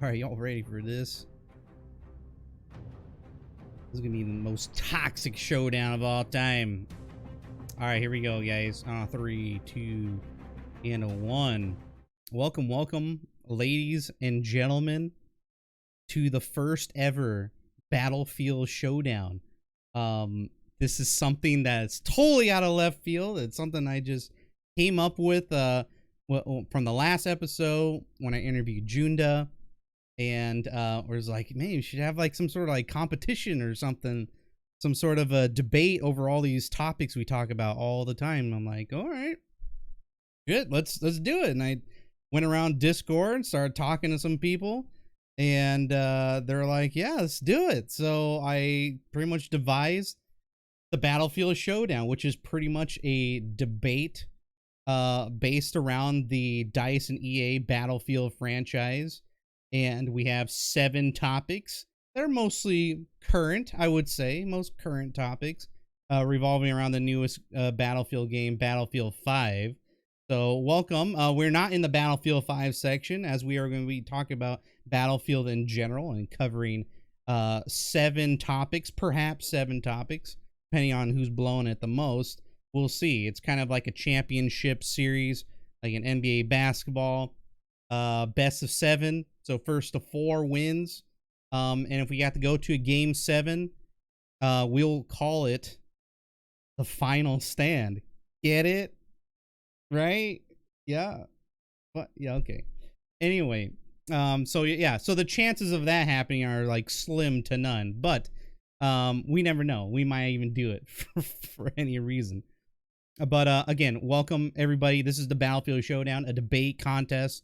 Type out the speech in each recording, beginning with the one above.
Alright, y'all ready for this? This is gonna be the most toxic showdown of all time. Alright, here we go, guys. 3, 2, and 1. Welcome, ladies and gentlemen, to the first ever Battlefield Showdown. This is something that's totally out of left field. It's something I just came up with from the last episode when I interviewed Junda, and was like, man, you should have like some sort of like competition or something, some sort of a debate over all these topics we talk about all the time. I'm like, all right, good, let's do it. And I went around Discord, started talking to some people, and they're like, yeah, let's do it. So I pretty much devised the Battlefield Showdown, which is pretty much a debate based around the DICE and EA Battlefield franchise. And we have 7 topics. They're mostly current, I would say, most current topics revolving around the newest Battlefield game, Battlefield 5. So welcome. We're not in the Battlefield 5 section, as we are going to be talking about Battlefield in general and covering 7 topics, perhaps 7 topics, depending on who's blowing it the most. We'll see. It's kind of like a championship series, like an NBA basketball, best of 7. So first to 4 wins. And if we got to go to a game 7, we'll call it the final stand. Get it? Right? Yeah. But yeah, okay. Anyway, so yeah, so the chances of that happening are like slim to none, but we never know. We might even do it for any reason. But again, welcome everybody. This is the Battlefield Showdown, a debate contest.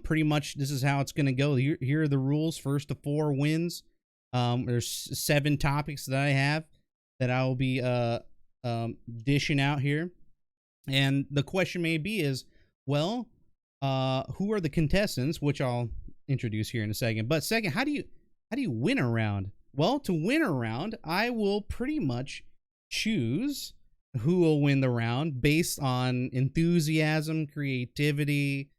Pretty much this is how it's gonna go. Here are the rules. First to 4 wins. There's 7 topics that I have that I will be dishing out here. And the question may be is, well, who are the contestants, which I'll introduce here in a second. But second, how do you win a round? Well, to win a round, I will pretty much choose who will win the round based on enthusiasm, creativity,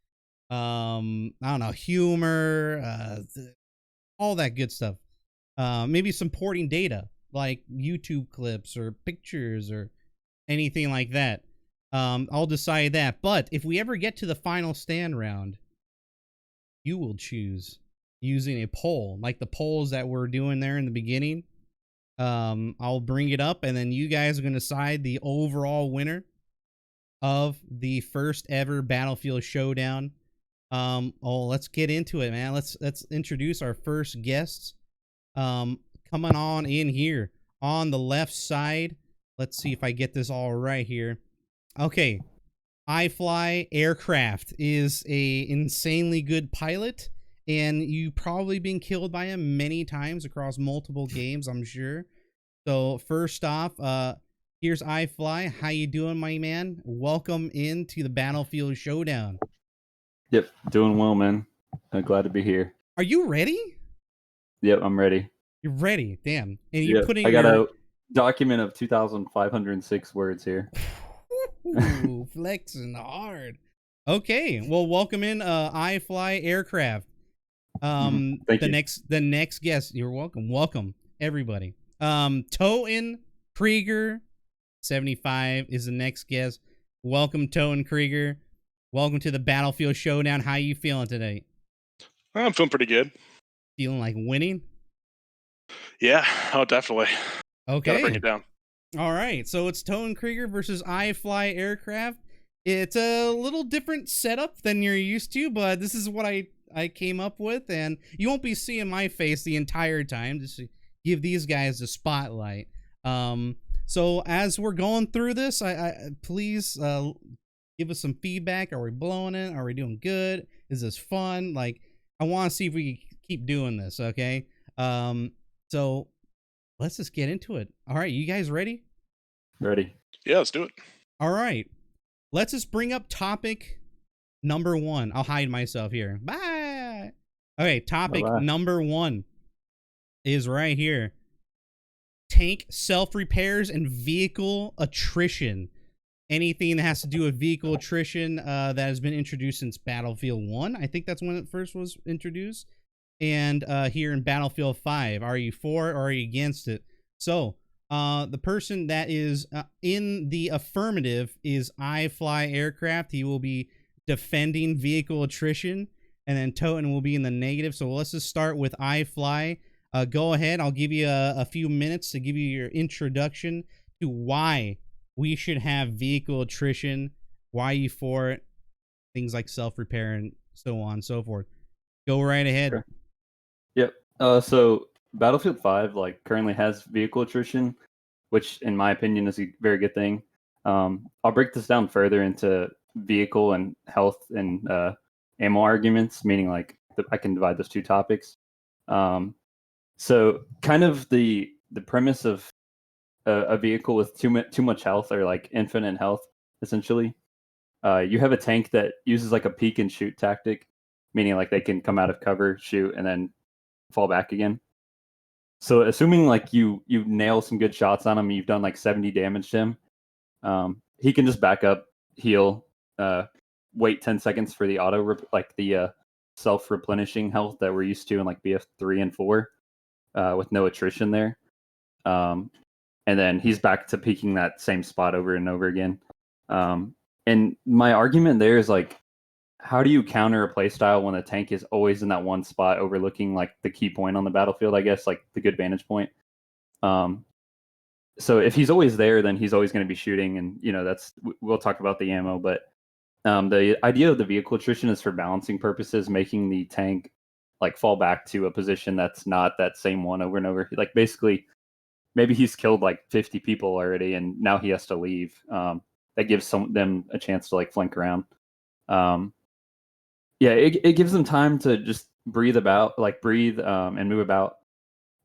I don't know, humor, all that good stuff. Maybe supporting data like YouTube clips or pictures or anything like that. I'll decide that. But if we ever get to the final stand round, you will choose using a poll, like the polls that we're doing there in the beginning. I'll bring it up, and then you guys are going to decide the overall winner of the first ever Battlefield Showdown. Let's get into it, man. Let's introduce our first guests. Coming on in here on the left side. Let's see if I get this all right here. Okay, iFlyAircraft is a insanely good pilot, and you've probably been killed by him many times across multiple games, I'm sure. So first off, here's iFly. How you doing, my man? Welcome into the Battlefield Showdown. Yep, doing well, man. I'm glad to be here. Are you ready? Yep, I'm ready. You're ready, damn. And you're putting I got a document of 2,506 words here. Ooh, flexing hard. Okay, well, welcome in iFlyAircraft. Thank you. The next guest, you're welcome everybody. Totenkrieger75 is the next guest. Welcome, Totenkrieger. Welcome to the Battlefield Showdown. How you feeling today? I'm feeling pretty good. Feeling like winning? Yeah, oh, definitely. Okay. Gotta bring it down. All right, so it's Totenkrieger versus iFlyAircraft. It's a little different setup than you're used to, but this is what I came up with, and you won't be seeing my face the entire time, just to give these guys the spotlight. So as we're going through this, I please give us some feedback. Are we blowing it? Are we doing good? Is this fun? Like, I want to see if we can keep doing this, okay? So let's just get into it. All right, you guys ready? Ready. Yeah, let's do it. All right. Let's just bring up topic number 1. I'll hide myself here. Bye. Okay, topic number 1 is right here. Tank self-repairs and vehicle attrition. Anything that has to do with vehicle attrition that has been introduced since Battlefield 1. I think that's when it first was introduced. and here in Battlefield 5. Are you for or are you against it? So, the person that is in the affirmative is iFlyAircraft. He will be defending vehicle attrition, and then Toten will be in the negative. So let's just start with iFly. Go ahead. I'll give you a few minutes to give you your introduction to why we should have vehicle attrition, why you for it, things like self-repair and so on and so forth. Go right ahead. Sure. Yep. So Battlefield 5 like currently has vehicle attrition, which in my opinion is a very good thing. I'll break this down further into vehicle and health and ammo arguments, meaning like I can divide those two topics. So kind of the premise of a vehicle with too much health or like infinite health, essentially. You have a tank that uses like a peek and shoot tactic, meaning like they can come out of cover, shoot, and then fall back again. So assuming like you nail some good shots on him, you've done like 70 damage to him, he can just back up, heal, wait 10 seconds for the self-replenishing health that we're used to in like BF3 and 4, with no attrition there. And then he's back to peaking that same spot over and over again. And my argument there is like, how do you counter a playstyle when the tank is always in that one spot overlooking like the key point on the battlefield, I guess, like the good vantage point? So if he's always there, then he's always going to be shooting, and we'll talk about the ammo, but the idea of the vehicle attrition is for balancing purposes, making the tank like fall back to a position that's not that same one over and over. Like basically, maybe he's killed like 50 people already, and now he has to leave. That gives them a chance to like flank around. Yeah, it gives them time to just breathe and move about.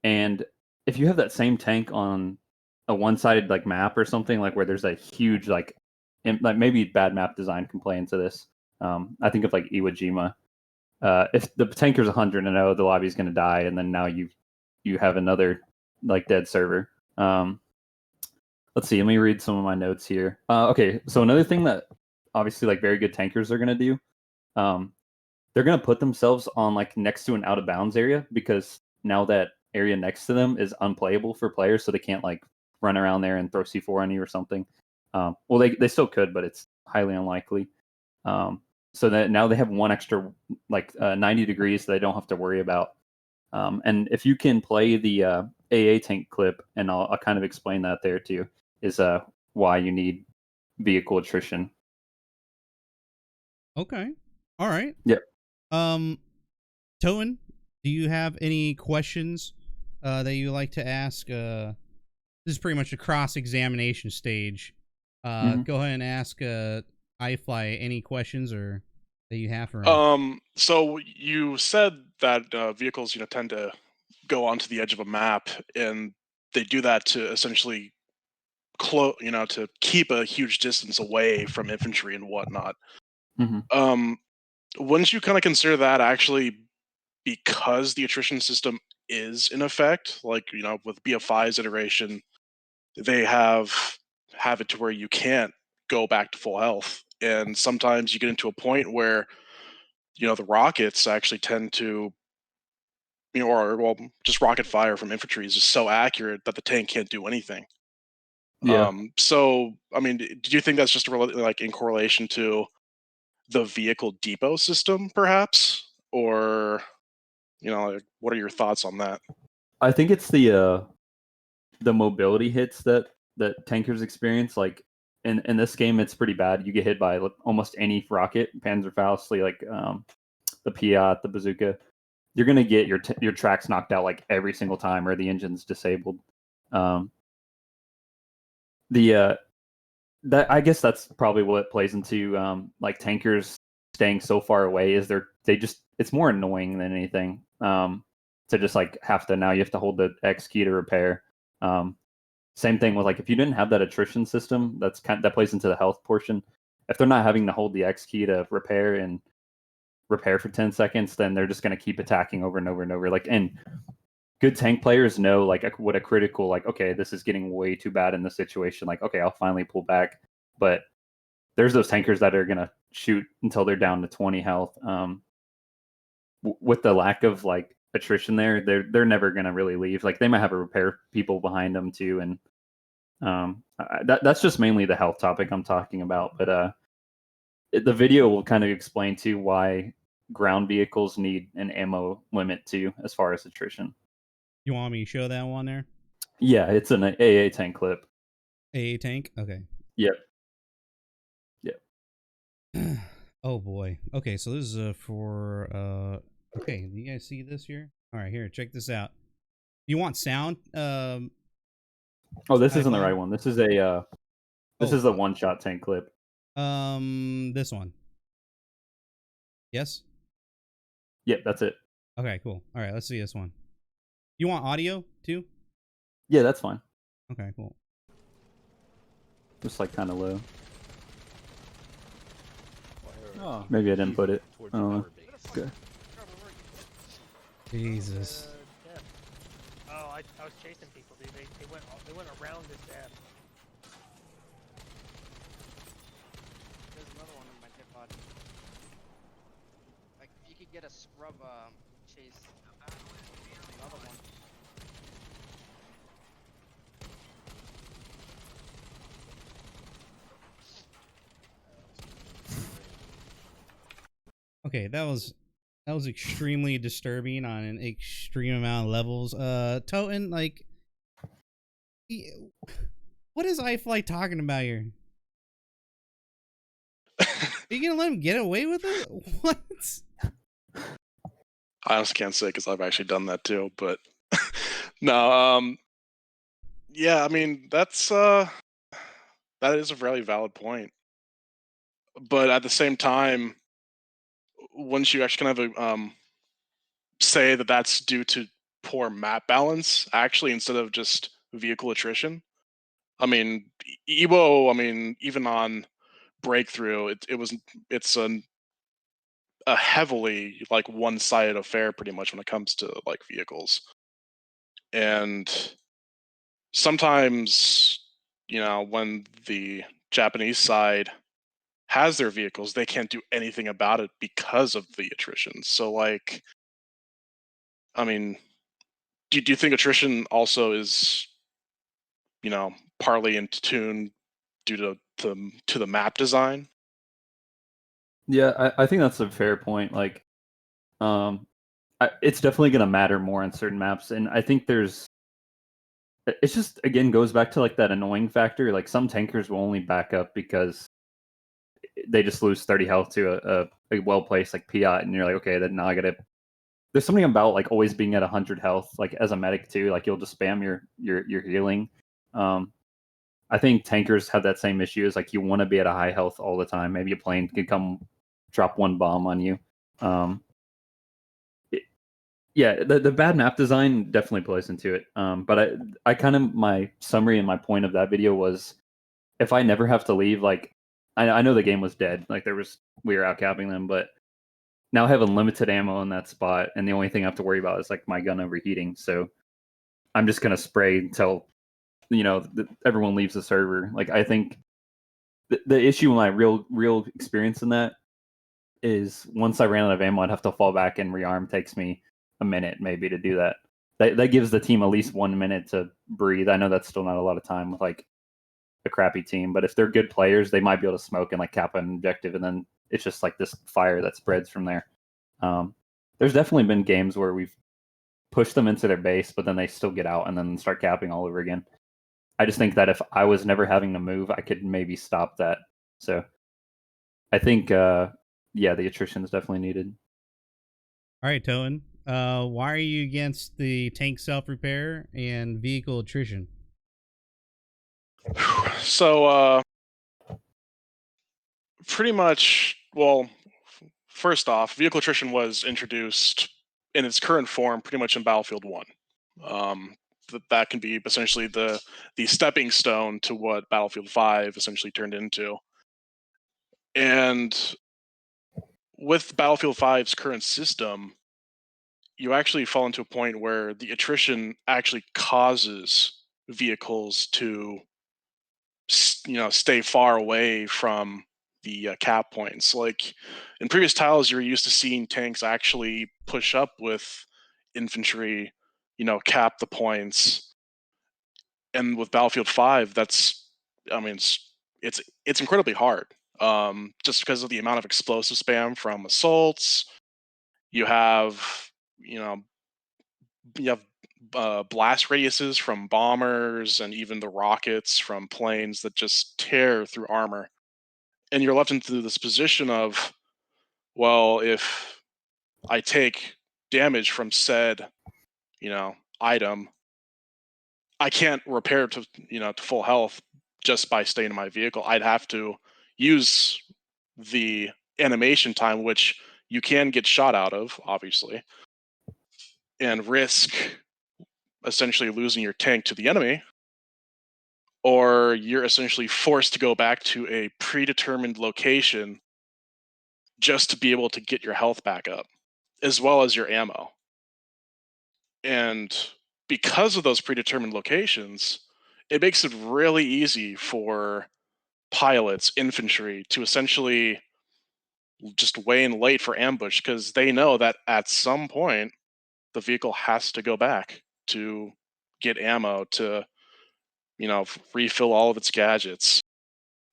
And if you have that same tank on a one-sided like map or something, like where there's a huge like maybe bad map design can play into this. I think of like Iwo Jima. If the tanker's 100-0, the lobby's going to die, and then now you have another like dead server. Let's see. Let me read some of my notes here. Okay, so another thing that obviously like very good tankers are going to do, they're going to put themselves on like next to an out of bounds area, because now that area next to them is unplayable for players, so they can't like run around there and throw C4 on you or something. Well, they still could, but it's highly unlikely. So that now they have one extra like 90 degrees that they don't have to worry about. And if you can play the AA tank clip, and I'll kind of explain that there too, is why you need vehicle attrition. Okay. All right. Yep. Toen, do you have any questions that you like to ask? This is pretty much a cross-examination stage. Go ahead and ask iFly any questions or that you have for him. So you said that vehicles, tend to go onto the edge of a map, and they do that to essentially to keep a huge distance away from infantry and whatnot. Mm-hmm. Wouldn't you kind of consider that actually because the attrition system is in effect? Like, with BF5's iteration, they have it to where you can't go back to full health, and sometimes you get into a point where the rockets actually tend to just rocket fire from infantry is just so accurate that the tank can't do anything. Yeah. So I mean, do you think that's just like in correlation to the vehicle depot system, perhaps? Or like, what are your thoughts on that? I think it's the mobility hits that tankers experience. Like in this game, it's pretty bad. You get hit by almost any rocket, Panzerfaust, like the Piat, the bazooka. You're gonna get your tracks knocked out like every single time, or the engine's disabled. That I guess that's probably what plays into like tankers staying so far away, is it's more annoying than anything, to just like now you have to hold the X key to repair. Same thing with like if you didn't have that attrition system, that plays into the health portion. If they're not having to hold the X key to repair for 10 seconds, then they're just going to keep attacking over and over and over. Like, and good tank players know like what a critical, like, okay, this is getting way too bad in this situation. Like, okay, I'll finally pull back. But there's those tankers that are going to shoot until they're down to 20 health. With the lack of like attrition there, they're never gonna really leave. Like they might have a repair people behind them too, and that's just mainly the health topic I'm talking about. But the video will kind of explain too why ground vehicles need an ammo limit too, as far as attrition. You want me to show that one there? Yeah, it's an AA tank clip. AA tank? Okay. Yep. Oh boy. Okay, so this is for okay, do you guys see this here? All right, here, check this out. You want sound? Oh, this isn't the right one. This is a this is the one-shot tank clip. This one. Yes? Yep, that's it. Okay, cool. All right, let's see this one. You want audio too? Yeah, that's fine. Okay, cool. Just like kind of low. Oh, maybe I didn't put it. Oh, okay. Jesus. Oh, I was chasing people, dude. They went around this dam. There's another one in my tip pod. Like, if you could get a scrub chase. Another one. Okay, that was extremely disturbing on an extreme amount of levels. Toten, like, what is iFly talking about here? Are you gonna let him get away with it? What? I honestly can't say because I've actually done that too, but no, yeah, I mean that is a very valid point. But at the same time, wouldn't you actually kind of say that that's due to poor map balance, actually, instead of just vehicle attrition? I mean, Evo, I mean, even on Breakthrough, it's a heavily like one-sided affair pretty much when it comes to like vehicles. And sometimes, when the Japanese side has their vehicles, they can't do anything about it because of the attrition. So like, I mean, do you think attrition also is, partly in tune due to the map design? Yeah, I think that's a fair point. Like, it's definitely going to matter more on certain maps, and I think it's just again goes back to like that annoying factor. Like some tankers will only back up because they just lose 30 health to a well placed like Piat, and you're like, okay, then now I gotta. There's something about like always being at 100 health, like as a medic too. Like you'll just spam your healing. I think tankers have that same issue. Is like you want to be at a high health all the time. Maybe a plane can come drop one bomb on you. Yeah, the bad map design definitely plays into it. But I kind of my summary and my point of that video was, if I never have to leave, like I know the game was dead, like we were out capping them, but now I have unlimited ammo in that spot, and the only thing I have to worry about is like my gun overheating. So I'm just gonna spray until everyone leaves the server. Like I think the issue, my real experience in that is once I ran out of ammo, I'd have to fall back and rearm. Takes me a minute maybe to do that. That gives the team at least 1 minute to breathe. I know that's still not a lot of time with like a crappy team, but if they're good players, they might be able to smoke and like cap an objective, and then it's just like this fire that spreads from there. There's definitely been games where we've pushed them into their base, but then they still get out and then start capping all over again. I just think that if I was never having to move, I could maybe stop that. So I think, the attrition is definitely needed. All right, Toten. Why are you against the tank self-repair and vehicle attrition? So, pretty much, well, first off, vehicle attrition was introduced in its current form pretty much in Battlefield 1. That can be essentially the stepping stone to what Battlefield 5 essentially turned into. And with Battlefield 5's current system, you actually fall into a point where the attrition actually causes vehicles to stay far away from the cap points. Like in previous titles, you were used to seeing tanks actually push up with infantry, cap the points. And with Battlefield 5, that's, I mean, it's incredibly hard. Just because of the amount of explosive spam from assaults, you have, you know, you have blast radiuses from bombers and even the rockets from planes that just tear through armor. And you're left into this position of, well, if I take damage from said, item, I can't repair to, to full health just by staying in my vehicle. I'd have to use the animation time, which you can get shot out of, obviously, and risk essentially losing your tank to the enemy, or you're essentially forced to go back to a predetermined location just to be able to get your health back up, as well as your ammo. And because of those predetermined locations, it makes it really easy for pilots, infantry, to essentially just weigh in late for ambush because they know that at some point the vehicle has to go back to get ammo to, refill all of its gadgets.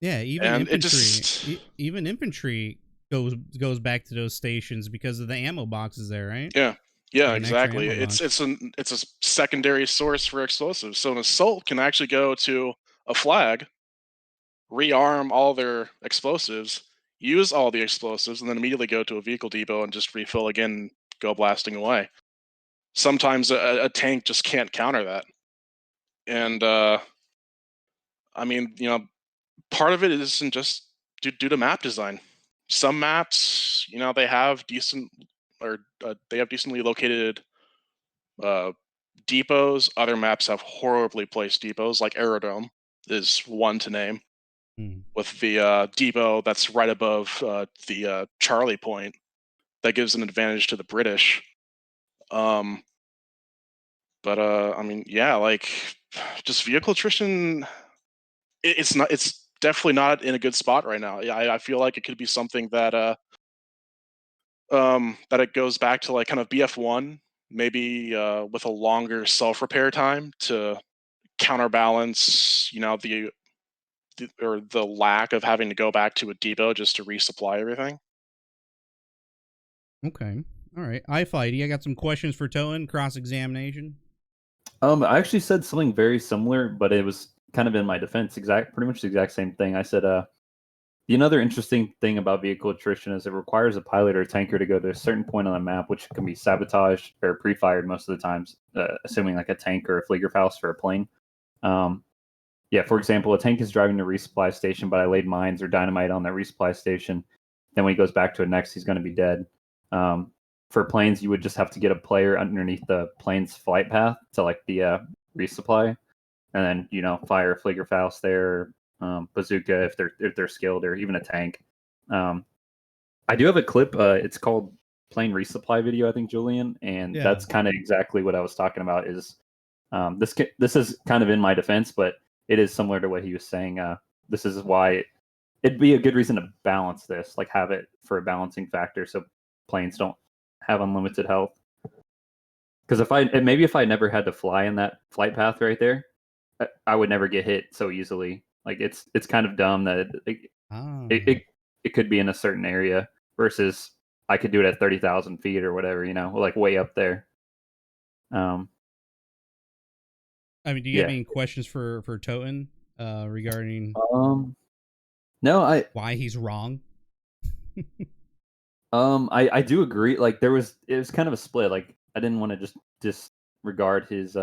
Yeah, even And it infantry, just, even infantry goes back to those stations because of the ammo boxes there, right? yeah, Like an extra exactly. ammo box. It's a secondary source for explosives. So an assault can actually go to a flag, rearm all their explosives, use all the explosives, and then immediately go to a vehicle depot and just refill again, go blasting away. Sometimes a tank just can't counter that. And I mean, part of it isn't just due to map design. Some maps, they have they have decently located uh, depots. Other maps have horribly placed depots, like Aerodrome is one to name, with the depot that's right above the Charlie point that gives an advantage to the British. But I mean, yeah, like just vehicle attrition. It's not. It's definitely not in a good spot right now. Yeah, I feel like it could be something that that it goes back to like kind of BF1, maybe with a longer self repair time to counterbalance, the lack of having to go back to a depot just to resupply everything. Okay. All right. iFly, I got some questions for Toan, cross-examination. I actually said something very similar, but it was kind of in my defense. Pretty much the exact same thing. I said, the another interesting thing about vehicle attrition is it requires a pilot or a tanker to go to a certain point on the map, which can be sabotaged or pre-fired most of the times, assuming like a tank or a Fliegerfaust for a plane. Yeah, for example, a tank is driving to a resupply station, but I laid mines or dynamite on that resupply station. Then when he goes back to it next, he's going to be dead. For planes, you would just have to get a player underneath the plane's flight path to like the resupply, and then fire a Fliegerfaust there, bazooka if they're skilled, or even a tank. I do have a clip. It's called plane resupply video, I think, Julian, and Yeah. that's kind of exactly what I was talking about. Is this is kind of in my defense, but it is similar to what he was saying. This is why it'd be a good reason to balance this, like have it for a balancing factor, so planes don't have unlimited health. Because if I never had to fly in that flight path right there, I would never get hit so easily. Like it's kind of dumb that it could be in a certain area versus I could do it at 30,000 feet or whatever, like way up there. I mean, do you have any questions for Toten regarding no, why he's wrong? I do agree. Like it was kind of a split. Like I didn't want to just disregard his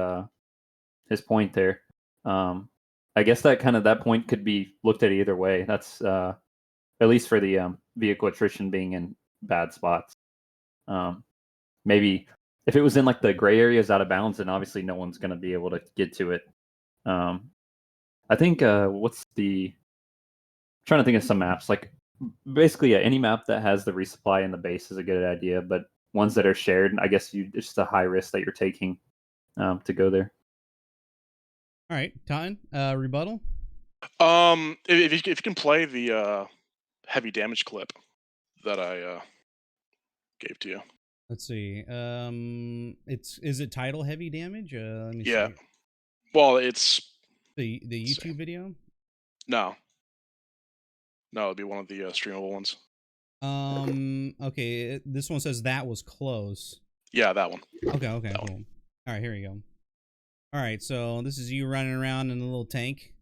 point there. I guess that point could be looked at either way. That's at least for the vehicle attrition being in bad spots. Maybe if it was in like the gray areas out of bounds, then obviously no one's going to be able to get to it. I think trying to think of some maps, like basically any map that has the resupply in the base is a good idea, but ones that are shared, I guess it's just a high risk that you're taking to go there. All right, Totten, rebuttal. If you can play the heavy damage clip that I gave to you. Let's see. Is it title heavy damage? Let me Yeah. see. Well, it's The let's see. YouTube video. No, it'd be one of the streamable ones. Okay. This one says that was close. Yeah, that one. Okay. That Cool. All right. Here we go. All right. So this is you running around in a little tank.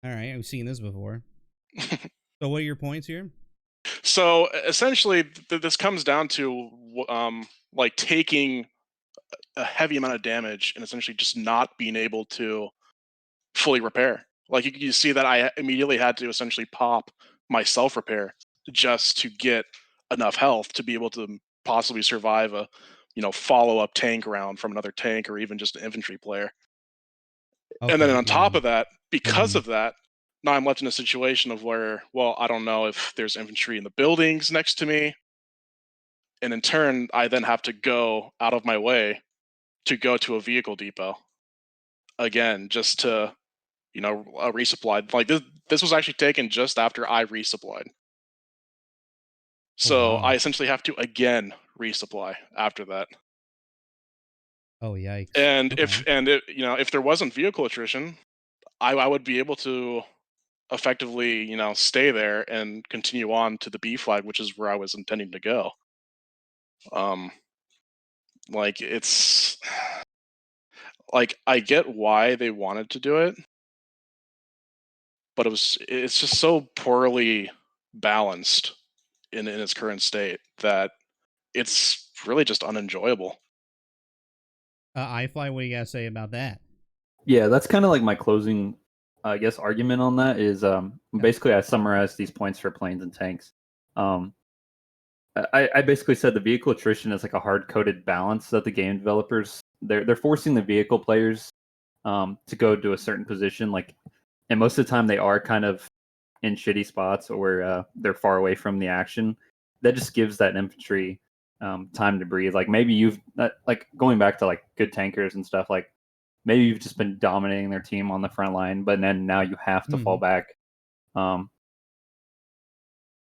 All right. I've seen this before. So what are your points here? So essentially, this comes down to like taking a heavy amount of damage and essentially just not being able to fully repair. Like you see that I immediately had to essentially pop my self repair just to get enough health to be able to possibly survive a follow up tank round from another tank or even just an infantry player. And then Okay. on Yeah. top of that, because Mhm. of that, now I'm left in a situation of where, well, I don't know if there's infantry in the buildings next to me. And in turn, I then have to go out of my way to go to a vehicle depot again, just to, resupply. Like this was actually taken just after I resupplied. Oh So I wow. essentially have to again resupply after that. Oh yikes. And Okay. if there wasn't vehicle attrition, I would be able to effectively, stay there and continue on to the B flag, which is where I was intending to go. Um, like it's like I get why they wanted to do it, but it's just so poorly balanced in its current state that it's really just unenjoyable. iFly, what do you guys say about that? Yeah, that's kind of like my closing, I guess, argument on that is basically I summarized these points for planes and tanks. Um, I basically said the vehicle attrition is like a hard coded balance that the game developers they're forcing the vehicle players to go to a certain position, like, and most of the time they are kind of in shitty spots or they're far away from the action. That just gives that infantry time to breathe. Like maybe you've like going back to like good tankers and stuff. Like maybe you've just been dominating their team on the front line, but then now you have to fall back. Um,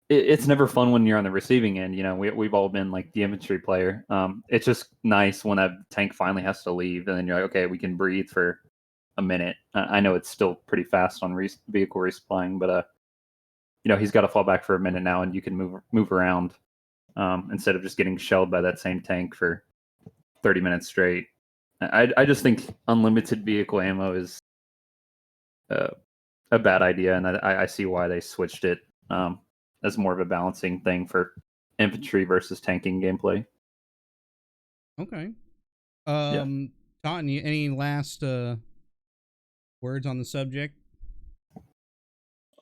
it's never fun when you're on the receiving end. You know, we've all been like the infantry player. It's just nice when a tank finally has to leave, and then you're like, okay, we can breathe for a minute. I know it's still pretty fast on vehicle resupplying, but he's got to fall back for a minute now, and you can move around instead of just getting shelled by that same tank for 30 minutes straight. I just think unlimited vehicle ammo is a bad idea, and I see why they switched it as more of a balancing thing for infantry versus tanking gameplay. Okay. Yeah. Totten, any last words on the subject?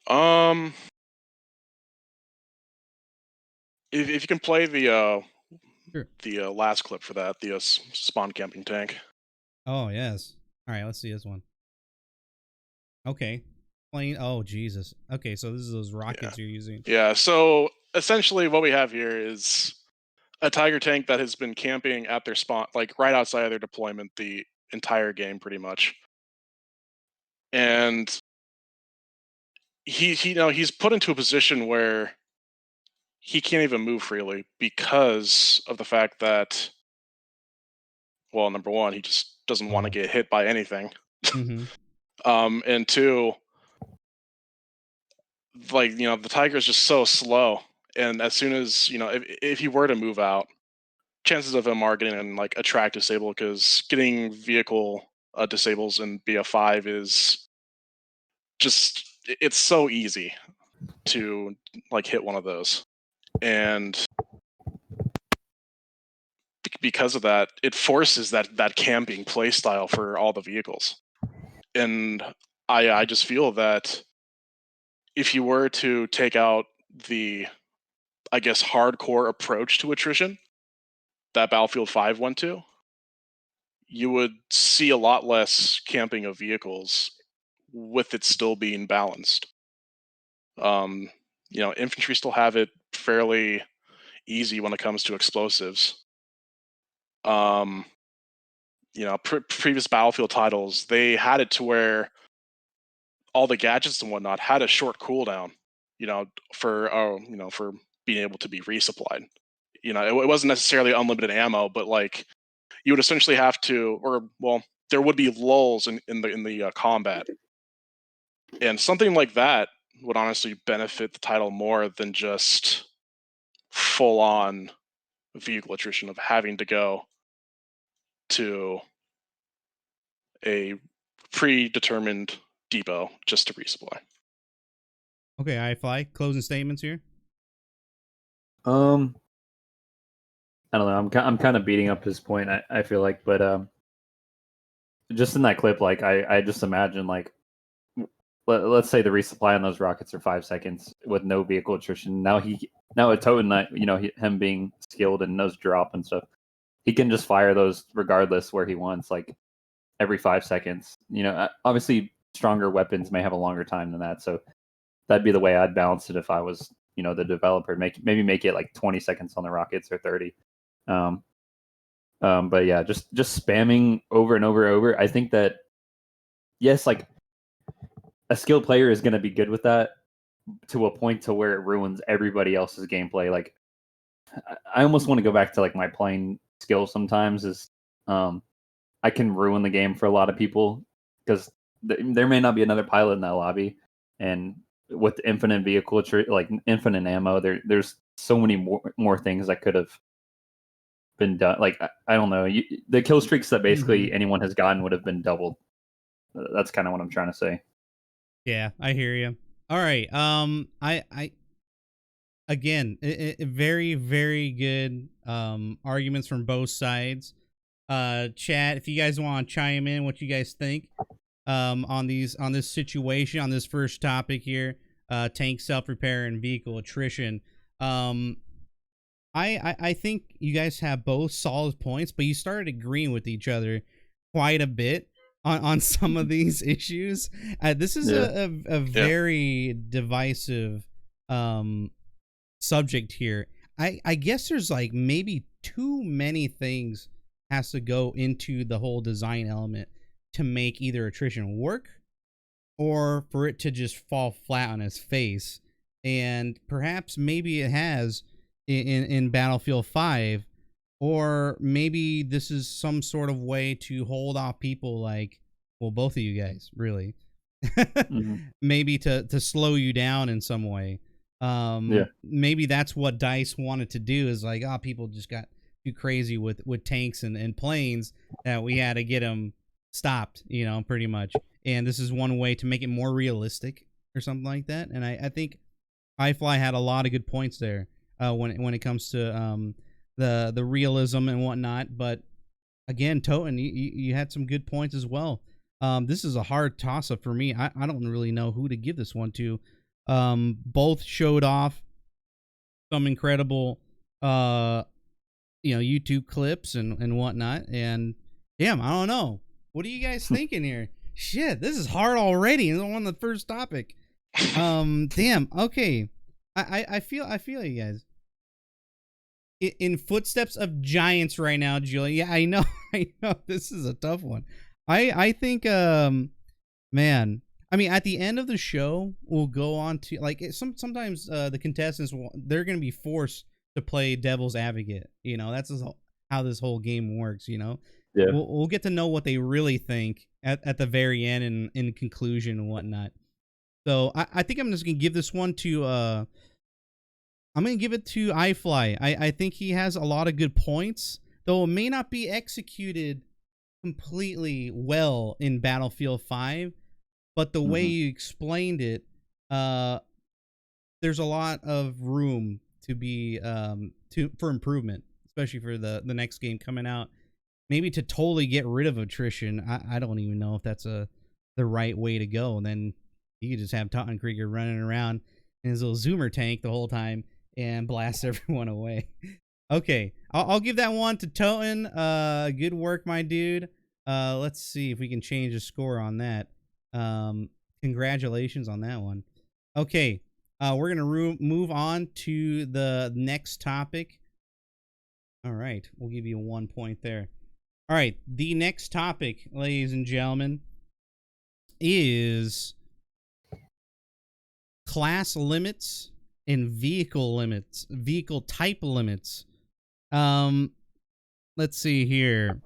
Um, if you can play the Sure. last clip for that, the spawn camping tank. Oh yes. All right. Let's see this one. Okay. Plane. Oh Jesus. Okay. So this is those rockets you're using. Yeah. So essentially, what we have here is a Tiger tank that has been camping at their spawn, like right outside of their deployment, the entire game, pretty much. And he's put into a position where he can't even move freely because of the fact that, well, number one, he just doesn't want to Oh. get hit by anything. Mm-hmm. And two, like the Tiger is just so slow, and as soon as if he were to move out, chances of him are getting like a track disabled, because getting vehicle disables in BF5 is just it's so easy to like hit one of those, and because of that, it forces that camping play style for all the vehicles. And I just feel that if you were to take out the, I guess, hardcore approach to attrition that Battlefield 5 went to, you would see a lot less camping of vehicles with it still being balanced. Um, infantry still have it fairly easy when it comes to explosives. Um, previous Battlefield titles, they had it to where all the gadgets and whatnot had a short cooldown, for for being able to be resupplied. You know, it wasn't necessarily unlimited ammo, but like you would essentially have to, or well, there would be lulls in the combat, and something like that would honestly benefit the title more than just full on vehicle attrition of having to go to a predetermined depot just to resupply. Okay, iFly, closing statements here. I don't know. I'm kind of beating up his point. I feel like, but just in that clip, like I just imagine like let's say the resupply on those rockets are 5 seconds with no vehicle attrition. Now with Toten, you know, him being skilled and knows drop and stuff, he can just fire those regardless where he wants, like every 5 seconds. You know, obviously stronger weapons may have a longer time than that, so that'd be the way I'd balance it if I was, you know, the developer. Maybe make it like 20 seconds on the rockets or 30. But yeah, just spamming over and over. I think that yes, like a skilled player is going to be good with that to a point to where it ruins everybody else's gameplay. Like I almost want to go back to like my playing skill sometimes is I can ruin the game for a lot of people because there may not be another pilot in that lobby, and with infinite vehicle like infinite ammo, there's so many more things that could have been done. Like I don't know, the kill streaks that basically anyone has gotten would have been doubled. That's kind of what I'm trying to say. Yeah, I hear you. All right. I again, very, very good arguments from both sides. Chat, if you guys want to chime in, what you guys think on this situation, on this first topic here, tank self repair and vehicle attrition. I think you guys have both solid points, but you started agreeing with each other quite a bit on some of these issues. This is a very divisive subject here. I guess there's like maybe too many things has to go into the whole design element to make either attrition work or for it to just fall flat on its face. And perhaps maybe it has in Battlefield 5, or maybe this is some sort of way to hold off people like, well, both of you guys, really. Maybe to slow you down in some way. Maybe that's what DICE wanted to do, is like, people just got too crazy with tanks and planes that we had to get them stopped, you know, pretty much. And this is one way to make it more realistic or something like that. And I think iFly had a lot of good points there when it comes to the realism and whatnot. But again, Toten, you had some good points as well. This is a hard toss-up for me. I don't really know who to give this one to. Both showed off some incredible YouTube clips and whatnot, and damn, I don't know, what are you guys thinking here? Shit, this is hard already. It's on the first topic. Damn. Okay, I feel you guys. In footsteps of giants right now, Julian. Yeah, I know. I know this is a tough one. I think man, I mean, at the end of the show, we'll go on to like sometimes the contestants they're going to be forced to play devil's advocate. You know, that's how this whole game works. You know, we'll get to know what they really think at the very end and in conclusion and whatnot. So I think I'm just gonna give this one to I'm gonna give it to iFly. I think he has a lot of good points, though it may not be executed completely well in Battlefield 5. But the way you explained it, there's a lot of room to be for improvement, especially for the next game coming out. Maybe to totally get rid of attrition. I don't even know if that's the right way to go. And then you could just have Totenkrieger running around in his little zoomer tank the whole time and blast everyone away. Okay, I'll give that one to Toten. Good work, my dude. Let's see if we can change the score on that. Congratulations on that one. Okay, we're gonna move on to the next topic. All right, we'll give you 1 point there. All right, the next topic, ladies and gentlemen, is class limits and vehicle type limits Let's see here.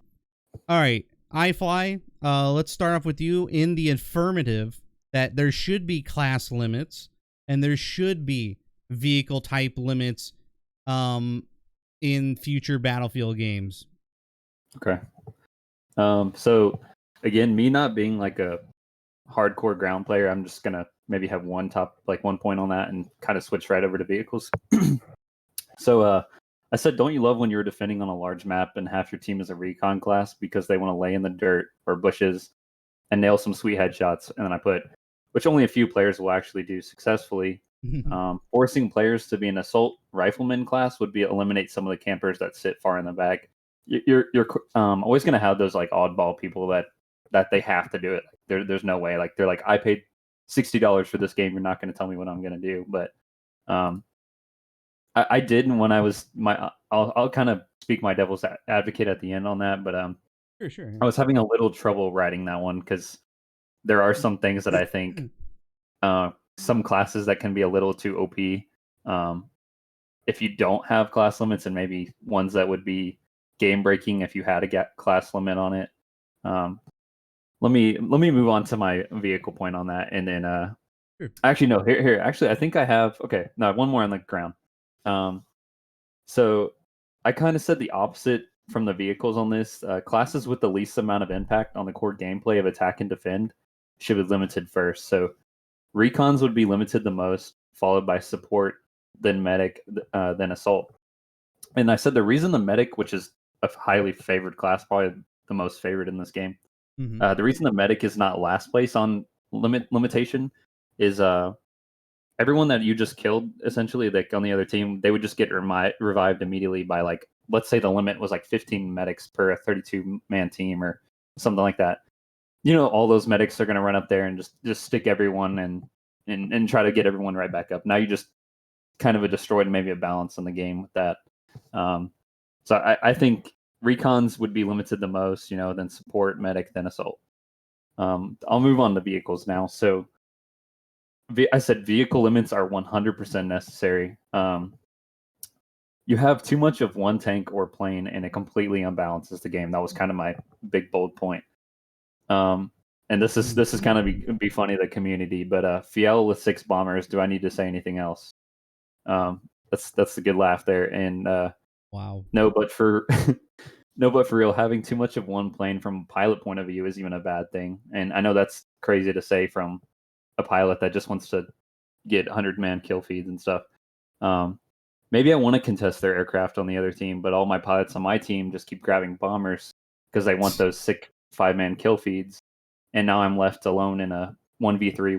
All right, iFly. Let's start off with you in the affirmative that there should be class limits and there should be vehicle type limits in future Battlefield games. Okay. So again, me not being like a hardcore ground player, I'm just gonna maybe have one point on that and kind of switch right over to vehicles. So I said, don't you love when you're defending on a large map and half your team is a recon class because they want to lay in the dirt or bushes and nail some sweet headshots? And then I put, which only a few players will actually do successfully. Forcing players to be an assault rifleman class would be eliminate some of the campers that sit far in the back. You're always going to have those like oddball people that they have to do it. There's no way. Like they're like, I paid $60 for this game. You're not going to tell me what I'm going to do. But I did when I was I'll kind of speak my devil's advocate at the end on that. But Sure. I was having a little trouble writing that one because there are some things that I think some classes that can be a little too OP. If you don't have class limits, and maybe ones that would be game breaking if you had a class limit on it. Let me move on to my vehicle point on that, and then Sure. actually no, here actually I think I have one more on the ground. So I kind of said the opposite from the vehicles on this. Classes with the least amount of impact on the core gameplay of attack and defend should be limited first. So recons would be limited the most, followed by support, then medic, then assault. And I said the reason the medic, which is a highly favored class, probably the most favored in this game, the reason the medic is not last place on limitation is everyone that you just killed, essentially, like on the other team, they would just get revived immediately by, like, let's say the limit was like 15 medics per 32-man team or something like that. You know, all those medics are going to run up there and just stick everyone and try to get everyone right back up. Now you just kind of destroyed maybe a balance in the game with that. So I think recons would be limited the most, then support, medic, then assault. I'll move on to vehicles now. So I said vehicle limits are 100% necessary. You have too much of one tank or plane, and it completely unbalances the game. That was kind of my big bold point. And this is kind of be funny, the community, but Fiel with 6 bombers. Do I need to say anything else? That's a good laugh there. And wow. No, but for real, having too much of one plane from a pilot point of view is even a bad thing. And I know that's crazy to say from a pilot that just wants to get 100-man kill feeds and stuff. Maybe I want to contest their aircraft on the other team, but all my pilots on my team just keep grabbing bombers because they want those sick 5-man kill feeds. And now I'm left alone in a 1v3,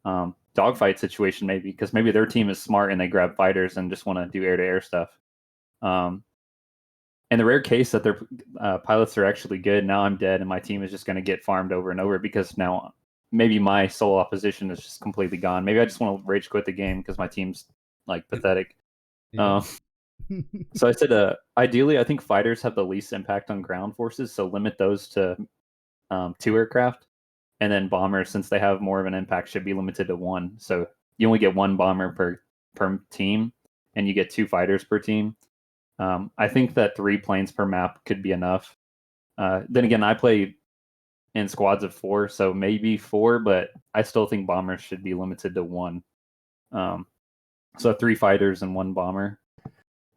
1v4 dogfight situation, maybe because maybe their team is smart and they grab fighters and just want to do air-to-air stuff. In the rare case that their pilots are actually good, now I'm dead and my team is just going to get farmed over and over because now maybe my sole opposition is just completely gone. Maybe I just want to rage quit the game because my team's like pathetic. Yeah. So I said, ideally, I think fighters have the least impact on ground forces, so limit those to 2 aircraft, and then bombers, since they have more of an impact, should be limited to 1. So you only get 1 bomber per team, and you get 2 fighters per team. I think that 3 planes per map could be enough. Then again, I play in squads of 4, so maybe 4, but I still think bombers should be limited to 1. So 3 fighters and 1 bomber.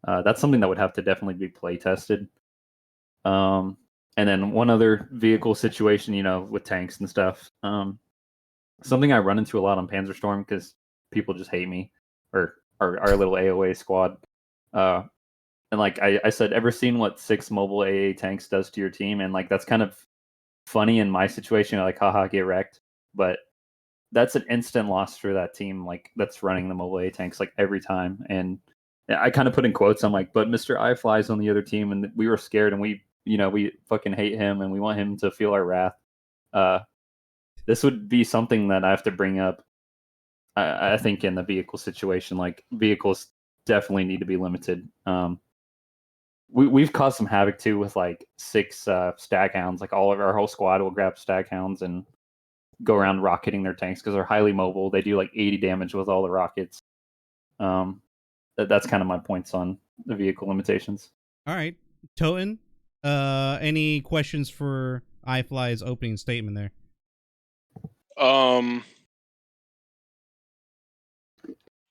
That's something that would have to definitely be play tested. And then one other vehicle situation, with tanks and stuff. Something I run into a lot on Panzerstorm because people just hate me, or our little AOA squad. And like I said, ever seen what 6 mobile AA tanks does to your team? And like that's kind of funny in my situation, like haha, get wrecked. But that's an instant loss for that team, like that's running the mobile AA tanks like every time. And I kind of put in quotes, I'm like, but Mr. iFly's on the other team, and we were scared, and we fucking hate him, and we want him to feel our wrath. This would be something that I have to bring up. I think in the vehicle situation, like vehicles definitely need to be limited. We've caused some havoc too with like 6 stag hounds. Like our whole squad will grab stag hounds and go around rocketing their tanks because they're highly mobile. They do like 80 damage with all the rockets. that's kind of my points on the vehicle limitations. All right, Toten, any questions for iFly's opening statement there?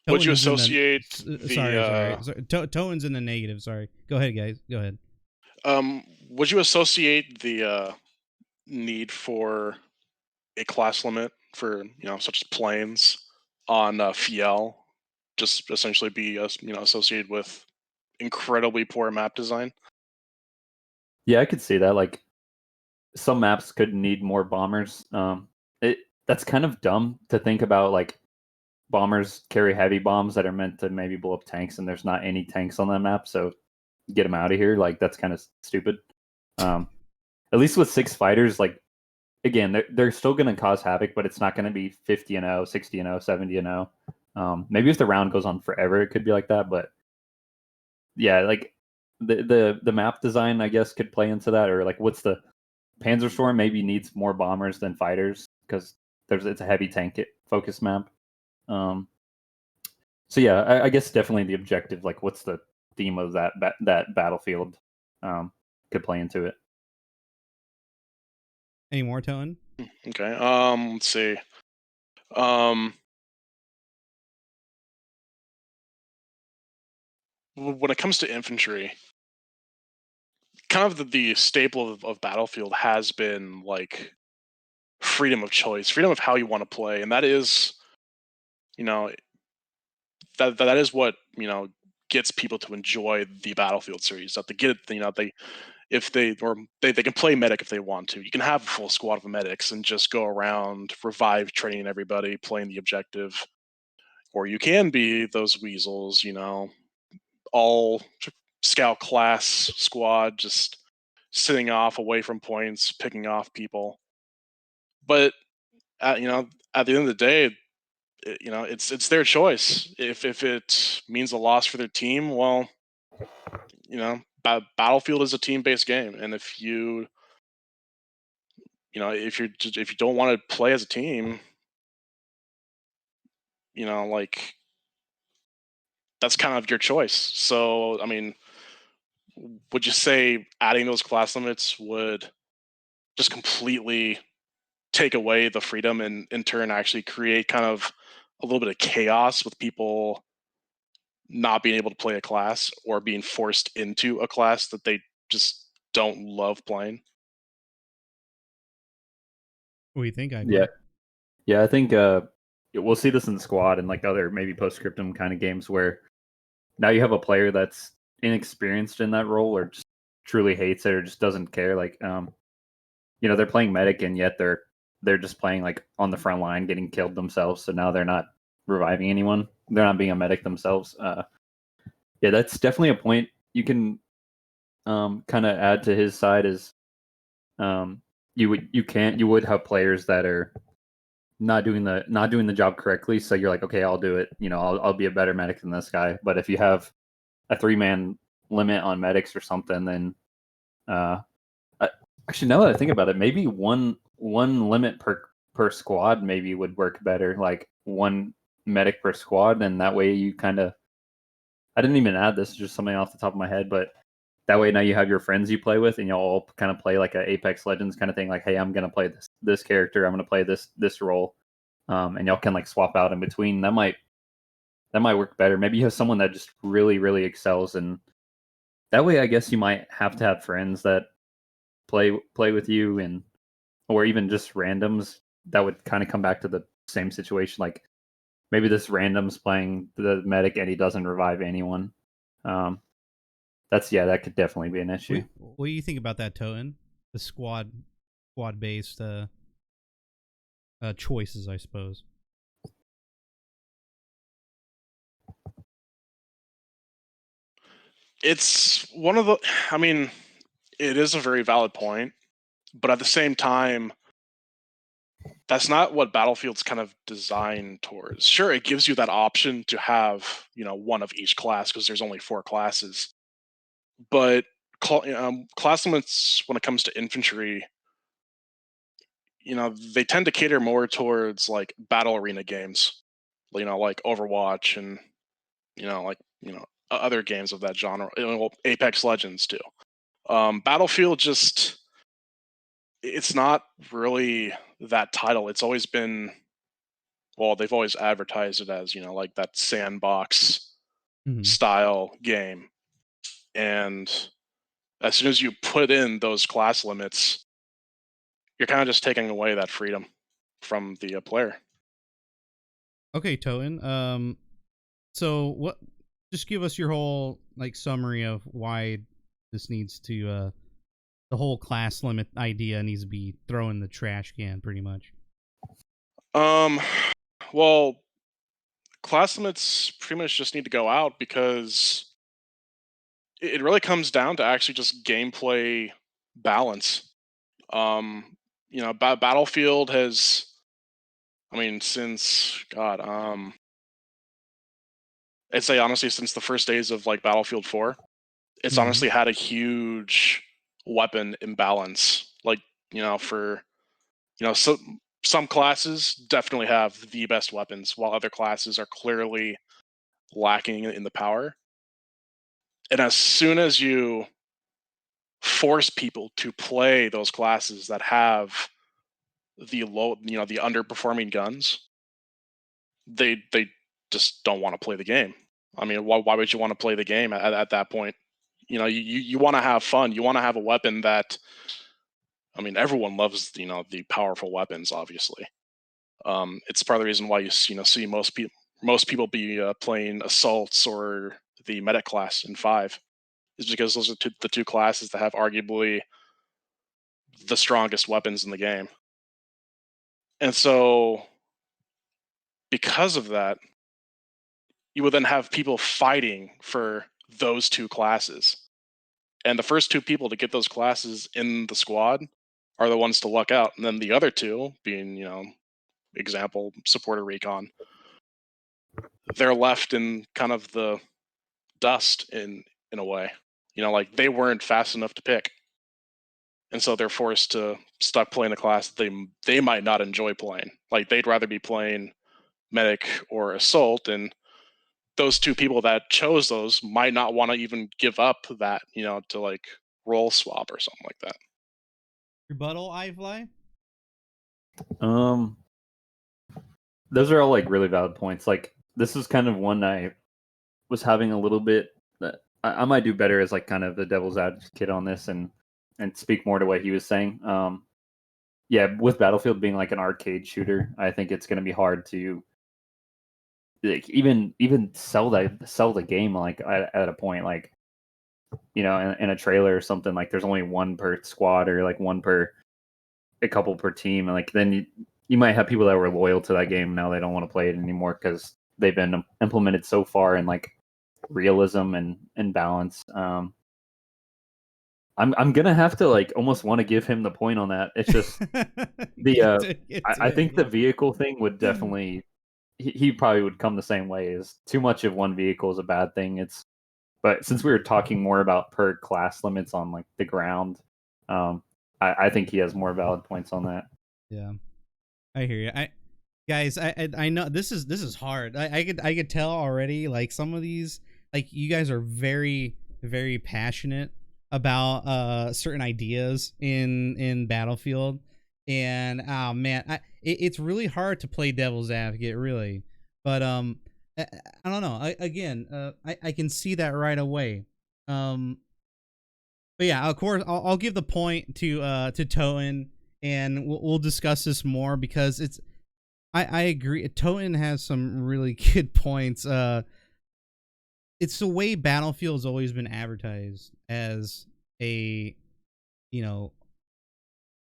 Would you Toten's in the- associate sorry. Toten's in the negative. Sorry. Go ahead, guys. Go ahead. Would you associate the need for a class limit for such as planes on Fiel just essentially be associated with incredibly poor map design? Yeah, I could see that. Like some maps could need more bombers. That's kind of dumb to think about. Like bombers carry heavy bombs that are meant to maybe blow up tanks, and there's not any tanks on that map, so get them out of here. Like that's kind of stupid. At least with 6 fighters, like again, they're still going to cause havoc, but it's not going to be 50-0, 60-0, 70-0. Maybe if the round goes on forever, it could be like that. But yeah, like the map design, I guess, could play into that. Or like, what's the Panzerstorm maybe needs more bombers than fighters because it's a heavy tank focus map. So yeah, I guess definitely the objective, like what's the theme of that battlefield, could play into it. Any more, Toten? Okay. Let's see. When it comes to infantry, kind of the staple of Battlefield has been like freedom of choice, freedom of how you want to play, and that is, that is what gets people to enjoy the Battlefield series. That they get, they can play medic if they want to. You can have a full squad of medics and just go around revive training everybody, playing the objective, or you can be those weasels, all scout class squad, just sitting off away from points, picking off people. But at the end of the day, it's their choice. If it means a loss for their team, well, Battlefield is a team-based game, and if you don't want to play as a team, like that's kind of your choice. So, I mean, would you say adding those class limits would just completely take away the freedom and in turn actually create kind of a little bit of chaos with people not being able to play a class or being forced into a class that they just don't love playing? What do you think, iFly? Yeah, I think we'll see this in the squad and like other maybe postscriptum kind of games where now you have a player that's inexperienced in that role or just truly hates it or just doesn't care. Like, they're playing medic and yet they're just playing like on the front line, getting killed themselves. So now they're not reviving anyone. They're not being a medic themselves. Yeah, that's definitely a point you can kind of add to his side. Is you would have players that are not doing the job correctly. So you're like, okay, I'll do it. I'll be a better medic than this guy. But if you have a 3-man limit on medics or something, then actually, now that I think about it, maybe one limit per squad maybe would work better. Like one medic per squad, and that way you kind of. I didn't even add this; just something off the top of my head, but that way now you have your friends you play with, and you'll all kind of play like a Apex Legends kind of thing. Like, hey, I'm gonna play this character. I'm gonna play this role, and y'all can like swap out in between. That might work better. Maybe you have someone that just really really excels, and that way I guess you might have to have friends that play with you, and or even just randoms. That would kind of come back to the same situation. Like maybe this random's playing the medic and he doesn't revive anyone. That could definitely be an issue. What do you think about that, Toten? The squad based choices, I suppose. It's one of the. I mean, it is a very valid point, but at the same time, that's not what Battlefield's kind of designed towards. Sure, it gives you that option to have one of each class because there's only 4 classes, but class limits when it comes to infantry, they tend to cater more towards like battle arena games, like Overwatch and other games of that genre. Well, Apex Legends too. Battlefield just it's not really that title. It's always been well, they've always advertised it as like that sandbox style game, and as soon as you put in those class limits, you're kind of just taking away that freedom from the player. Okay, Toten. So what? Just give us your whole like summary of why this needs to the whole class limit idea needs to be thrown in the trash can, pretty much. Well, class limits pretty much just need to go out because it really comes down to actually just gameplay balance. Battlefield has, I mean, since God, I'd say honestly, since the first days of like Battlefield 4, it's honestly had a huge weapon imbalance. Like, for so some classes definitely have the best weapons, while other classes are clearly lacking in the power. And as soon as you force people to play those classes that have the the underperforming guns, they just don't want to play the game. I mean, why would you want to play the game at that point? You want to have fun. You want to have a weapon that, I mean, everyone loves the powerful weapons. Obviously, it's part of the reason why you see most people be playing assaults or the medic class in 5, is because those are the two classes that have arguably the strongest weapons in the game. And so, because of that, you would then have people fighting for those two classes. And the first two people to get those classes in the squad are the ones to luck out. And then the other two, being, example, supporter recon, they're left in kind of the dust in a way. Like they weren't fast enough to pick. And so they're forced to stop playing a class that they might not enjoy playing. Like they'd rather be playing medic or assault, and those two people that chose those might not want to even give up that, to like role swap or something like that. Rebuttal, iFly? Those are all like really valid points. Like this is kind of one I was having a little bit that I might do better as like kind of the devil's advocate on this and speak more to what he was saying. Yeah, with Battlefield being like an arcade shooter, I think it's going to be hard to like even sell the game like at a point, like in a trailer or something. Like there's only one per squad or like one per a couple per team, and like then you might have people that were loyal to that game, now they don't want to play it anymore because they've been implemented so far in like realism and balance. I'm gonna have to like almost want to give him the point on that. It's just I think the vehicle thing would definitely he probably would come the same way. Is too much of one vehicle is a bad thing. But since we were talking more about per class limits on like the ground, I think he has more valid points on that. Yeah, I hear you. I know this is hard. I could tell already. Like some of these, like you guys are very very passionate about certain ideas in Battlefield, and oh man, it's really hard to play devil's advocate, really. But I don't know. I can see that right away. But yeah, of course, I'll give the point to Toten, and we'll discuss this more because I agree. Toten has some really good points. It's the way Battlefield's always been advertised as a,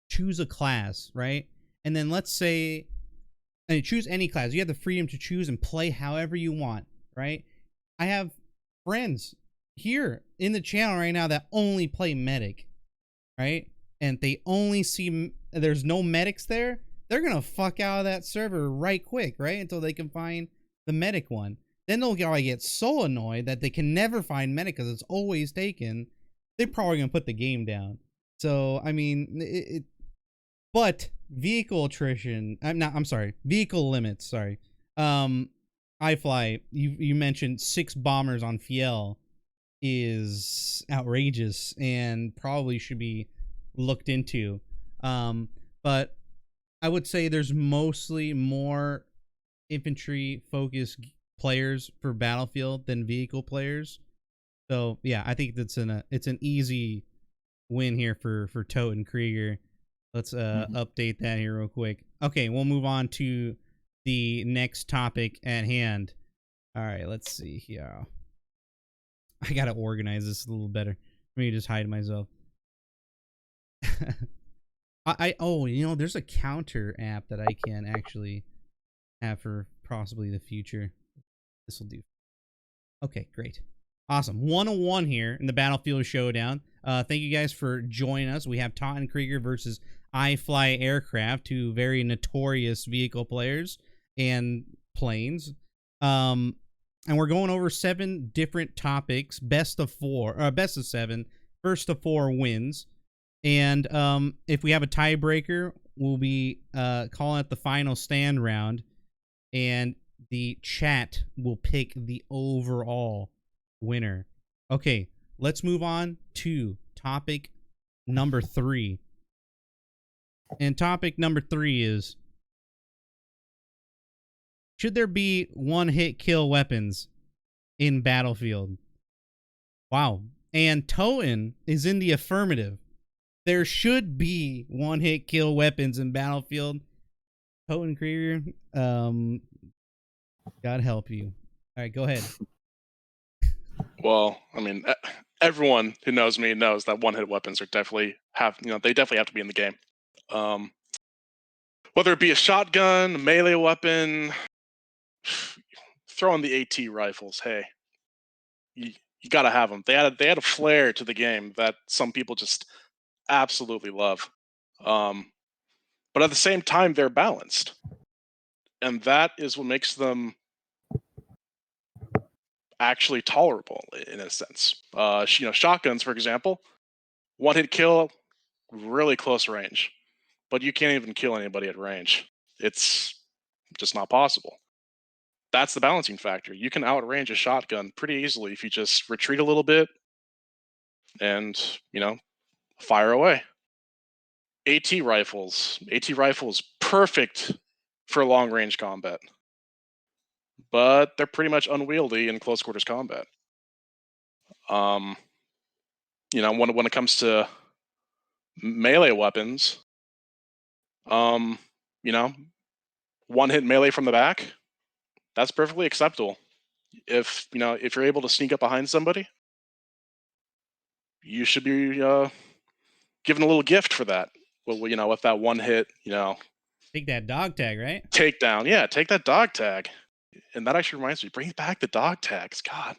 choose a class, right? And then let's say, and choose any class. You have the freedom to choose and play however you want, right? I have friends here in the channel right now that only play medic, right? And they only see there's no medics there. They're gonna fuck out of that server right quick, right? Until they can find the medic one. Then they'll get so annoyed that they can never find medic because it's always taken. They're probably gonna put the game down. So I mean, but vehicle attrition. I'm sorry, vehicle limits. Sorry. iFly, you mentioned 6 bombers on Fiel is outrageous and probably should be looked into. But I would say there's mostly more infantry focused players for Battlefield than vehicle players. So yeah, I think it's an easy win here for Totenkrieger. Let's update that here real quick. Okay, we'll move on to the next topic at hand. All right, let's see here. I gotta organize this a little better. Let me just hide myself. Oh, you know, there's a counter app that I can actually have for possibly the future. This will do. Okay, great. Awesome. 101 here in the Battlefield Showdown. Thank you guys for joining us. We have Totenkrieger versus iFlyAircraft, 2 very notorious vehicle players and planes. And we're going over 7 different topics, best of 7, first of 4 wins. And if we have a tiebreaker, we'll be calling it the final stand round, and the chat will pick the overall winner. Okay, let's move on to topic number 3. And topic number 3 is, should there be one-hit kill weapons in Battlefield? Wow. And Toten is in the affirmative. There should be one-hit kill weapons in Battlefield. Totenkrieger, God help you. All right, go ahead. Well, I mean, everyone who knows me knows that one-hit weapons are definitely they definitely have to be in the game. Whether it be a shotgun, a melee weapon, throw in the AT rifles. Hey, you gotta have them. They had a flair to the game that some people just absolutely love. But at the same time, they're balanced, and that is what makes them actually tolerable in a sense. Shotguns, for example, one-hit kill, really close range, but you can't even kill anybody at range. It's just not possible. That's the balancing factor. You can outrange a shotgun pretty easily if you just retreat a little bit and, fire away. AT rifles, perfect for long-range combat, but they're pretty much unwieldy in close quarters combat. When it comes to melee weapons, one hit melee from the back, that's perfectly acceptable. If you're able to sneak up behind somebody, you should be given a little gift for that. Well, with that one hit, Take that dog tag, right? takedown. Yeah, take that dog tag. And that actually reminds me, bring back the dog tags. God,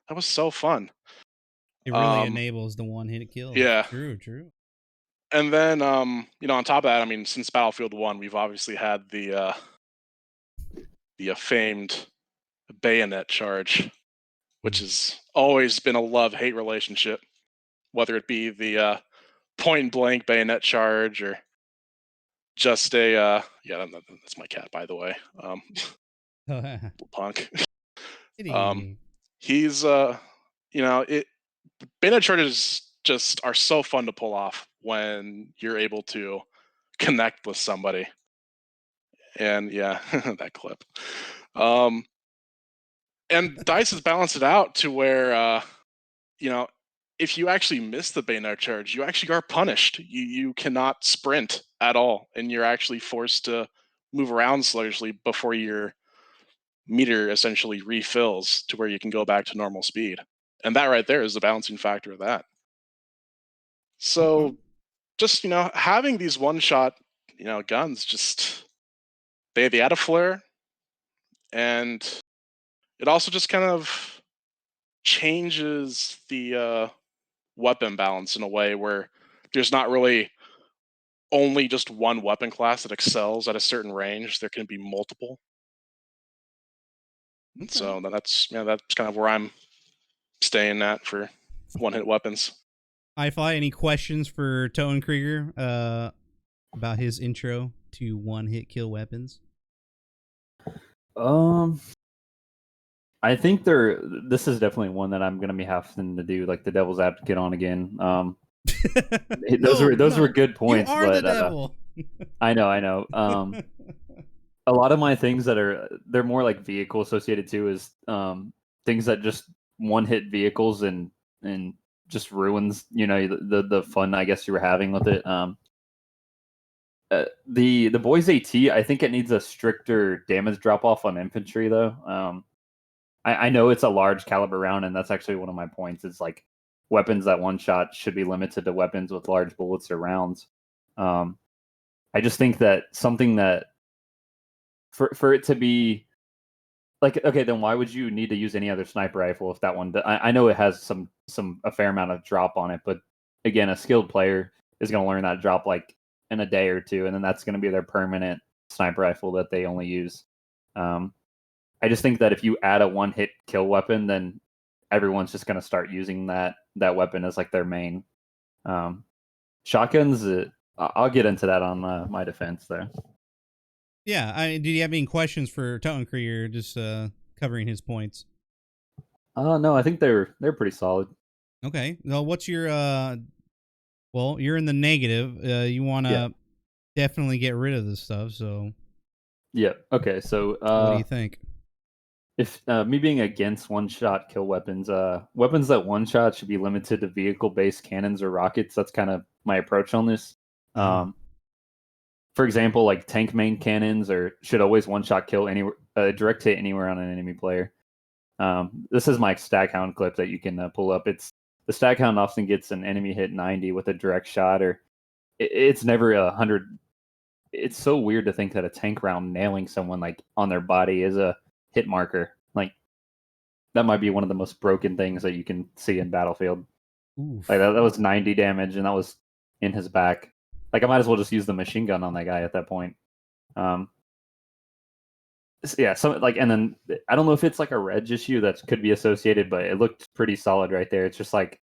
that was so fun. It really enables the one-hit kill. Yeah. True. And then, on top of that, I mean, since Battlefield 1, we've obviously had the famed bayonet charge, which has always been a love-hate relationship, whether it be the point-blank bayonet charge or just a... that's my cat, by the way. Punk. He's, bayonet charges just are so fun to pull off when you're able to connect with somebody. And yeah, that clip. And DICE has balanced it out to where, if you actually miss the bayonet charge, you actually are punished. You cannot sprint at all, and you're actually forced to move around sluggishly before your meter essentially refills to where you can go back to normal speed. And that right there is the balancing factor of that. So just, having these one-shot, guns, just they add a flair, and it also just kind of changes the weapon balance in a way where there's not really only just one weapon class that excels at a certain range. There can be multiple. Okay. So that's kind of where I'm staying at for one-hit weapons. iFly, any questions for Totenkrieger about his intro to one-hit kill weapons? I think this is definitely one that I'm gonna be having to do like the devil's advocate on again. Those were good You points, are the but devil. I know. A lot of my things they're more like vehicle associated too is things that just one hit vehicles and just ruins the fun I guess you were having with it. The boys AT, I think it needs a stricter damage drop off on infantry though. I know it's a large caliber round, and that's actually one of my points. Is like weapons that one shot should be limited to weapons with large bullets or rounds. I just think that something that for it to be like, okay, then why would you need to use any other sniper rifle if that one? I know it has a fair amount of drop on it, but again, a skilled player is going to learn that drop like in a day or two, and then that's going to be their permanent sniper rifle that they only use. I just think that if you add a one-hit kill weapon, then everyone's just going to start using that weapon as like their main. Shotguns, I'll get into that on my defense there. Yeah, did you have any questions for Totenkrieger? Just covering his points. No, I think they're pretty solid. Okay. Well, what's your well, you're in the negative. You want to definitely get rid of this stuff, so yeah. Okay, so what do you think? If me being against one-shot kill weapons, weapons that one-shot should be limited to vehicle-based cannons or rockets. That's kind of my approach on this. For example, like tank main cannons should always one-shot kill direct hit anywhere on an enemy player. This is my Staghound clip that you can pull up. It's the Staghound often gets an enemy hit 90 with a direct shot, or it's never 100. It's so weird to think that a tank round nailing someone like on their body is a hit marker. Like that might be one of the most broken things that you can see in Battlefield. Oof. Like that was 90 damage, and that was in his back. Like I might as well just use the machine gun on that guy at that point. Yeah, and then I don't know if it's like a reg issue that could be associated, but it looked pretty solid right there. It's just like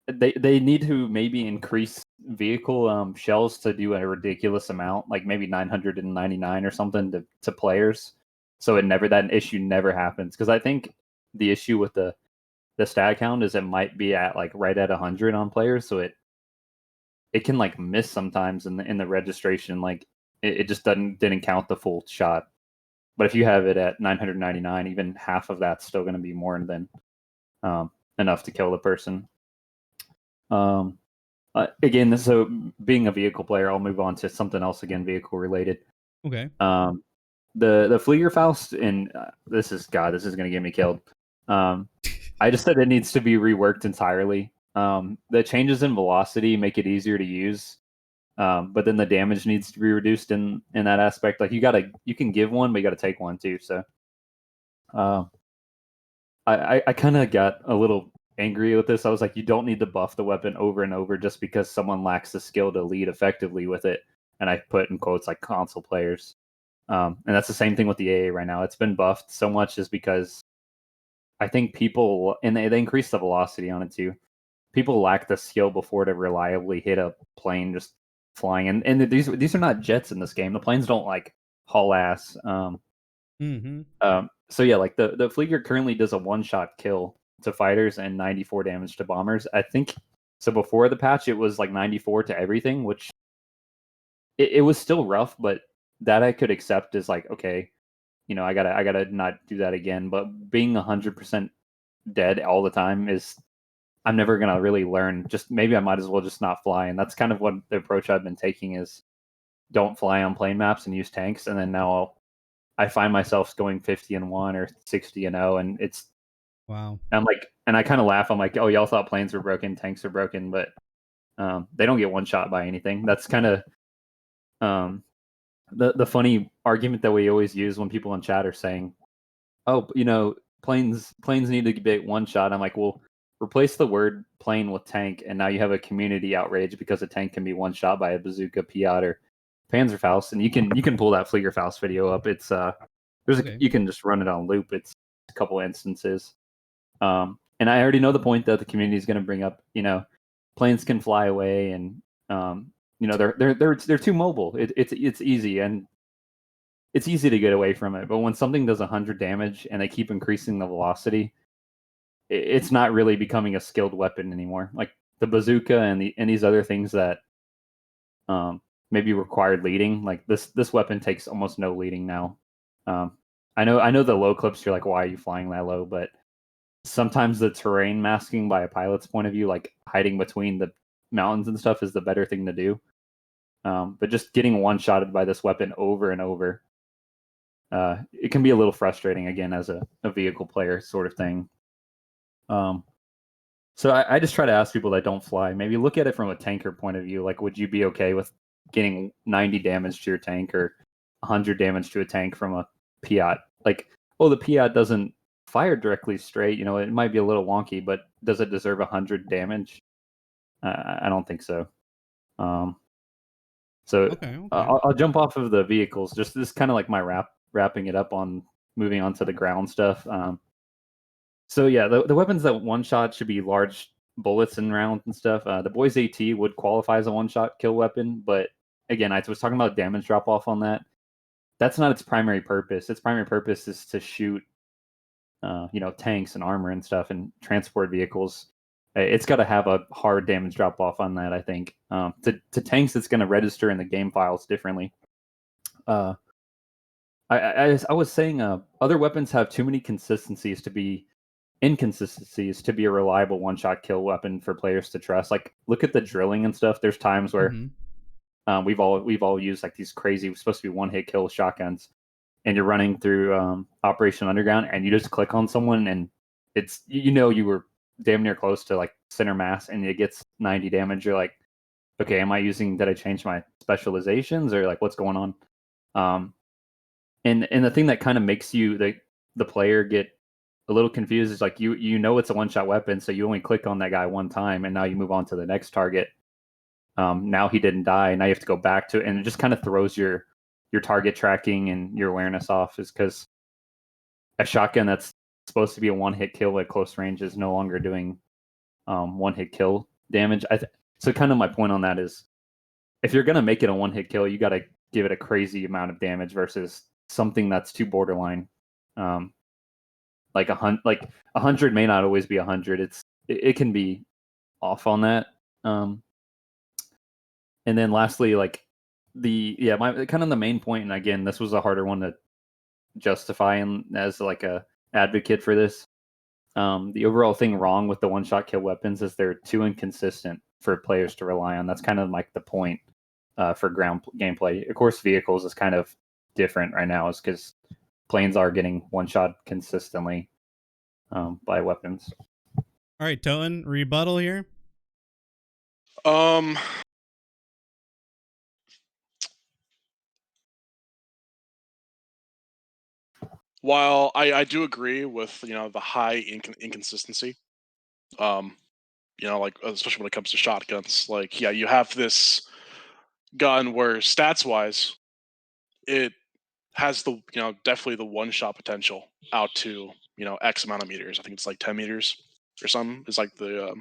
they need to maybe increase vehicle shells to do a ridiculous amount, like maybe 999 or something to players, so that issue never happens. Because I think the issue with the Staghound is it might be at like right at 100 on players, so it can like miss sometimes in the registration, like it just didn't count the full shot. But if you have it at 999, even half of that's still going to be more than enough to kill the person. Again, so being a vehicle player, I'll move on to something else again, vehicle related. Okay. The Fliegerfaust, and this is going to get me killed. I just said it needs to be reworked entirely. The changes in velocity make it easier to use, but then the damage needs to be reduced in that aspect. Like you can give one, but you got to take one too. So, I kind of got a little angry with this. I was like, you don't need to buff the weapon over and over just because someone lacks the skill to lead effectively with it. And I put in quotes like console players. And that's the same thing with the AA right now. It's been buffed so much just because I think people, and they increase the velocity on it too. People lack the skill before to reliably hit a plane just flying. And these are not jets in this game. The planes don't like haul ass. So yeah, like the Flieger currently does a one-shot kill to fighters and 94 damage to bombers. I think so. Before the patch, it was like 94 to everything, which it was still rough, but that I could accept as like, okay, I gotta not do that again. But being 100% dead all the time I'm never gonna really learn. Just maybe I might as well just not fly, and that's kind of what the approach I've been taking is don't fly on plane maps and use tanks. And then now I find myself going 50-1 or 60-0, and it's wow. I'm like, and I kind of laugh. I'm like, oh, y'all thought planes were broken, tanks are broken, but they don't get one shot by anything. That's kind of the funny argument that we always use when people in chat are saying, oh, planes need to get one shot. I'm like, well, replace the word plane with tank, and now you have a community outrage because a tank can be one shot by a bazooka, Piat, or Panzerfaust, and you can pull that Fliegerfaust video up. It's you can just run it on loop. It's a couple instances. And I already know the point that the community is going to bring up. Planes can fly away, and they're too mobile. It's easy, and it's easy to get away from it. But when something does 100 damage and they keep increasing the velocity, it's not really becoming a skilled weapon anymore. Like the bazooka and these other things that maybe required leading. Like this weapon takes almost no leading now. I know the low clips. You're like, why are you flying that low? But sometimes the terrain masking by a pilot's point of view, like hiding between the mountains and stuff, is the better thing to do. But just getting one-shotted by this weapon over and over, it can be a little frustrating, again, as a vehicle player sort of thing. So I just try to ask people that don't fly, maybe look at it from a tanker point of view. Like, would you be okay with getting 90 damage to your tank or 100 damage to a tank from a Piat? Like, the Piat doesn't fire directly straight. It might be a little wonky, but does it deserve 100 damage? I don't think so. Okay. I'll jump off of the vehicles. Just this kind of like my wrapping it up on moving on to the ground stuff. So yeah, the weapons that one shot should be large bullets and rounds and stuff. The Boys AT would qualify as a one shot kill weapon, but again, I was talking about damage drop off on that. That's not its primary purpose. Its primary purpose is to shoot, tanks and armor and stuff and transport vehicles. It's got to have a hard damage drop off on that, I think. To tanks, it's going to register in the game files differently. I was saying other weapons have too many inconsistencies to be a reliable one-shot kill weapon for players to trust. Like, look at the drilling and stuff. There's times where we've all used like these crazy, supposed to be one-hit kill shotguns, and you're running through Operation Underground, and you just click on someone, and it's you were damn near close to like center mass, and it gets 90 damage. You're like, okay, did I change my specializations, or like what's going on? And the thing that kind of makes you the player get a little confused is like it's a one-shot weapon, so you only click on that guy one time, and now you move on to the next target. Now he didn't die. Now you have to go back to it, and it just kind of throws your target tracking and your awareness off, is because a shotgun that's supposed to be a one-hit kill at close range is no longer doing one-hit kill damage. So kind of my point on that is, if you're gonna make it a one-hit kill, you got to give it a crazy amount of damage versus something that's too borderline. Like 100 may not always be 100. It can be off on that. And then lastly, like my kind of the main point, and again, this was a harder one to justify and as like a advocate for this. The overall thing wrong with the one-shot kill weapons is they're too inconsistent for players to rely on. That's kind of like the point for ground gameplay. Of course, vehicles is kind of different right now, is because planes are getting one-shot consistently by weapons. All right, Toten, rebuttal here. While I do agree with the high inconsistency, like especially when it comes to shotguns, like you have this gun where stats wise, it has the definitely the one shot potential out to X amount of meters. I think it's like 10 meters or something is like the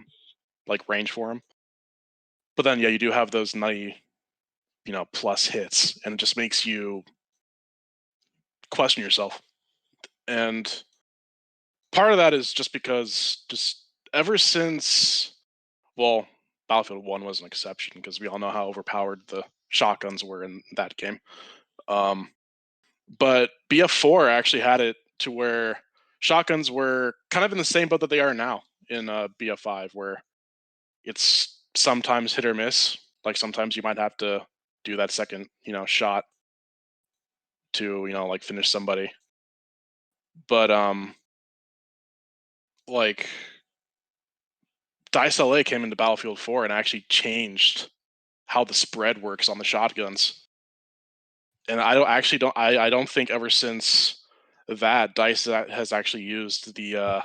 like range for him. But then you do have those 90 plus hits, and it just makes you question yourself. And part of that is just because ever since, well, Battlefield 1 was an exception because we all know how overpowered the shotguns were in that game. But BF4 actually had it to where shotguns were kind of in the same boat that they are now in BF5, where it's sometimes hit or miss. Like sometimes you might have to do that second, shot to, like finish somebody. But like Dice LA came into Battlefield 4 and actually changed how the spread works on the shotguns. And I don't think ever since that Dice has actually used the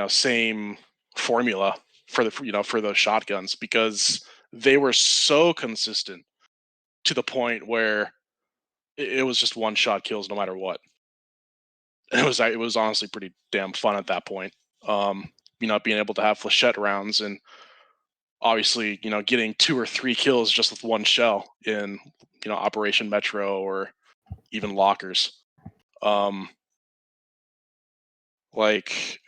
same formula for the for those shotguns, because they were so consistent to the point where it was just one shot kills no matter what. And it was honestly pretty damn fun at that point. Being able to have flechette rounds and obviously getting 2 or 3 kills just with one shell in Operation Metro or even lockers. Like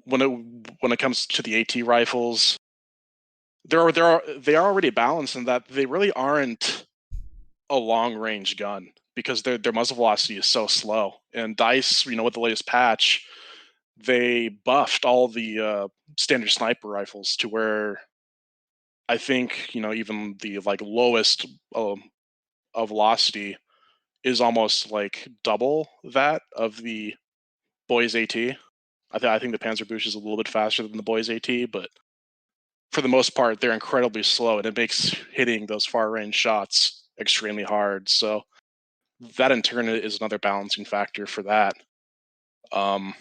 when it comes to the AT rifles, they are already balanced in that they really aren't a long range gun because their muzzle velocity is so slow. And Dice, with the latest patch, they buffed all the standard sniper rifles to where I think even the lowest velocity is almost like double that of the boys AT. I think the Panzerbusch is a little bit faster than the boys AT, but for the most part, they're incredibly slow, and it makes hitting those far range shots extremely hard. So that in turn is another balancing factor for that. I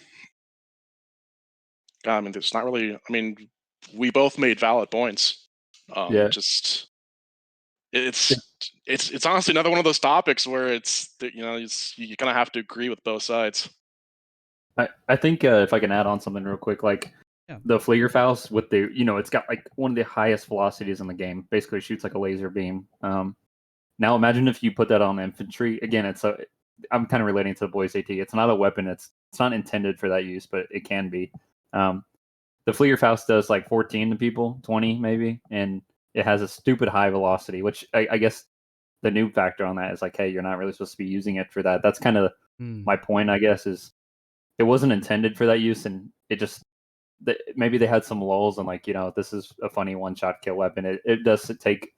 mean, there's not really. I mean, we both made valid points. Yeah. Just it's honestly another one of those topics where you kind of have to agree with both sides. I think if I can add on something real quick, Yeah. the Fliegerfaust with the it's got like one of the highest velocities in the game. Basically, shoots like a laser beam. Now imagine if you put that on infantry. Again, I'm kind of relating to the boys AT. It's not a weapon. It's not intended for that use, but it can be. The Fliegerfaust does like 14 to people, 20 maybe, and it has a stupid high velocity, which I guess the noob factor on that is like, hey, you're not really supposed to be using it for that. That's kind of my point, I guess, is it wasn't intended for that use, and it just maybe they had some lulls and this is a funny one-shot kill weapon. It does take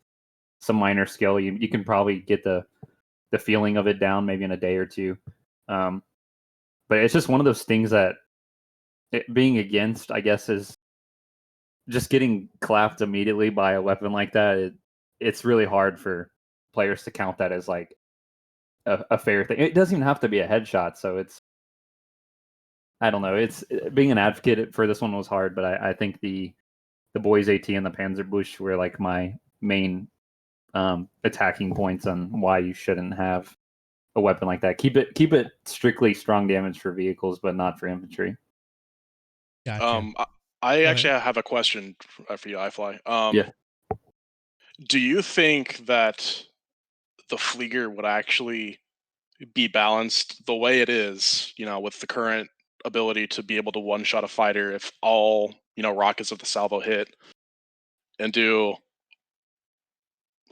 some minor skill. You can probably get the feeling of it down maybe in a day or two, but it's just one of those things that being against, I guess, is just getting clapped immediately by a weapon like that. It's really hard for players to count that as like a fair thing. It doesn't even have to be a headshot, so I don't know. It's being an advocate for this one was hard, but I think the boys AT and the Panzerbusch were like my main attacking points on why you shouldn't have a weapon like that. Keep it strictly strong damage for vehicles, but not for infantry. Gotcha. I actually have a question for you, iFly. Yeah. Do you think that the Flieger would actually be balanced the way it is, with the current ability to be able to one-shot a fighter if all, rockets of the salvo hit and do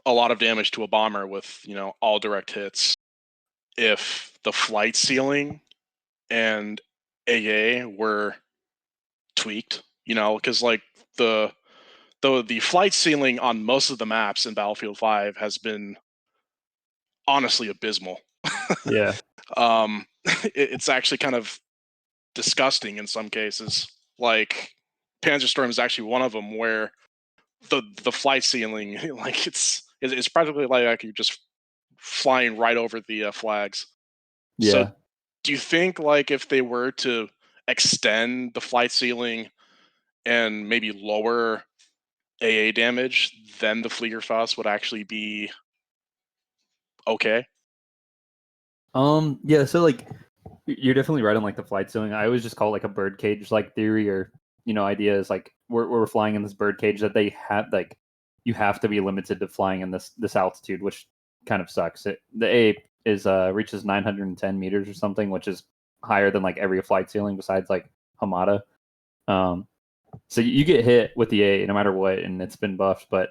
a lot of damage to a bomber with, all direct hits, if the flight ceiling and AA were tweaked, because the flight ceiling on most of the maps in Battlefield 5 has been honestly abysmal. Yeah. It's actually kind of disgusting in some cases. Like Panzerstorm is actually one of them where the flight ceiling, it's practically like you're just flying right over the flags. Yeah. So do you think if they were to extend the flight ceiling and maybe lower AA damage, then the Fliegerfaust would actually be okay? Yeah, so you're definitely right on the flight ceiling. I always just call it a bird cage theory or idea is we're flying in this bird cage that they have you have to be limited to flying in this altitude, which kind of sucks. The A is reaches 910 meters or something, which is higher than every flight ceiling besides Hamada. So you get hit with the A no matter what, and it's been buffed. But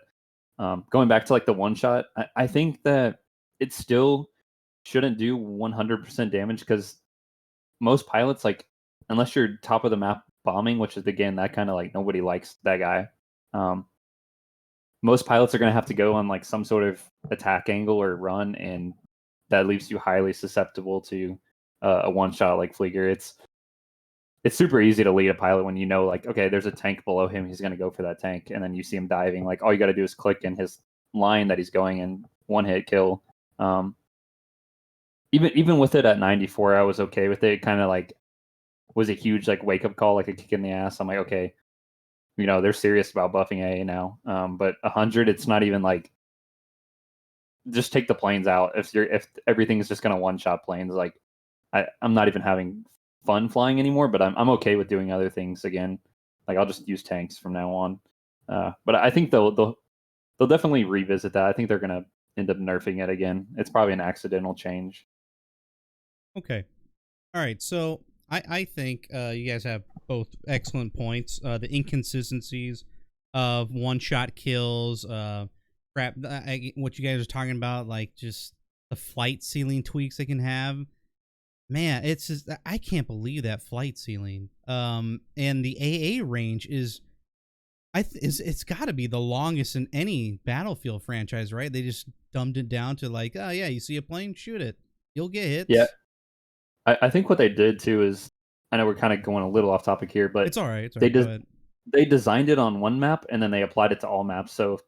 going back to the one shot, I think that it still shouldn't do 100% damage because most pilots, unless you're top of the map bombing, which is again that kind of nobody likes that guy. Most pilots are going to have to go on some sort of attack angle or run, and that leaves you highly susceptible to a one shot like Flieger. It's super easy to lead a pilot when okay, there's a tank below him, he's going to go for that tank, and then you see him diving. All you got to do is click in his line that he's going in, one hit kill. Even with it at 94, I was okay with it. It kind of was a huge wake up call, a kick in the ass. I'm okay, they're serious about buffing AA now. But 100, it's not even just take the planes out. If everything is just gonna one shot planes, I'm not even having fun flying anymore. But I'm okay with doing other things again. I'll just use tanks from now on. But I think they'll definitely revisit that. I think they're gonna end up nerfing it again. It's probably an accidental change. Okay. All right. So I think you guys have both excellent points. The inconsistencies of one-shot kills, crap. What you guys are talking about, like just the flight ceiling tweaks they can have. Man, it's just, I can't believe that flight ceiling. And the AA range is, it's got to be the longest in any Battlefield franchise, right? They just dumbed it down to like, oh yeah, you see a plane, shoot it, you'll get hits. Yeah, I think what they did too is, I know we're kind of going a little off topic here, but it's all right. It's all right. They designed it on one map and then they applied it to all maps. So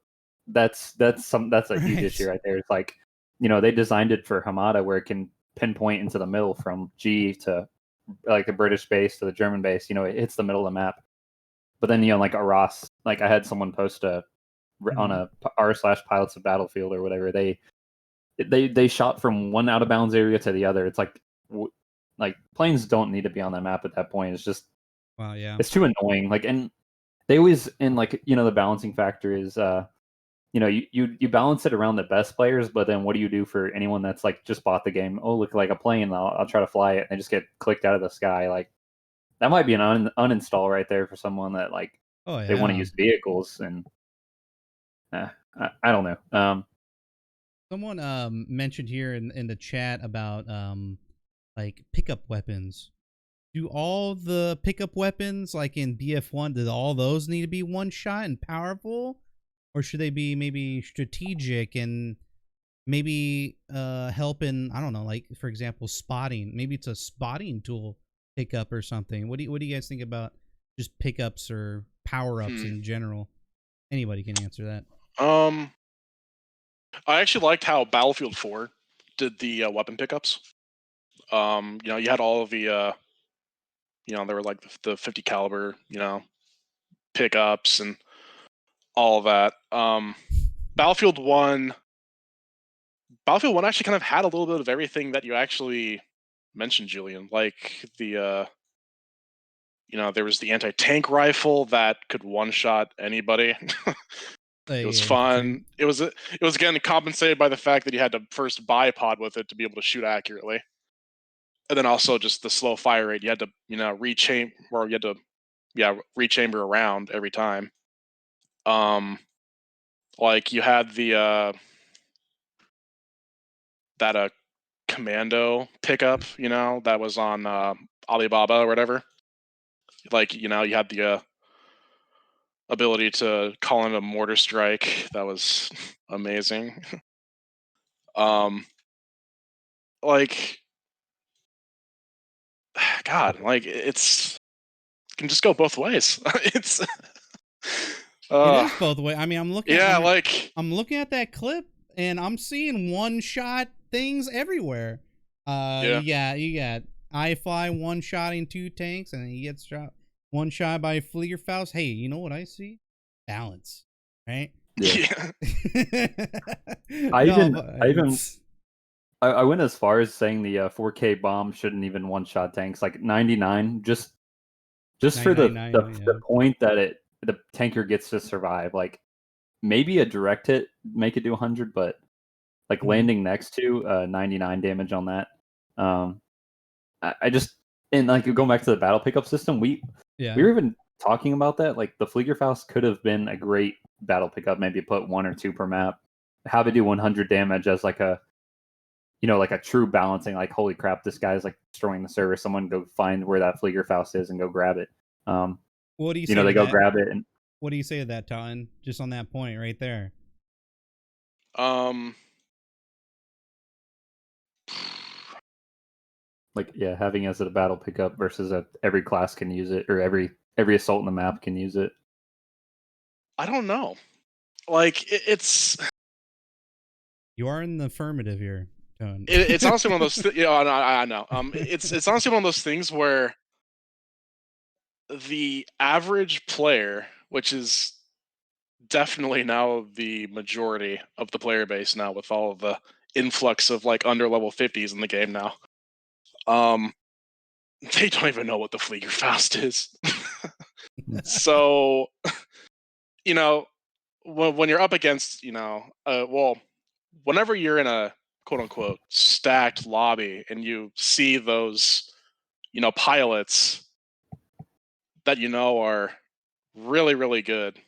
that's a huge issue right there. It's like, they designed it for Hamada where it can pinpoint into the middle from G to like the British base to the German base. It hits the middle of the map. But then like Arras, like I had someone post on a r/pilots of Battlefield or whatever. They shot from one out of bounds area to the other. It's like planes don't need to be on that map at that point. It's just, wow, yeah, it's too annoying. Like, and they always, and like, the balancing factor is, you balance it around the best players, but then what do you do for anyone that's like just bought the game? Oh, look like a plane, I'll try to fly it, and they just get clicked out of the sky. Like, that might be an uninstall right there for someone that like, they want to use vehicles, and I don't know. Someone mentioned here in the chat about like pickup weapons. Do all the pickup weapons like in BF1, do all those need to be one shot and powerful, or should they be maybe strategic and maybe help in, I don't know, like for example spotting? Maybe it's a spotting tool pickup or something. What do you guys think about just pickups or power-ups in general? Anybody can answer that. I actually liked how Battlefield 4 did the weapon pickups. You had all of the there were like the 50 caliber, pickups and all of that. Battlefield 1 actually kind of had a little bit of everything that you actually mentioned, Julian. Like the there was the anti-tank rifle that could one-shot anybody. It was fun. It was again compensated by the fact that you had to first buy a pod with it to be able to shoot accurately, and then also just the slow fire rate. You had to rechamber around every time. Like you had the that commando pickup, that was on Alibaba or whatever. Like you had the ability to call in a mortar strike. That was amazing. Like, God, like it can just go both ways. It's it is both ways. I mean, I'm looking at that clip and I'm seeing one-shot things everywhere. You got iFly one-shotting 2 tanks, and then he gets shot one shot by Fliegerfaust. Hey, you know what I see? Balance, right? Yeah. I went as far as saying the 4K bomb shouldn't even one-shot tanks. Like 99, just for the point that the tanker gets to survive. Like maybe a direct hit make it do 100, but like landing next to 99 damage on that. I just, and like going back to the battle pickup system, we were even talking about that. Like the Fliegerfaust could have been a great battle pickup. Maybe put 1 or 2 per map. Have it do 100 damage as like a, like a true balancing. Like holy crap, this guy's like destroying the server. Someone go find where that Fliegerfaust is and go grab it. What do you say? They go grab it. And what do you say to that, Totten? Just on that point right there. Like having it as a battle pickup versus every class can use it, or every assault in the map can use it. I don't know. Like it's. You are in the affirmative here, Totten. It's honestly one of those. I know. It's honestly one of those things where the average player, which is definitely now the majority of the player base now, with all of the influx of like under level 50s in the game now. They don't even know what the Fliegerfaust is. So, when you're up against, whenever you're in a quote unquote stacked lobby and you see those, pilots that are really, really good,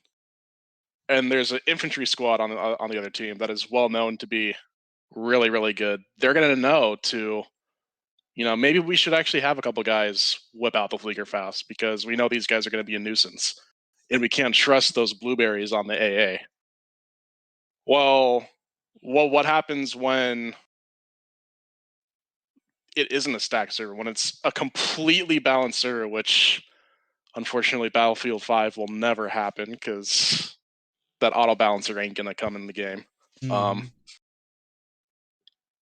and there's an infantry squad on the other team that is well known to be really, really good, they're going to know to, maybe we should actually have a couple guys whip out the Fliegerfaust because we know these guys are going to be a nuisance, and we can't trust those blueberries on the AA. Well, what happens when it isn't a stacked server? When it's a completely balanced server, which unfortunately Battlefield 5 will never happen because that auto balancer ain't gonna come in the game. Mm.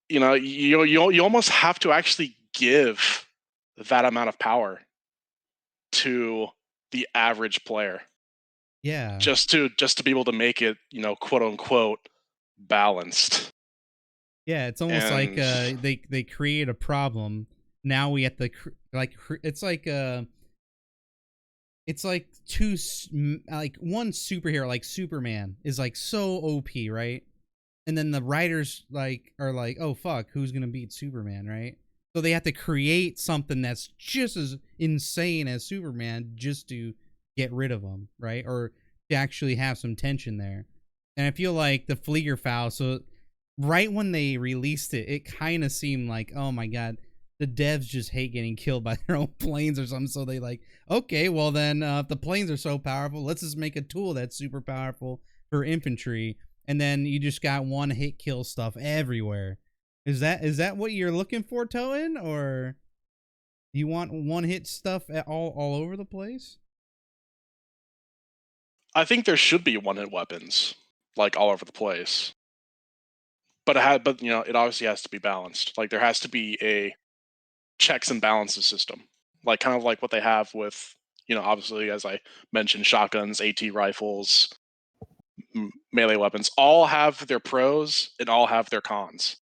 You almost have to actually give that amount of power to the average player Yeah. just to be able to make it, quote unquote balanced. Yeah, it's almost like And they create a problem. Now we have to it's like one superhero like Superman is like so OP, right? And then the writers are like, oh fuck, who's gonna beat Superman, right? So they have to create something that's just as insane as Superman just to get rid of him, right? Or to actually have some tension there. And I feel like the Fliegerfaust, so right when they released it, it kind of seemed like, oh my god, the devs just hate getting killed by their own planes or something. So they like, okay, well then, if the planes are so powerful, let's just make a tool that's super powerful for infantry. And then you just got one hit kill stuff everywhere. Is that what you're looking for, Toten, or you want one hit stuff all over the place? I think there should be one hit weapons like all over the place. But it obviously has to be balanced. Like there has to be a checks and balances system, like kind of like what they have with, obviously as I mentioned, shotguns, AT rifles, melee weapons. All have their pros and all have their cons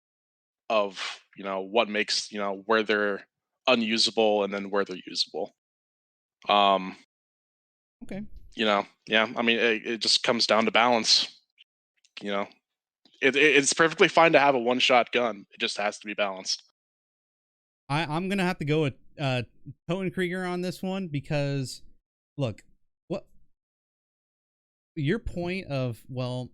of what makes where they're unusable and then where they're usable. Okay. Yeah. I mean, it just comes down to balance. It's perfectly fine to have a one-shot gun. It just has to be balanced. I'm gonna have to go with Totenkrieger on this one because, look, what your point of one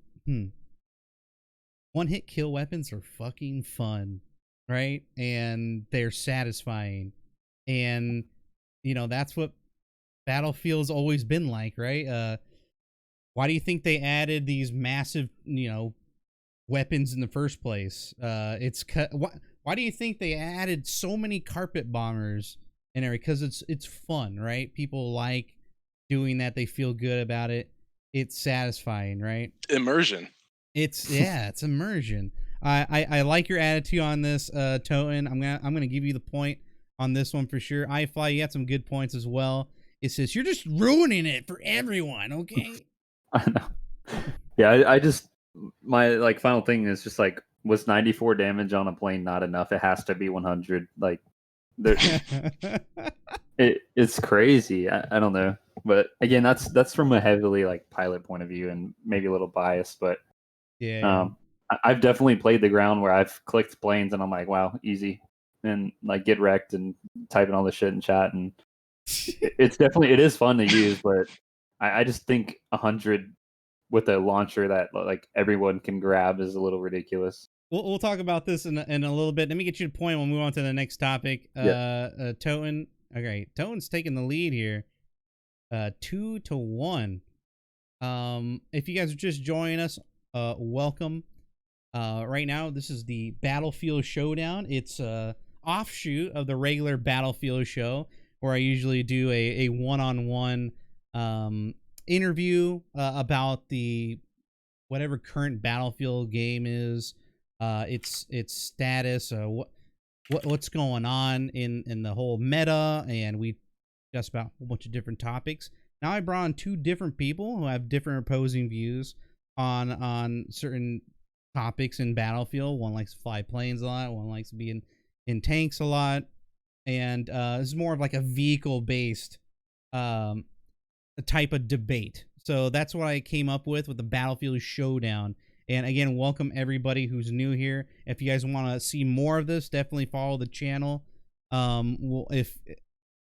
hit kill weapons are fucking fun, right? And they're satisfying, and that's what Battlefield's always been like, right? Why do you think they added these massive weapons in the first place? Why do you think they added so many carpet bombers in there? Because it's fun, right? People like doing that. They feel good about it. It's satisfying, right? Immersion. It's immersion. I like your attitude on this, Toten. I'm gonna give you the point on this one for sure. iFly, you had some good points as well. It says you're just ruining it for everyone, okay? I know. Yeah, I just my final thing is just was 94 damage on a plane not enough? It has to be 100. It's crazy. I don't know, but again, that's from a heavily pilot point of view and maybe a little biased, but yeah. I've definitely played the ground where I've clicked planes and I'm like, wow, easy, and get wrecked and typing all this shit in chat, and it is fun to use, but I just think 100 with a launcher that everyone can grab is a little ridiculous. We'll talk about this in a little bit. Let me get you to point. We'll move on to the next topic. Toten. Okay, Toten's taking the lead here. 2-1. If you guys are just joining us, welcome. Right now, this is the Battlefield Showdown. It's a offshoot of the regular Battlefield show, where I usually do a one-on-one interview about the whatever current Battlefield game is, its status, what's going on in the whole meta, and we discuss about a whole bunch of different topics. Now I brought on two different people who have different opposing views on certain topics in Battlefield. One likes to fly planes a lot, one likes to be in tanks a lot, and this is more of like a vehicle based type of debate. So that's what I came up with the Battlefield Showdown. And again, welcome everybody who's new here. If you guys want to see more of this, definitely follow the channel. If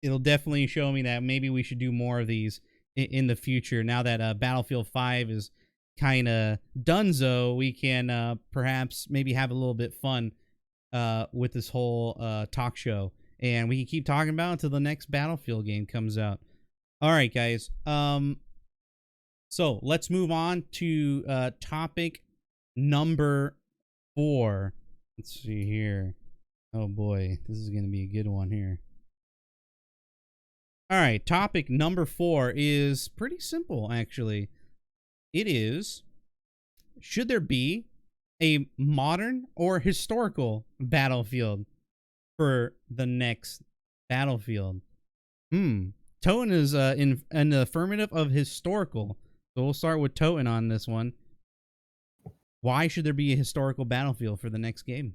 it'll definitely show me that maybe we should do more of these in the future. Now that Battlefield 5 is kind of donezo, we can perhaps maybe have a little bit fun with this whole talk show, and we can keep talking about it until the next Battlefield game comes out. All right, guys. So let's move on to topic number 4. Let's see here. Oh boy, this is gonna be a good one here. All right, topic number 4 is pretty simple, actually. It is, should there be a modern or historical Battlefield for the next Battlefield? Toten is in an affirmative of historical. So we'll start with Toten on this one. Why should there be a historical Battlefield for the next game?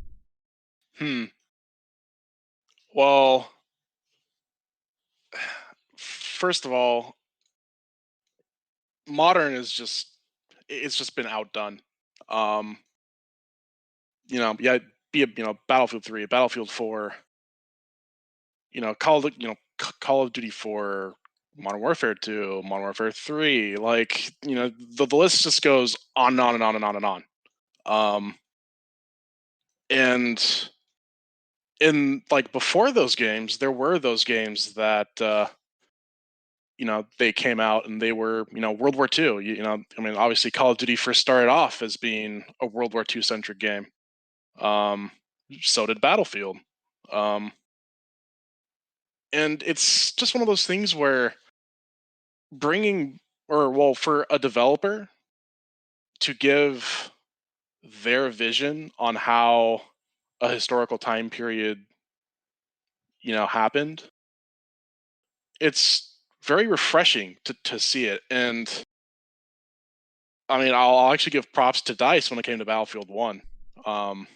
Well, first of all, modern is it's just been outdone. Yeah, be a Battlefield 3, Battlefield 4, Call of Duty 4, Modern Warfare 2, Modern Warfare 3, like, the list just goes on and on and on and on and on. And in, like, before those games, there were those games that they came out and they were, World War II. Obviously Call of Duty first started off as being a World War II centric game. So did Battlefield. And it's just one of those things where for a developer to give their vision on how a historical time period, happened, it's very refreshing to see it. And I'll actually give props to DICE when it came to Battlefield 1. I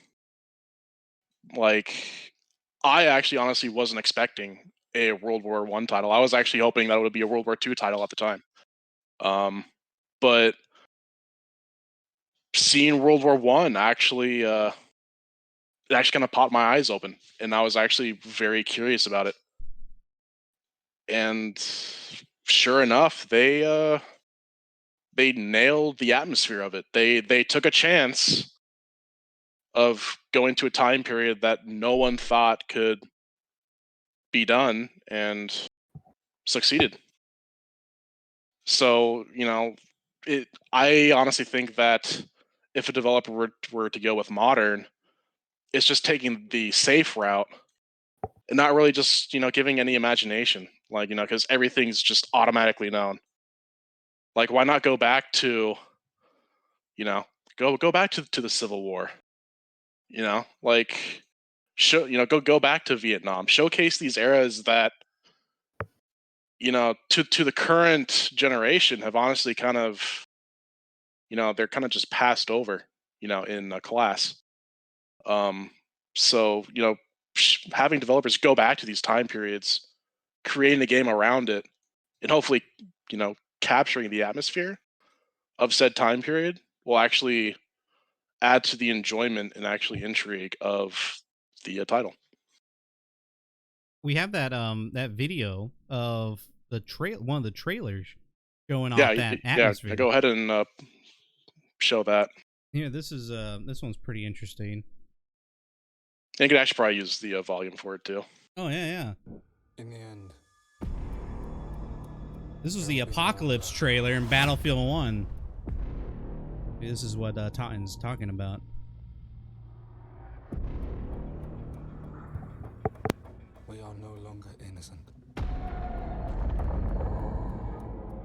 actually honestly wasn't expecting a World War I title. I was actually hoping that it would be a World War II title at the time. But seeing World War I actually, it actually kind of popped my eyes open, and I was actually very curious about it. And sure enough, they nailed the atmosphere of it. They took a chance of going to a time period that no one thought could be done, and succeeded. So, I honestly think that if a developer were to go with modern, it's just taking the safe route and not really just, giving any imagination. Because everything's just automatically known. Like, why not go back to, go back to the Civil War? Go back to Vietnam. Showcase these eras that, to the current generation have honestly kind of, they're kind of just passed over, in a class. So, having developers go back to these time periods, creating a game around it, and hopefully, capturing the atmosphere of said time period will actually add to the enjoyment and actually intrigue of the title. We have that video of one of the trailers showing off that Yeah, atmosphere. go ahead and show that. Here, this one's pretty interesting. You could actually probably use the volume for it too. Oh yeah. In the end, this was the Apocalypse trailer in Battlefield 1. This is what Toten's talking about. we are no longer innocent.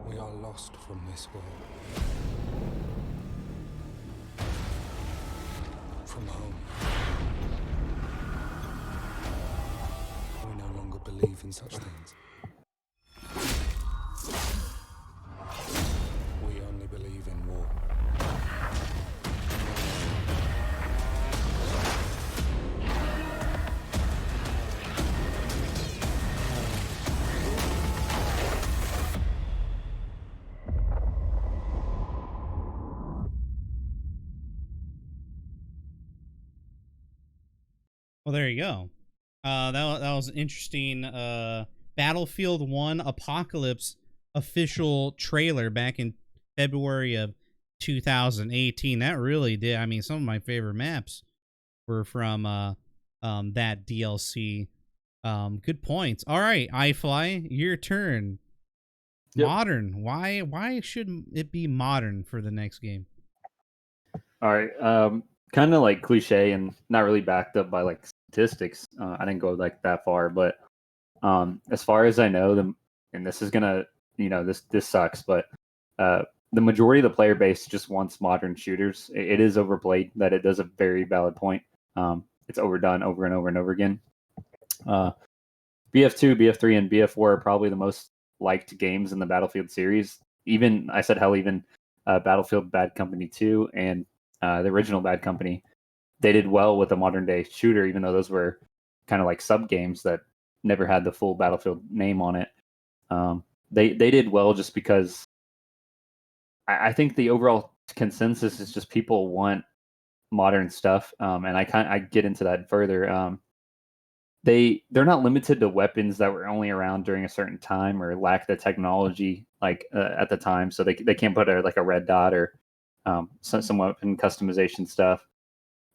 We are lost from this world. From home. We no longer believe in such things. We only believe in war. Well, there you go. That was an interesting Battlefield 1 Apocalypse official trailer back in February of 2018. That really did. I mean, some of my favorite maps were from that DLC. Good points. All right, iFly, your turn. Yep. Modern. Why should it be modern for the next game? All right. Kind of like cliche and not really backed up by like statistics. I didn't go like that far, but as far as I know, and this is gonna, this sucks, but the majority of the player base just wants modern shooters. It is overplayed. That it does a very valid point. It's overdone over and over and over again. BF2, BF3, and BF4 are probably the most liked games in the Battlefield series. Even Battlefield Bad Company 2 and the original Bad Company, they did well with a modern day shooter, even though those were kind of like sub games that never had the full Battlefield name on it. They did well just because I think the overall consensus is just people want modern stuff, and I get into that further. They're not limited to weapons that were only around during a certain time or lack the technology like at the time, so they can't put a red dot or some weapon customization stuff.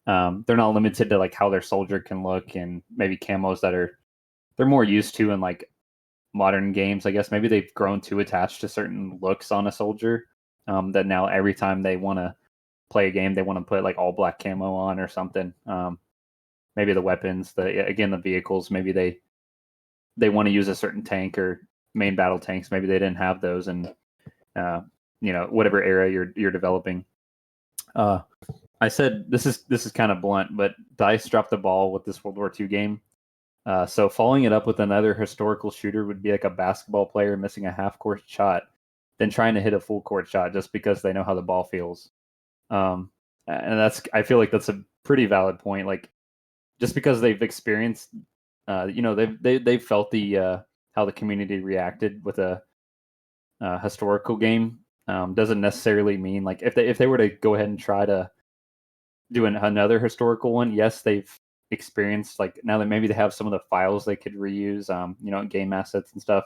They're not limited to like how their soldier can look and maybe camos that they're more used to in like modern games. I guess maybe they've grown too attached to certain looks on a soldier that now every time they want to play a game, they want to put like all black camo on or something. Maybe the weapons, the vehicles, maybe they want to use a certain tank or main battle tanks. Maybe they didn't have those in whatever era you're developing. I said this is kind of blunt, but DICE dropped the ball with this World War II game. So following it up with another historical shooter would be like a basketball player missing a half-court shot, then trying to hit a full-court shot just because they know how the ball feels. And I feel like that's a pretty valid point. Like, just because they've experienced, they've felt the how the community reacted with a historical game, doesn't necessarily mean like if they were to go ahead and try to do another historical one, yes, they've experienced like now that maybe they have some of the files they could reuse, game assets and stuff.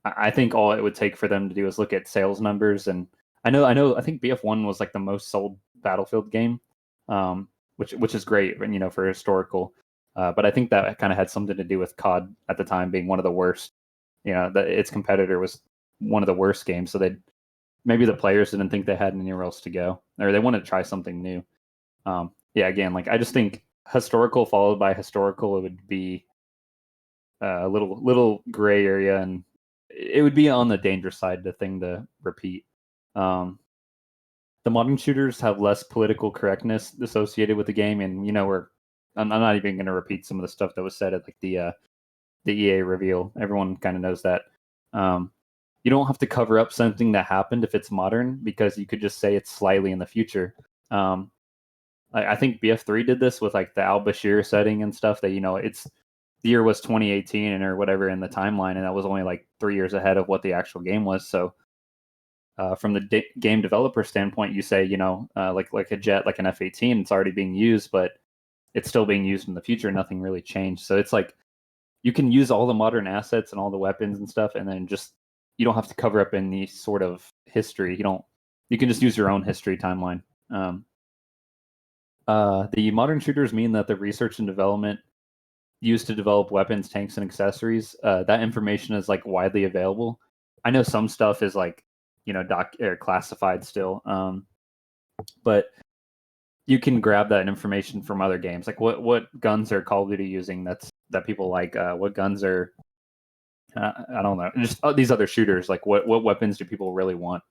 I think all it would take for them to do is look at sales numbers, and I think BF1 was like the most sold Battlefield game, which is great, for historical. But I think that kind of had something to do with COD at the time being one of the worst. Its competitor was one of the worst games, so maybe the players didn't think they had anywhere else to go, or they wanted to try something new. Again, like I just think historical followed by historical, it would be a little gray area, and it would be on the dangerous side, the thing to repeat. The modern shooters have less political correctness associated with the game, and I'm not even going to repeat some of the stuff that was said at like the EA reveal. Everyone kind of knows that. You don't have to cover up something that happened if it's modern, because you could just say it's slightly in the future. I think BF3 did this with like the al-Bashir setting and stuff. That it's the year was 2018 or whatever in the timeline, and that was only like 3 years ahead of what the actual game was. So from the game developer standpoint, you say like a jet, like an F-18, it's already being used, but it's still being used in the future. Nothing really changed. So it's like you can use all the modern assets and all the weapons and stuff, and then just you don't have to cover up any sort of history. You can just use your own history timeline. The modern shooters mean that the research and development used to develop weapons, tanks, and accessories, that information is like widely available. I know some stuff is like classified still, but you can grab that information from other games. Like what guns are Call of Duty using that people like? What guns are I don't know, just these other shooters, like what weapons do people really want?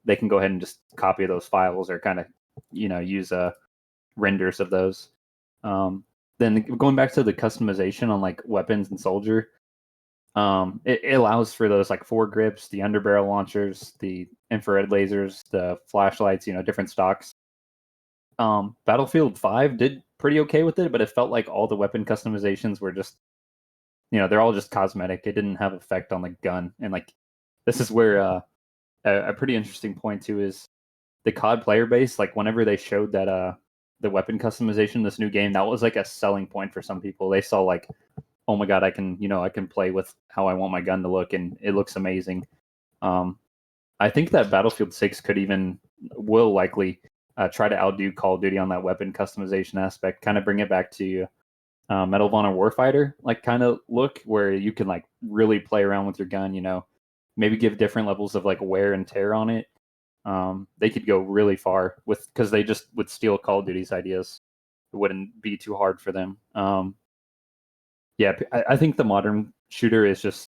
They can go ahead and just copy those files or kind of use renders of those. Then going back to the customization on like weapons and soldier, it allows for those like foregrips, the underbarrel launchers, the infrared lasers, the flashlights, different stocks. Battlefield 5 did pretty okay with it, but it felt like all the weapon customizations were just they're all just cosmetic. It didn't have effect on the gun. And like this is where a pretty interesting point too is the COD player base. Like whenever they showed that the weapon customization, this new game, that was like a selling point for some people. They saw like, oh my god, I can play with how I want my gun to look, and it looks amazing. I think that Battlefield 6 will likely try to outdo Call of Duty on that weapon customization aspect, kind of bring it back to Medal of Honor Warfighter like kind of look, where you can like really play around with your gun, maybe give different levels of like wear and tear on it. They could go really far because they just would steal Call of Duty's ideas. It wouldn't be too hard for them. Yeah, I think the modern shooter is just,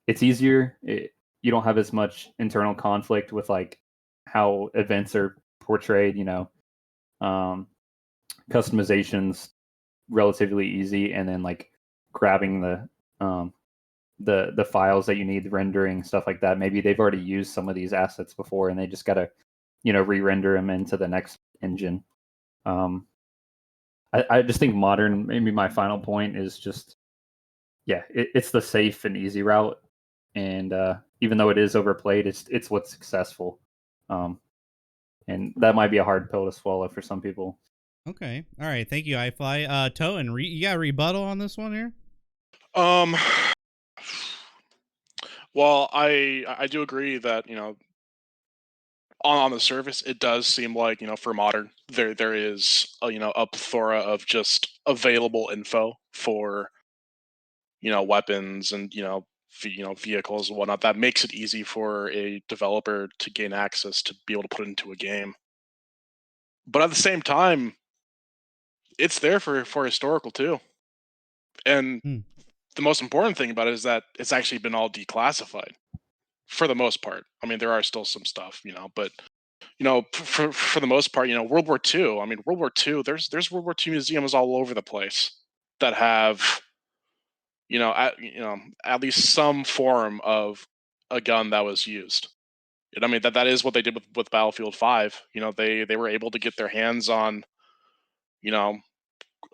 it's easier. You don't have as much internal conflict with like how events are portrayed. Customizations relatively easy, and then like grabbing the files that you need, rendering stuff like that. Maybe they've already used some of these assets before, and they just gotta re-render them into the next engine. I just think modern, maybe my final point is just, yeah, it's the safe and easy route, and even though it is overplayed, it's what's successful, and that might be a hard pill to swallow for some people. Okay, all right, thank you, iFly. Toten, you got a rebuttal on this one here? Well, I do agree that on the surface it does seem like for modern there is a plethora of just available info for weapons and vehicles and whatnot that makes it easy for a developer to gain access to be able to put it into a game. But at the same time, it's there for historical too. And the most important thing about it is that it's actually been all declassified for the most part. I mean, there are still some stuff, but for the most part, World War II. I mean, World War II. There's World War II museums all over the place that have at least some form of a gun that was used. And I mean that is what they did with Battlefield 5. They were able to get their hands on you know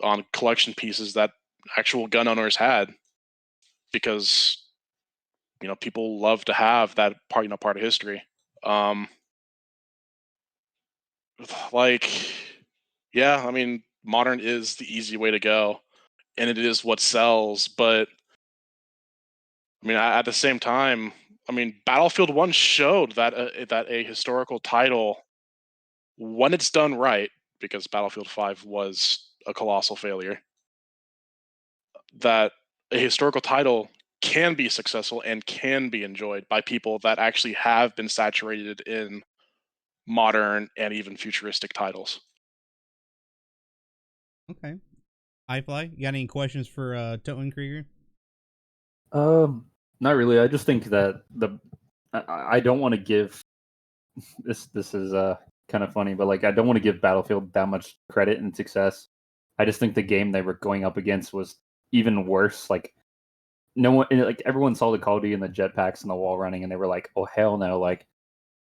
on collection pieces that actual gun owners had, because people love to have that part of history. Um, like, yeah, I mean, modern is the easy way to go, and it is what sells. But I mean, at the same time, I mean, Battlefield 1 showed that a historical title, when it's done right, because Battlefield 5 was a colossal failure, that a historical title can be successful and can be enjoyed by people that actually have been saturated in modern and even futuristic titles. Okay. iFly, you got any questions for Totenkrieger? Not really. I just think that I don't want to give this. This is kind of funny, but like I don't want to give Battlefield that much credit and success. I just think the game they were going up against was even worse. Like no one, like everyone saw the Call of Duty and the jetpacks and the wall running, and they were like, "Oh hell no!" Like,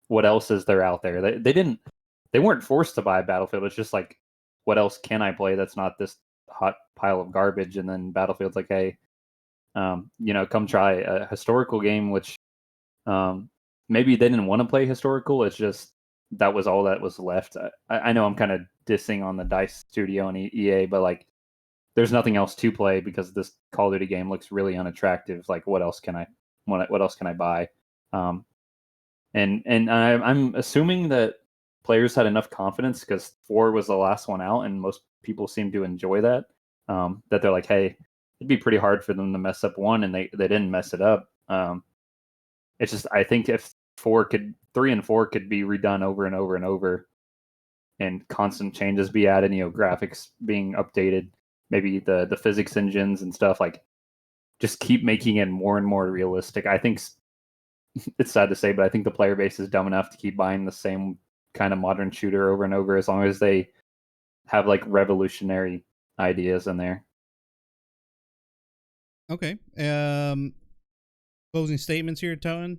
what else is there out there? They weren't forced to buy Battlefield. It's just like, what else can I play that's not this hot pile of garbage? And then Battlefield's like, hey, come try a historical game, which maybe they didn't want to play historical. It's just that was all that was left. I know I'm kind of dissing on the DICE studio and EA, but like, there's nothing else to play because this Call of Duty game looks really unattractive. Like, what else can I buy? And I'm assuming that players had enough confidence because 4 was the last one out, and most people seem to enjoy that. That they're like, hey, it'd be pretty hard for them to mess up 1, and they didn't mess it up. It's just, I think if 3 and 4 could be redone over and over and over, and constant changes be added, graphics being updated, maybe the physics engines and stuff, like just keep making it more and more realistic. I think it's sad to say, but I think the player base is dumb enough to keep buying the same kind of modern shooter over and over, as long as they have like revolutionary ideas in there. Okay. Closing statements here, Toten?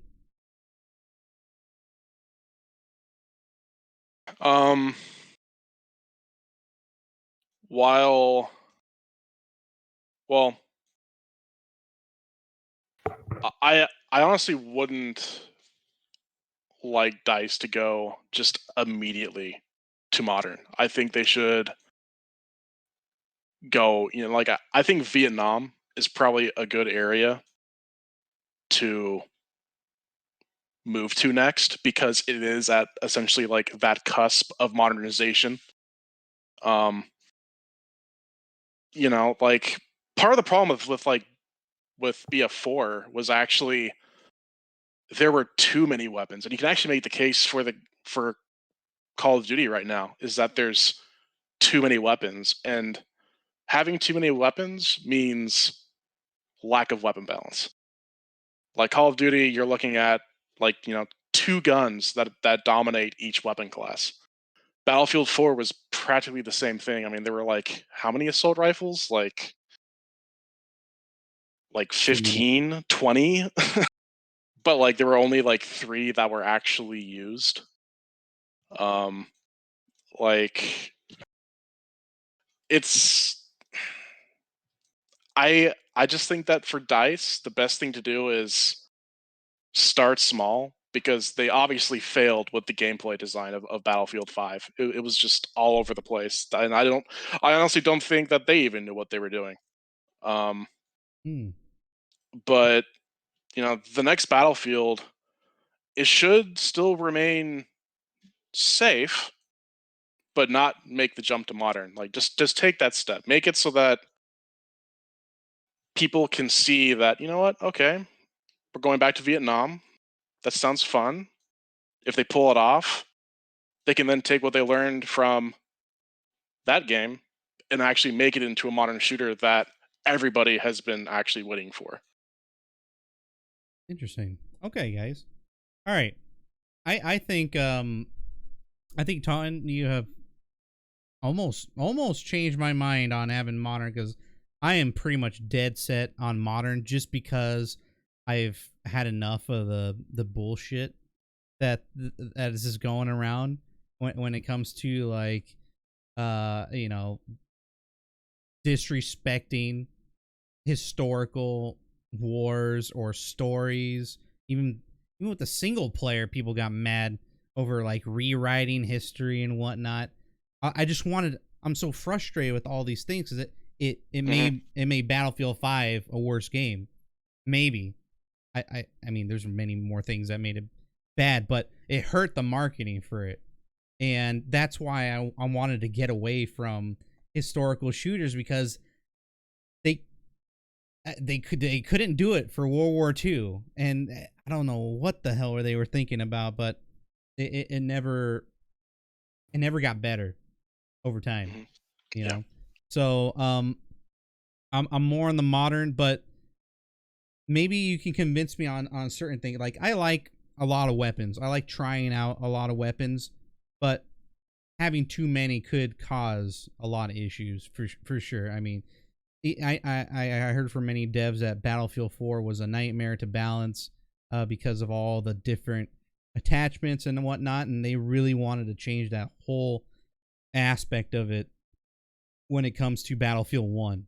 Well, I honestly wouldn't like DICE to go just immediately to modern. I think they should go, like I think Vietnam is probably a good area to move to next because it is at essentially like that cusp of modernization. Um, like part of the problem with BF4 was actually there were too many weapons, and you can actually make the case for Call of Duty right now is that there's too many weapons, and having too many weapons means lack of weapon balance. Like Call of Duty, you're looking at like two guns that dominate each weapon class. Battlefield 4 was practically the same thing. I mean, there were like how many assault rifles? Like 15, 20. But like there were only like 3 that were actually used. Like it's I just think that for DICE, the best thing to do is start small because they obviously failed with the gameplay design of Battlefield 5. It was just all over the place, and I honestly don't think that they even knew what they were doing. But the next Battlefield, it should still remain safe, but not make the jump to modern. Like just take that step, make it so that people can see that what, okay, we're going back to Vietnam. That sounds fun. If they pull it off, they can then take what they learned from that game and actually make it into a modern shooter that everybody has been actually waiting for. Interesting. Okay, guys. All right. I think Taunton, you have almost changed my mind on having modern, because I am pretty much dead set on modern just because I've had enough of the bullshit that is going around when it comes to like disrespecting historical wars or stories. Even with the single player, people got mad over like rewriting history and whatnot. I just wanted. I'm so frustrated with all these things because it made Battlefield 5 a worse game. Maybe. I mean, there's many more things that made it bad, but it hurt the marketing for it, and that's why I wanted to get away from historical shooters, because they couldn't do it for World War II, and I don't know what the hell they were thinking about, but it never got better over time, you know. So I'm more on the modern, but maybe you can convince me on certain things. Like I like a lot of weapons. I like trying out a lot of weapons, but having too many could cause a lot of issues for sure. I mean, I heard from many devs that Battlefield 4 was a nightmare to balance because of all the different attachments and whatnot, and they really wanted to change that whole aspect of it when it comes to Battlefield 1.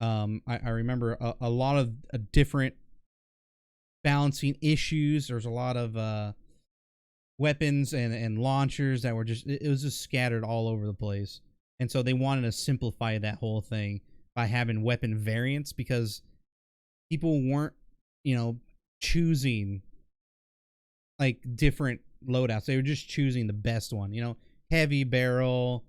I remember a lot of different balancing issues. There's a lot of weapons and launchers that were it was just scattered all over the place. And so they wanted to simplify that whole thing by having weapon variants, because people weren't, choosing like different loadouts. They were just choosing the best one, heavy barrel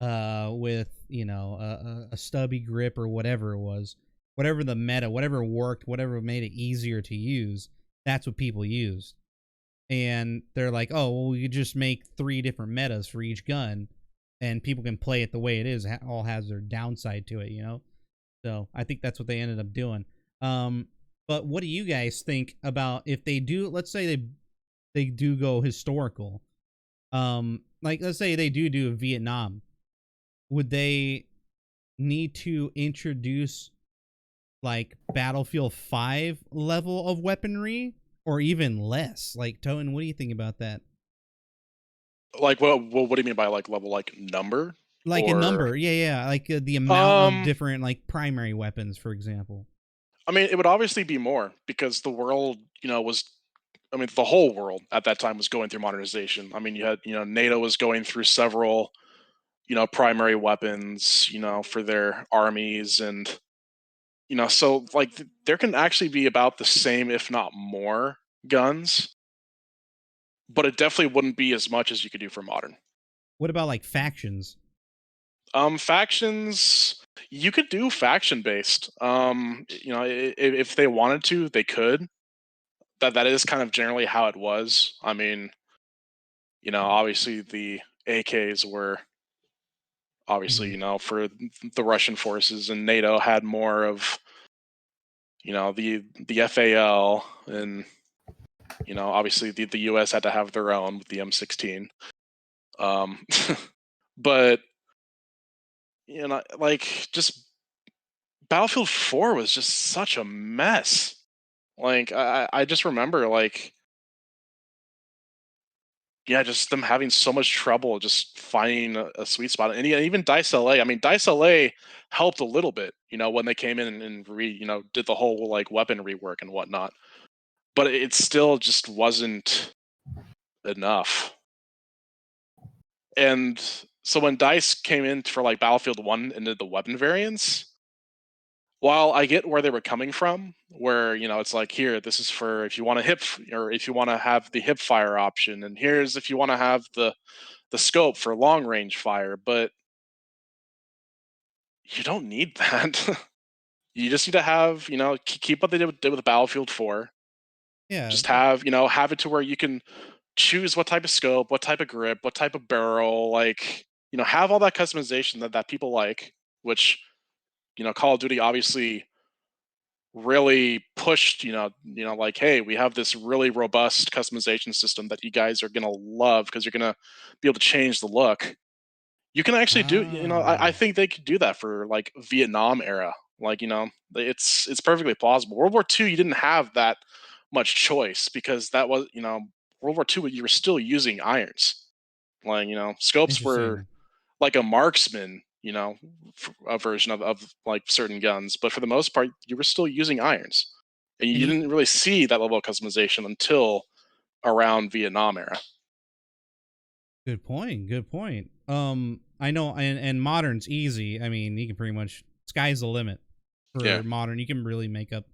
with, a stubby grip or whatever it was. Whatever the meta, whatever worked, whatever made it easier to use, that's what people used. And they're like, oh, well, we could just make 3 different metas for each gun, and people can play it the way it is. It all has their downside to it, So I think that's what they ended up doing. But what do you guys think about if they do? Let's say they do go historical. Like let's say they do Vietnam. Would they need to introduce like Battlefield 5 level of weaponry, or even less? Like, Toten, what do you think about that? Like, what do you mean by like level, like number? Like a number, yeah, like the amount of different like primary weapons, for example. I mean, it would obviously be more because the world, the whole world at that time was going through modernization. I mean, you had, NATO was going through several primary weapons, for their armies. And, so like there can actually be about the same, if not more, guns, but it definitely wouldn't be as much as you could do for modern. What about like factions? Factions, you could do faction based. If they wanted to, they could. That is kind of generally how it was. I mean, obviously the AKs were obviously, for the Russian forces, and NATO had more of, the FAL, and obviously the US had to have their own with the M16. But like just Battlefield 4 was just such a mess. Like I just remember like just them having so much trouble just finding a sweet spot. And even Dice LA, I mean, Dice LA helped a little bit, when they came in and did the whole like weapon rework and whatnot. But it still just wasn't enough. And so when Dice came in for like Battlefield 1 and did the weapon variants, while I get where they were coming from, where it's like, here, this is for if you want to hip, or if you want to have the hip fire option, and here's if you want to have the scope for long range fire, but you don't need that. You just need to have, keep what they did with Battlefield 4. Yeah. Just have it to where you can choose what type of scope, what type of grip, what type of barrel, like, have all that customization that people like, which, Call of Duty obviously really pushed, like, hey, we have this really robust customization system that you guys are going to love because you're going to be able to change the look. You can actually do, I think they could do that for like Vietnam era. Like, it's perfectly plausible. World War II, you didn't have that much choice because that was, World War II, you were still using irons. Like, scopes were Interesting. like a marksman, a version of like certain guns. But for the most part, you were still using irons. And you didn't really see that level of customization until around Vietnam era. Good point. Good point. I know, and modern's easy. I mean, you can pretty much sky's the limit for modern. You can really make up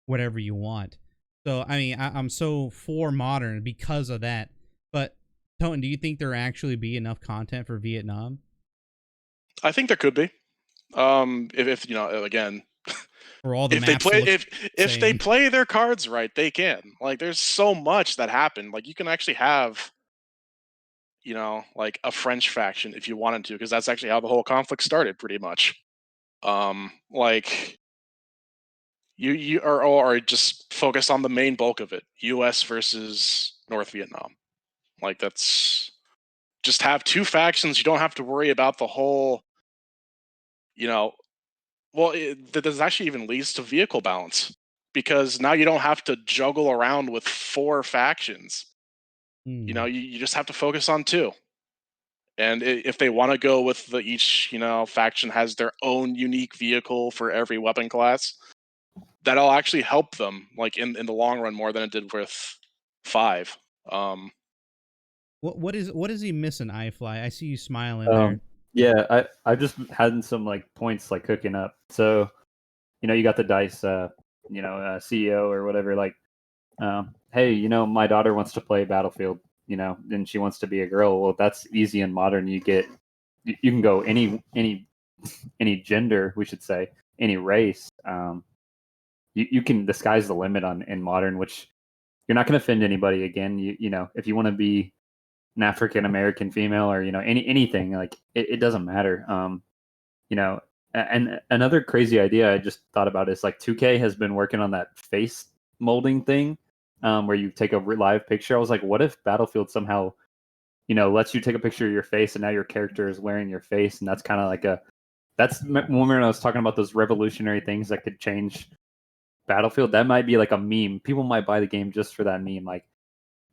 whatever you want. So, I mean, I'm so for modern because of that. But Toten, do you think there actually be enough content for Vietnam? I think there could be. If again, or all the if they maps play look if they same? play their cards right, they can. Like, there's so much that happened. Like, you can actually have, like a French faction if you wanted to, because that's actually how the whole conflict started, pretty much. Like, you are or just focus on the main bulk of it, U.S. versus North Vietnam. Like, that's just have two factions. You don't have to worry about the whole, well, this actually even leads to vehicle balance, because now you don't have to juggle around with four factions. You just have to focus on two. And if they want to go with each, faction has their own unique vehicle for every weapon class, that'll actually help them, like in the long run, more than it did with 5. What is he missing, iFly? I see you smiling there. Yeah, I just had some like points like cooking up. So, you got the Dice, CEO or whatever. Like, hey, my daughter wants to play Battlefield, and she wants to be a girl. Well, that's easy in modern. You can go any gender, we should say, any race. You can, the sky's the limit in modern, which you're not going to offend anybody. Again, if you want to be an African American female or anything, like it doesn't matter. And another crazy idea I just thought about is like 2K has been working on that face molding thing, where you take a live picture. I was like, what if Battlefield somehow lets you take a picture of your face and now your character is wearing your face, and that's kind of like that's when I was talking about those revolutionary things that could change Battlefield. That might be like a meme. People might buy the game just for that meme. Like,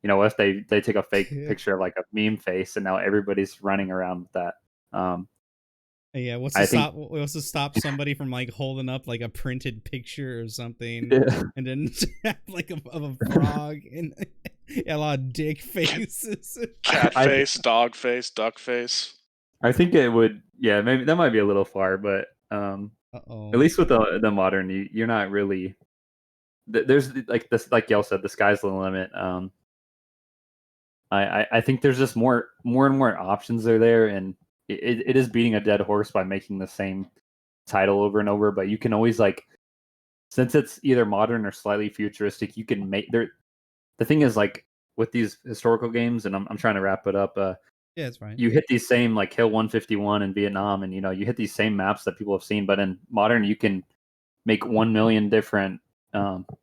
what if they take a fake picture of like a meme face and now everybody's running around with that? Yeah, what's to stop somebody from like holding up like a printed picture or something, and then like of a frog and a lot of dick faces, cat face, dog face, duck face. I think it would. Yeah, maybe that might be a little far, but Uh-oh. at least with the modern, you're not really. There's like this, like y'all said, the sky's the limit. I think there's just more and more options are there, and it is beating a dead horse by making the same title over and over. But you can always like, since it's either modern or slightly futuristic, you can make there. The thing is, like with these historical games, and I'm trying to wrap it up. Yeah, it's fine. You hit these same like Hill 151 in Vietnam, and you hit these same maps that people have seen. But in modern, you can make 1 million different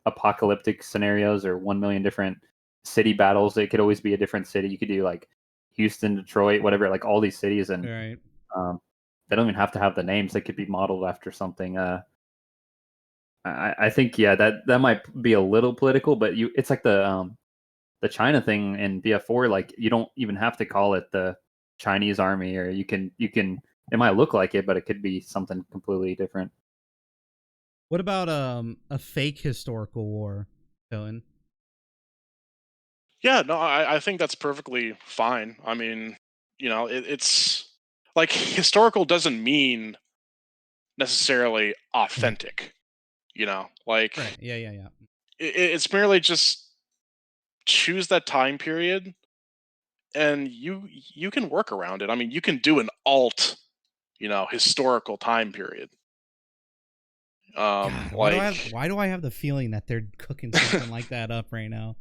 apocalyptic scenarios or 1 million different city battles. It could always be a different city. You could do like Houston, Detroit, whatever, like all these cities, and All right. they don't even have to have the names. They could be modeled after something. I think that might be a little political, but it's like the China thing in BF4. Like you don't even have to call it the Chinese army, or you can. It might look like it, but it could be something completely different. What about a fake historical war, Dylan? Yeah, no, I think that's perfectly fine. I mean, it's like historical doesn't mean necessarily authentic. Like Right. Yeah. it's merely just choose that time period, and you can work around it. I mean, you can do an alt, historical time period. God, why do I have the feeling that they're cooking something like that up right now?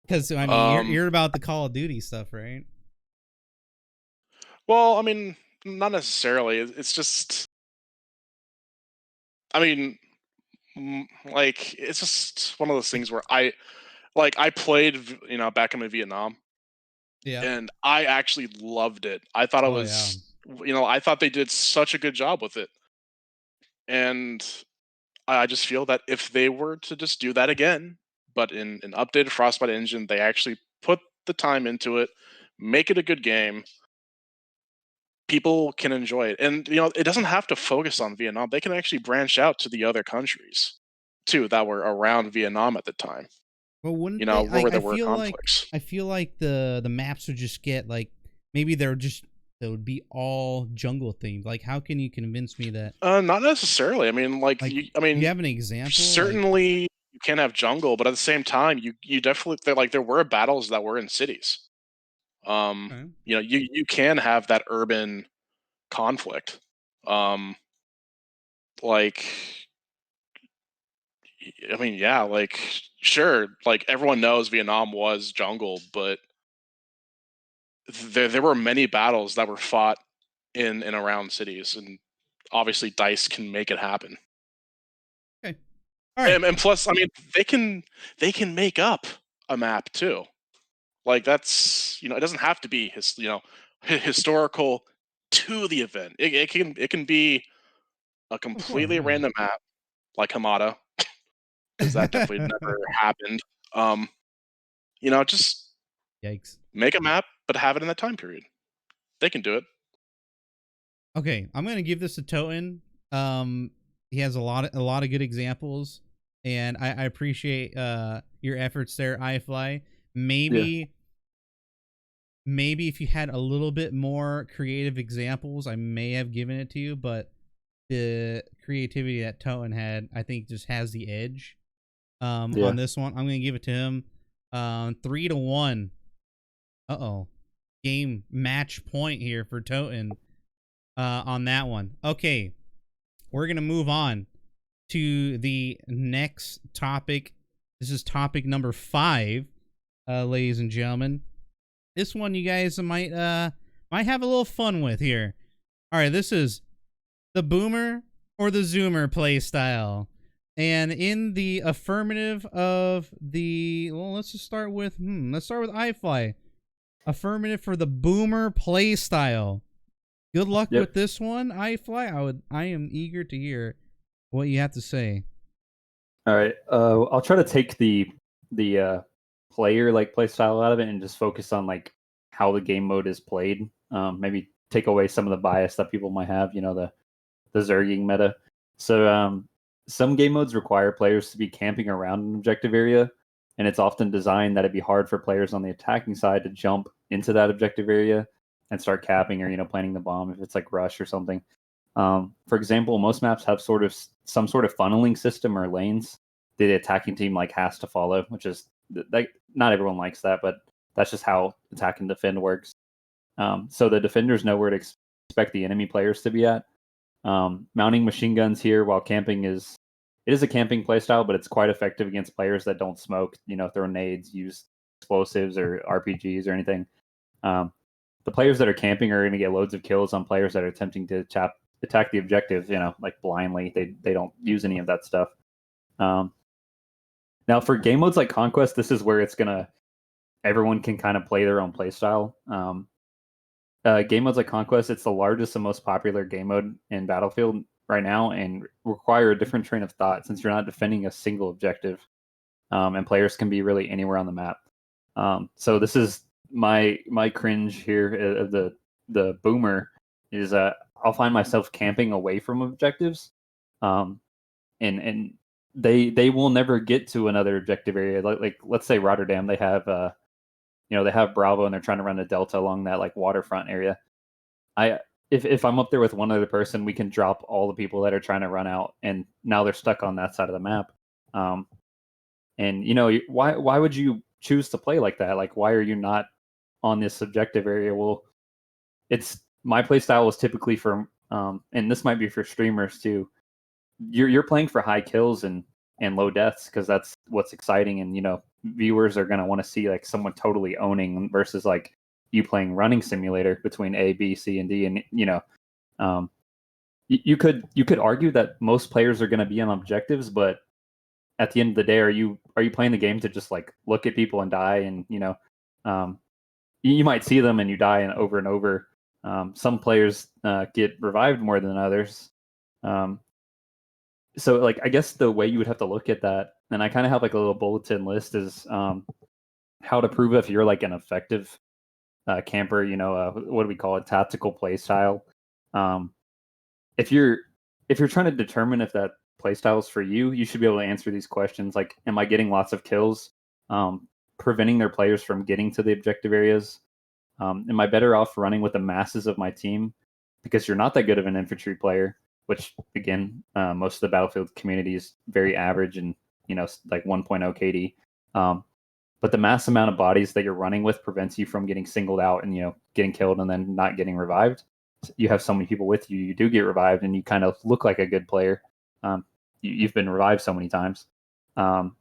Because I mean, you're about the Call of Duty stuff, right? Well, I mean, not necessarily. It's just, I mean, like it's just one of those things where I played, back in Vietnam, Yeah. and I actually loved it. I thought it Oh, was, I thought they did such a good job with it, and I just feel that if they were to just do that again, but in an updated Frostbite engine, they actually put the time into it, make it a good game, people can enjoy it. And it doesn't have to focus on Vietnam. They can actually branch out to the other countries too that were around Vietnam at the time. Well, wouldn't they? Where I there were feel conflicts. like the maps would just get like maybe they would be all jungle themed. Like, how can you convince me that? Not necessarily. I mean, Like, you have an example? certainly you can have jungle, but at the same time, you definitely there were battles that were in cities. Okay. You can have that urban conflict. Like, I mean, yeah, like sure, like everyone knows Vietnam was jungle, but there were many battles that were fought in and around cities, and obviously Dice can make it happen. Okay. All right. And plus, I mean, they can make up a map too. Like that's it doesn't have to be historical to the event. It can be a Of course. completely Yeah. random map like Hamada, because that definitely never happened. Just Yikes. make a map, but have it in that time period. They can do it. Okay, I'm gonna give this to Toten. He has a lot of good examples, and I appreciate your efforts there, iFly. Maybe if you had a little bit more creative examples, I may have given it to you, but the creativity that Toten had, I think, just has the edge. On this one, I'm gonna give it to him. 3-1. Game match point here for Toten. On that one. Okay, we're gonna move on to the next topic. This is topic number 5, ladies and gentlemen. This one you guys might have a little fun with here. All right, this is the boomer or the zoomer play style. And in the affirmative of let's just start with iFly. Affirmative for the boomer play style. Good luck with this one, iFly. I am eager to hear what you have to say. All right. I'll try to take the player play style out of it and just focus on like how the game mode is played. Maybe take away some of the bias that people might have. The zerging meta. So some game modes require players to be camping around an objective area, and it's often designed that it'd be hard for players on the attacking side to jump into that objective area. and start capping or planting the bomb if it's like rush or something. For example, most maps have some sort of funneling system or lanes that the attacking team like has to follow, which is like not everyone likes that, but that's just how attack and defend works. So the defenders know where to expect the enemy players to be at. Mounting machine guns here while camping it is a camping playstyle, but it's quite effective against players that don't smoke, throw nades, use explosives or RPGs or anything. The players that are camping are going to get loads of kills on players that are attempting to attack the objective, like blindly. They don't use any of that stuff. Now for game modes like Conquest, this is where everyone can kind of play their own playstyle. Game modes like Conquest, it's the largest and most popular game mode in Battlefield right now, and require a different train of thought since you're not defending a single objective, and players can be really anywhere on the map. So this is my cringe here of the boomer is I'll find myself camping away from objectives, and they will never get to another objective area. Like let's say Rotterdam, they have they have Bravo and they're trying to run a Delta along that like waterfront area. If I'm up there with one other person, we can drop all the people that are trying to run out, and now they're stuck on that side of the map. And why would you choose to play like that? Like, why are you not on this subjective area? Well, my play style is typically for and this might be for streamers too. You're playing for high kills and low deaths because that's what's exciting, and viewers are going to want to see like someone totally owning versus like you playing running simulator between A, B, C, and D. And you could argue that most players are going to be on objectives, but at the end of the day, are you playing the game to just like look at people and die? And you might see them and you die over and over. Some players get revived more than others. So like I guess the way you would have to look at that, and I kind of have like a little bulletin list, is how to prove if you're like an effective camper. What do we call it? Tactical play style. If you're trying to determine if that play style is for you, you should be able to answer these questions. Like, am I getting lots of kills? Preventing their players from getting to the objective areas? Am I better off running with the masses of my team because you're not that good of an infantry player? Which again, most of the Battlefield community is very average and like 1.0 KD. But the mass amount of bodies that you're running with prevents you from getting singled out and getting killed and then not getting revived. You have so many people with you, you do get revived, and you kind of look like a good player. You've been revived so many times. Am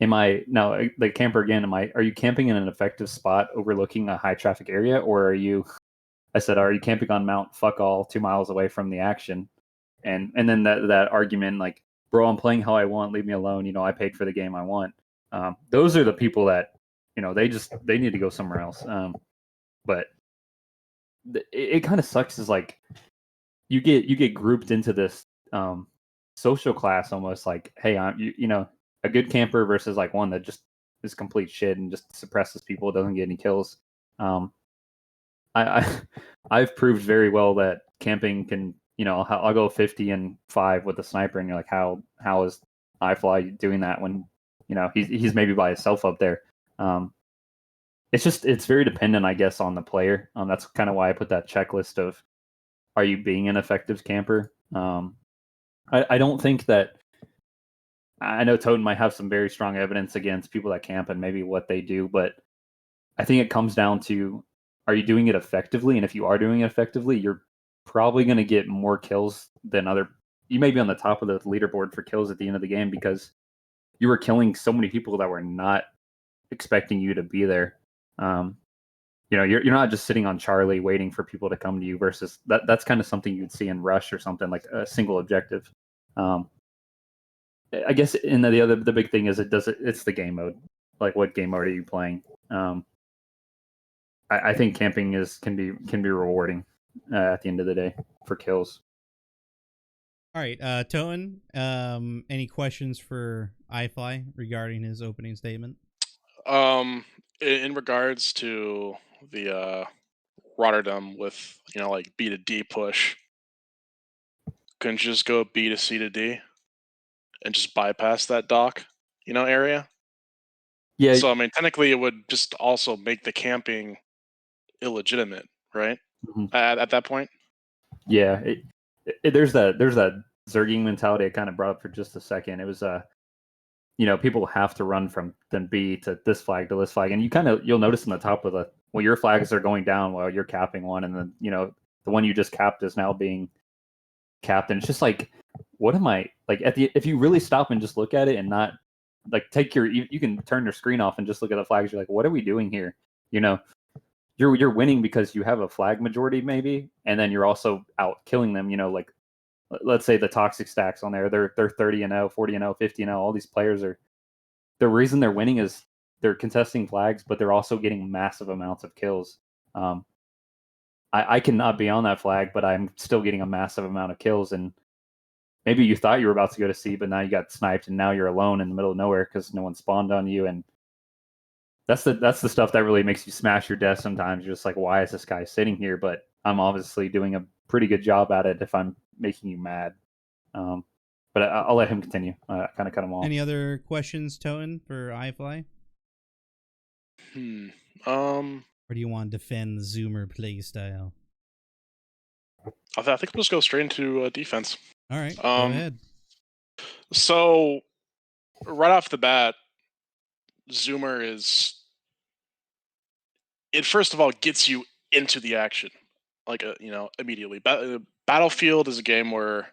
I now the camper again? Are you camping in an effective spot overlooking a high traffic area, or are you camping on Mount Fuck All 2 miles away from the action? And then that argument, like, bro, I'm playing how I want, leave me alone. I paid for the game I want. Those are the people that they need to go somewhere else. But it kind of sucks. Is like you get grouped into this social class almost. Like, hey, I'm a good camper versus like one that just is complete shit and just suppresses people, doesn't get any kills. I've proved very well that camping can. I'll go 50 and 5 with a sniper, and you're like, how is iFly doing that when he's maybe by himself up there? It's very dependent, I guess, on the player. That's kind of why I put that checklist of, are you being an effective camper? I don't think that. I know Toten might have some very strong evidence against people that camp and maybe what they do, but I think it comes down to, are you doing it effectively? And if you are doing it effectively, you're probably going to get more kills than you may be on the top of the leaderboard for kills at the end of the game because you were killing so many people that were not expecting you to be there. You're not just sitting on Charlie waiting for people to come to you versus that's kind of something you'd see in Rush or something, like a single objective. I guess the big thing is it's the game mode. Like, what game mode are you playing? I think camping can be rewarding at the end of the day for kills. All right, Toten, any questions for iFly regarding his opening statement? In regards to the Rotterdam with like B to D push, couldn't you just go B to C to D and just bypass that dock area? Yeah. So I mean, technically, it would just also make the camping illegitimate, right? Mhm. At that point. Yeah, there's that zerging mentality I kind of brought up for just a second. It was people have to run from then B to this flag to this flag, and you'll notice in the top of your flags are going down while you're capping one, and then the one you just capped is now being capped, and it's just like, what am I like if you really stop and just look at it and not like take you can turn your screen off and just look at the flags. You're like, what are we doing here? You're winning because you have a flag majority maybe, and then you're also out killing them. Like let's say the toxic stacks on there, they're 30-0, 40-0, 50-0. All these players are the reason they're winning is they're contesting flags, but they're also getting massive amounts of kills. I cannot be on that flag, but I'm still getting a massive amount of kills. And maybe you thought you were about to go to C, but now you got sniped, and now you're alone in the middle of nowhere because no one spawned on you. And that's the stuff that really makes you smash your desk sometimes. You're just like, why is this guy sitting here? But I'm obviously doing a pretty good job at it if I'm making you mad. But I'll let him continue. I kind of cut him off. Any other questions, Toten, for iFly? Or do you want to defend the Zoomer play style? I think we'll just go straight into defense. All right, go ahead. So, right off the bat, Zoomer it first of all gets you into the action, like immediately. Battlefield is a game where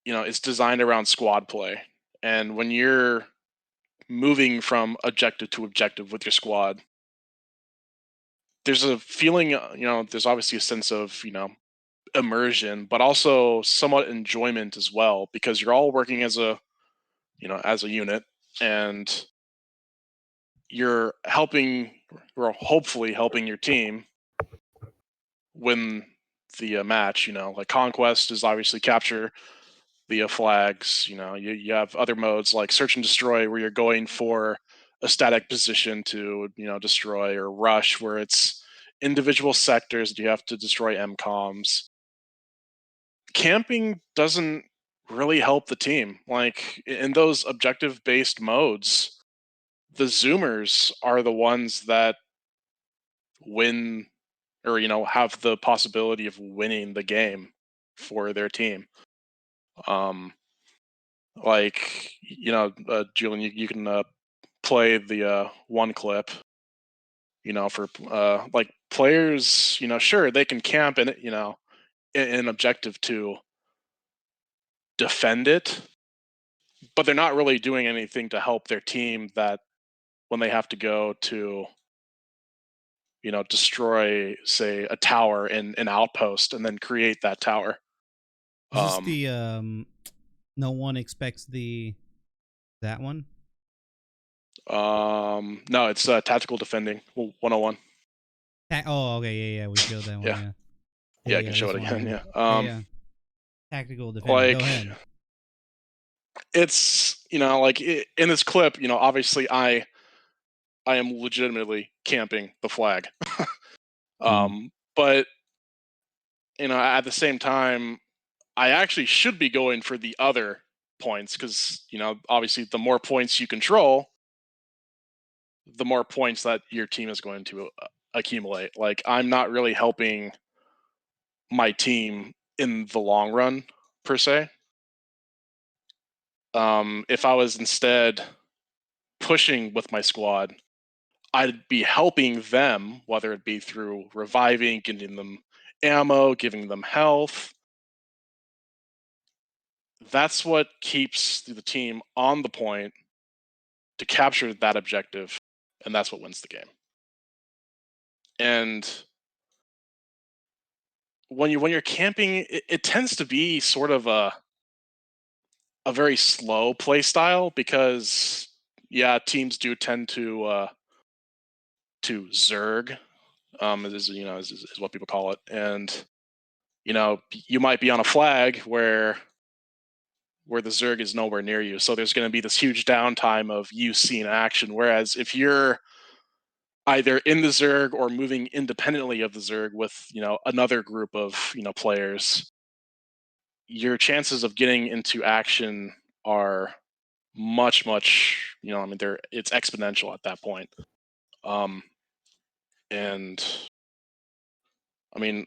it's designed around squad play, and when you're moving from objective to objective with your squad, there's a feeling, there's obviously a sense of immersion, but also somewhat enjoyment as well, because you're all working as a unit, and you're helping, or hopefully helping your team win the match. Like conquest is obviously capture the flags. You have other modes like search and destroy, where you're going for a static position to destroy, or rush, where it's individual sectors that you have to destroy MCOMs. Camping doesn't really help the team. Like in those objective based modes, the Zoomers are the ones that win, or have the possibility of winning the game for their team. Like Julian, you can play the one clip. For like players, sure, they can camp in in objective to defend it, but they're not really doing anything to help their team. That when they have to go to destroy, say, a tower in an outpost and then create that tower. Is this the no one expects that one? No, it's tactical defending 101. Oh, okay, yeah, we showed that one. Yeah. Yeah, I can show it again. Yeah. yeah. Tactical defending. Go ahead. It's like in this clip, obviously I am legitimately camping the flag. But at the same time, I actually should be going for the other points, because obviously the more points you control, the more points that your team is going to accumulate. Like I'm not really helping my team in the long run per se. If I was instead pushing with my squad, I'd be helping them, whether it be through reviving, giving them ammo, giving them health. That's what keeps the team on the point to capture that objective, and that's what wins the game. And when you're camping, it tends to be sort of a very slow play style, because teams do tend to zerg, is what people call it. And you might be on a flag where the zerg is nowhere near you, so there's going to be this huge downtime of you seeing action. Whereas if you're either in the zerg or moving independently of the zerg with another group of players, your chances of getting into action are much it's exponential at that point. And I mean,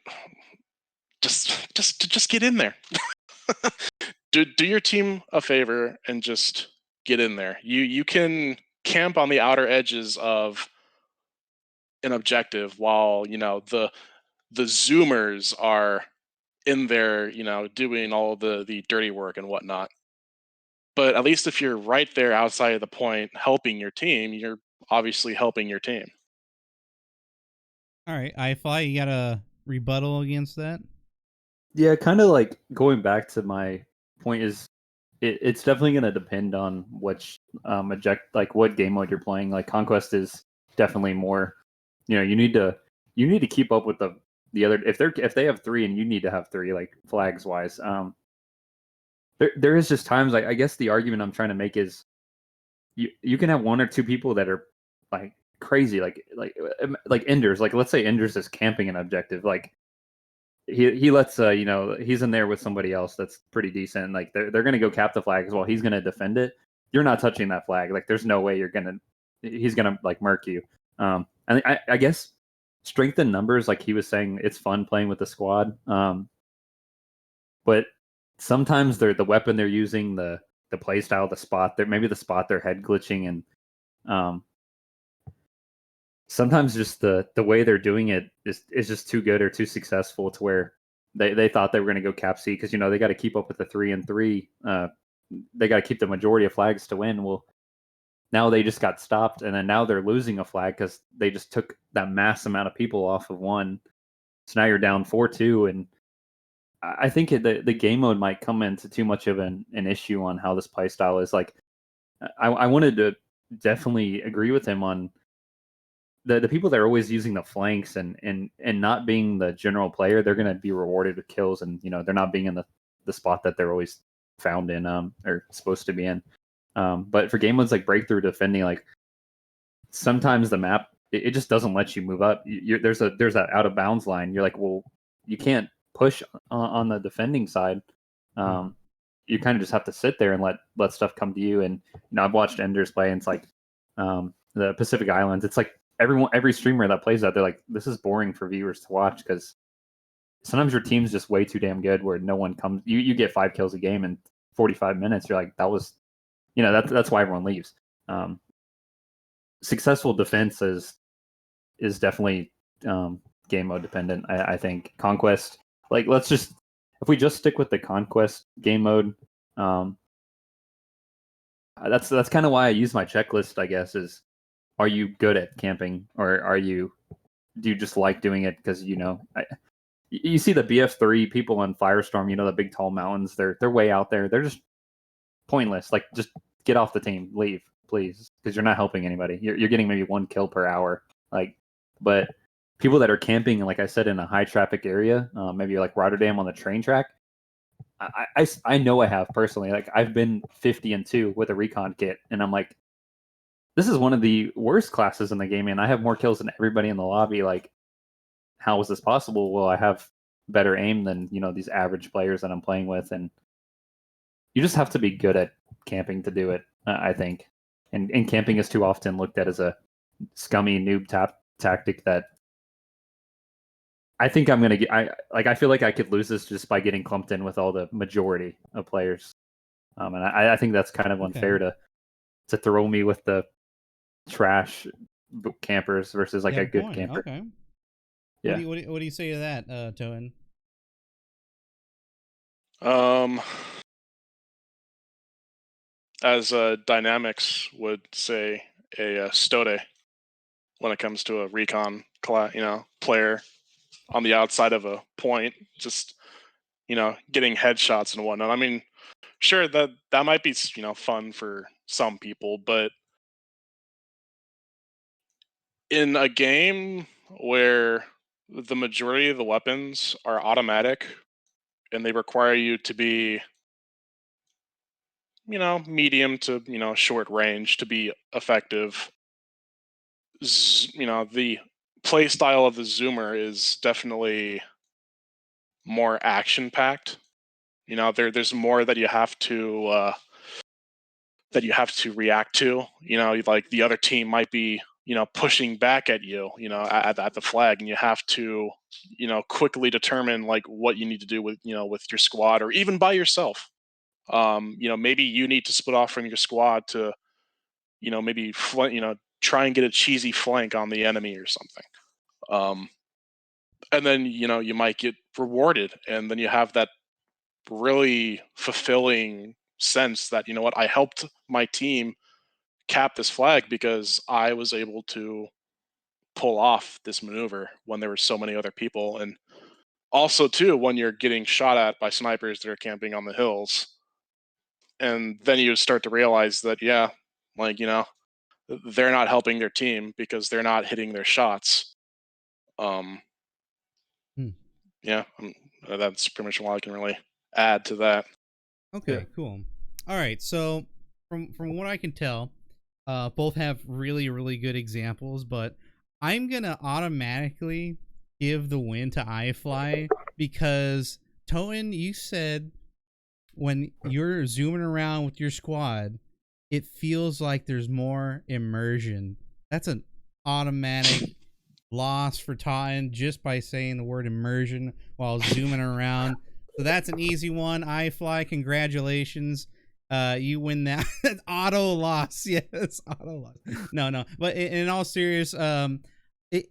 just get in there. do your team a favor and just get in there. You can camp on the outer edges of an objective while the zoomers are in there, doing all the dirty work and whatnot. But at least if you're right there outside of the point helping your team, you're obviously helping your team. All right, iFly, you got a rebuttal against that? Yeah, kind of like going back to my point is it's definitely going to depend on which what game mode you're playing. Like Conquest is definitely more, you need to keep up with the other if they have three and you need to have three, like flags wise. There is just times, like, I guess the argument I'm trying to make is you can have one or two people that are like crazy, like Enders. Like, let's say Enders is camping an objective, like he lets he's in there with somebody else that's pretty decent. Like they're gonna go cap the flag as well. He's gonna defend it. You're not touching that flag. Like there's no way he's gonna like murk you. And I guess strength in numbers, like he was saying, it's fun playing with the squad. But sometimes the weapon they're using, the play style, maybe the spot their head glitching, and sometimes just the way they're doing it is just too good or too successful to where they thought they were going to go cap C because they got to keep up with the 3-3. They got to keep the majority of flags to win. Well, now they just got stopped, and then now they're losing a flag because they just took that mass amount of people off of one. So now you're down 4-2, and I think the game mode might come into too much of an issue on how this play style is. Like, I wanted to definitely agree with him on the people that are always using the flanks and not being the general player. They're going to be rewarded with kills, and they're not being in the spot that they're always found in or supposed to be in. But for game modes like breakthrough defending, like sometimes the map it just doesn't let you move up. There's that out of bounds line. You're like, well, you can't push on the defending side. You kind of just have to sit there and let stuff come to you. And I've watched Enders play, and it's like the Pacific Islands. It's like every streamer that plays that, they're like, this is boring for viewers to watch because sometimes your team's just way too damn good where no one comes. You get 5 kills a game in 45 minutes. You're like, that was, that's why everyone leaves. Successful defense is definitely game mode dependent. I think Conquest, like, if we just stick with the Conquest game mode, that's kind of why I use my checklist, I guess, is are you good at camping, or do you just like doing it because you see the BF3 people on Firestorm, the big tall mountains, they're way out there, they're just pointless. Like, just get off the team, leave, please, because you're not helping anybody. You're getting maybe 1 kill per hour. Like, but people that are camping, like I said, in a high traffic area, maybe like Rotterdam on the train track, I know I have personally. Like, I've been 50-2 with a recon kit, and I'm like, this is one of the worst classes in the game, and I have more kills than everybody in the lobby. Like, how is this possible? Well, I have better aim than these average players that I'm playing with, and you just have to be good at camping to do it, I think. And camping is too often looked at as a scummy noob tactic that I think I'm gonna get. I feel like I could lose this just by getting clumped in with all the majority of players, and I think that's kind of unfair to throw me with the trash campers versus like a good camper. Okay. Yeah. What do you say to that, Toten? As Dynamics would say, a Stode when it comes to a recon player on the outside of a point, just getting headshots and whatnot. I mean, sure, that might be fun for some people, but in a game where the majority of the weapons are automatic and they require you to be medium to short range to be effective, the play style of the zoomer is definitely more action packed. There's more that you have to react to. Like, the other team might be pushing back at you, at the flag, and you have to, quickly determine like what you need to do with, with your squad or even by yourself. Maybe you need to split off from your squad to, maybe try and get a cheesy flank on the enemy or something. And then, you might get rewarded, and then you have that really fulfilling sense that, what, I helped my team cap this flag because I was able to pull off this maneuver when there were so many other people. And also too, when you're getting shot at by snipers that are camping on the hills, and then you start to realize that, yeah, like, they're not helping their team because they're not hitting their shots. um Hmm. yeah, that's pretty much all I can really add to that. Okay, Yeah. cool. All right, so from what I can tell, both have really, really good examples, but I'm gonna automatically give the win to iFly because Toten, you said when you're zooming around with your squad, it feels like there's more immersion. That's an automatic loss for Totten just by saying the word immersion while zooming around. So that's an easy one. iFly, congratulations. You win that. Auto loss. Yes, auto loss. No. But in all serious, it,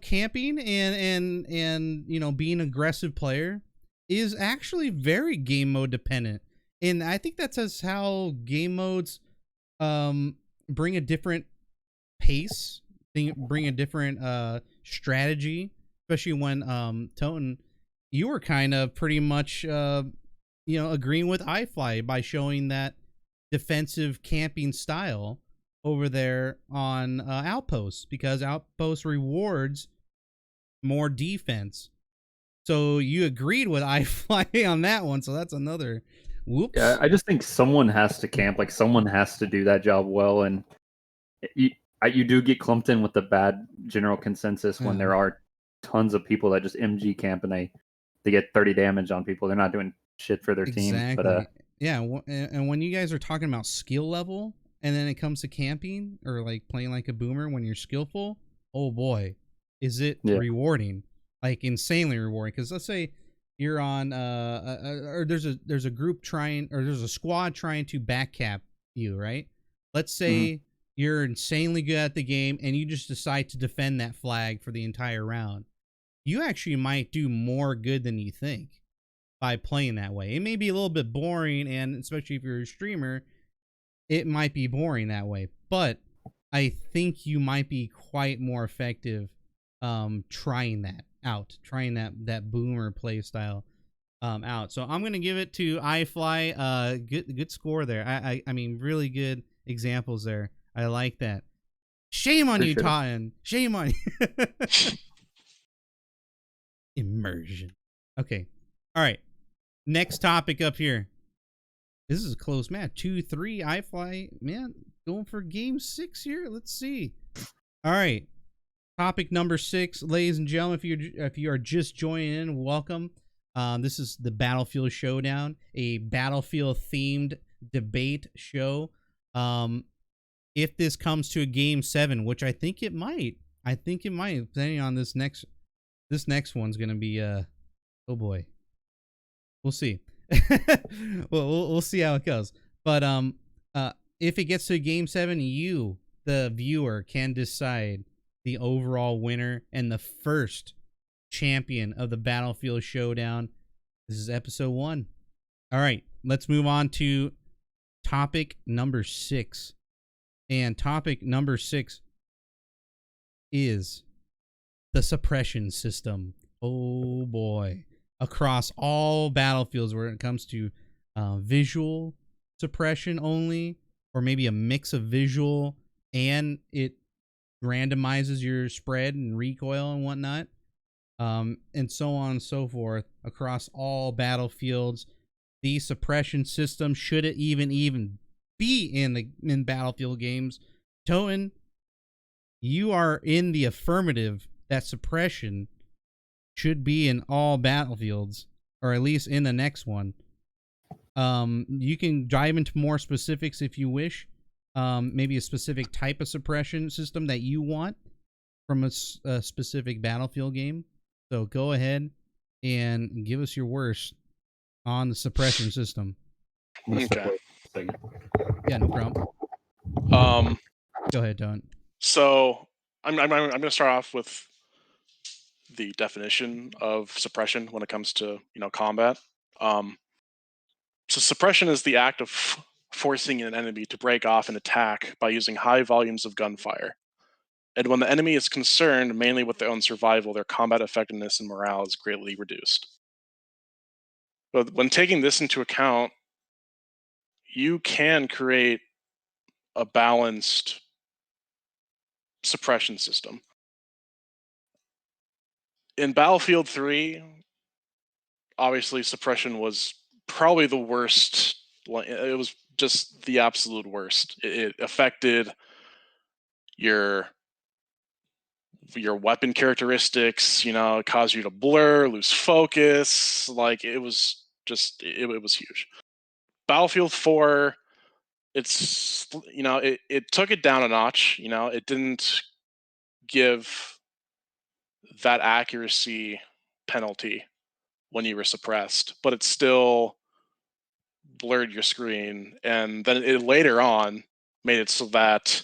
camping and being an aggressive player is actually very game mode dependent. And I think that's just how game modes bring a different pace, bring a different strategy, especially when Toten, you were kind of pretty much agreeing with iFly by showing that defensive camping style over there on Outposts, because Outposts rewards more defense. So you agreed with iFly on that one, so that's another whoops. Yeah, I just think someone has to camp. Like someone has to do that job well, and you do get clumped in with the bad general consensus when there are tons of people that just MG camp and they get 30 damage on people. They're not doing shit for their team. But yeah, and when you guys are talking about skill level, and then it comes to camping or like playing like a boomer when you're skillful, oh boy, is it rewarding, like insanely rewarding. Because let's say you're on or there's a group trying, or there's a squad trying to backcap you, right? Let's say you're insanely good at the game and you just decide to defend that flag for the entire round. You actually might do more good than you think by playing that way. It may be a little bit boring, and especially if you're a streamer, it might be boring that way. But I think you might be quite more effective trying that out, trying that boomer play style out. So I'm gonna give it to iFly. Good score there. I mean, really good examples there. I like that. Shame on you, Totten. Shame on you. Immersion. Okay. All right. Next topic up here. This is a close match. 2-3. iFly, man, going for game 6 here. Let's see. All right. Topic number 6, ladies and gentlemen. If you are just joining in, welcome. This is the Battlefield Showdown, a Battlefield themed debate show. If this comes to a game 7, which I think it might, depending on this next one's gonna be oh boy, we'll see. we'll see how it goes. But if it gets to game 7, you, the viewer, can decide the overall winner and the first champion of the Battlefield Showdown. This is episode 1. All right, let's move on to topic number 6. And topic number 6 is the suppression system. Oh boy. Across all battlefields, where it comes to visual suppression only, or maybe a mix of visual and it randomizes your spread and recoil and whatnot, and so on and so forth. Across all battlefields, the suppression system, should it even be in Battlefield games, Toten, you are in the affirmative that suppression should be in all battlefields, or at least in the next one. You can dive into more specifics if you wish, maybe a specific type of suppression system that you want from a specific Battlefield game. So go ahead and give us your worst on the suppression system. I'm gonna step Okay. away for a second. Yeah, no problem. Go ahead, Don. So I'm going to start off with the definition of suppression when it comes to combat. So suppression is the act of forcing an enemy to break off an attack by using high volumes of gunfire. And when the enemy is concerned mainly with their own survival, their combat effectiveness and morale is greatly reduced. But when taking this into account, you can create a balanced suppression system. In Battlefield 3, obviously suppression was probably the worst. It was just the absolute worst. It affected your weapon characteristics, it caused you to blur, lose focus. Like it was just it was huge. Battlefield 4, it took it down a notch. It didn't give that accuracy penalty when you were suppressed, but it still blurred your screen. And then it later on made it so that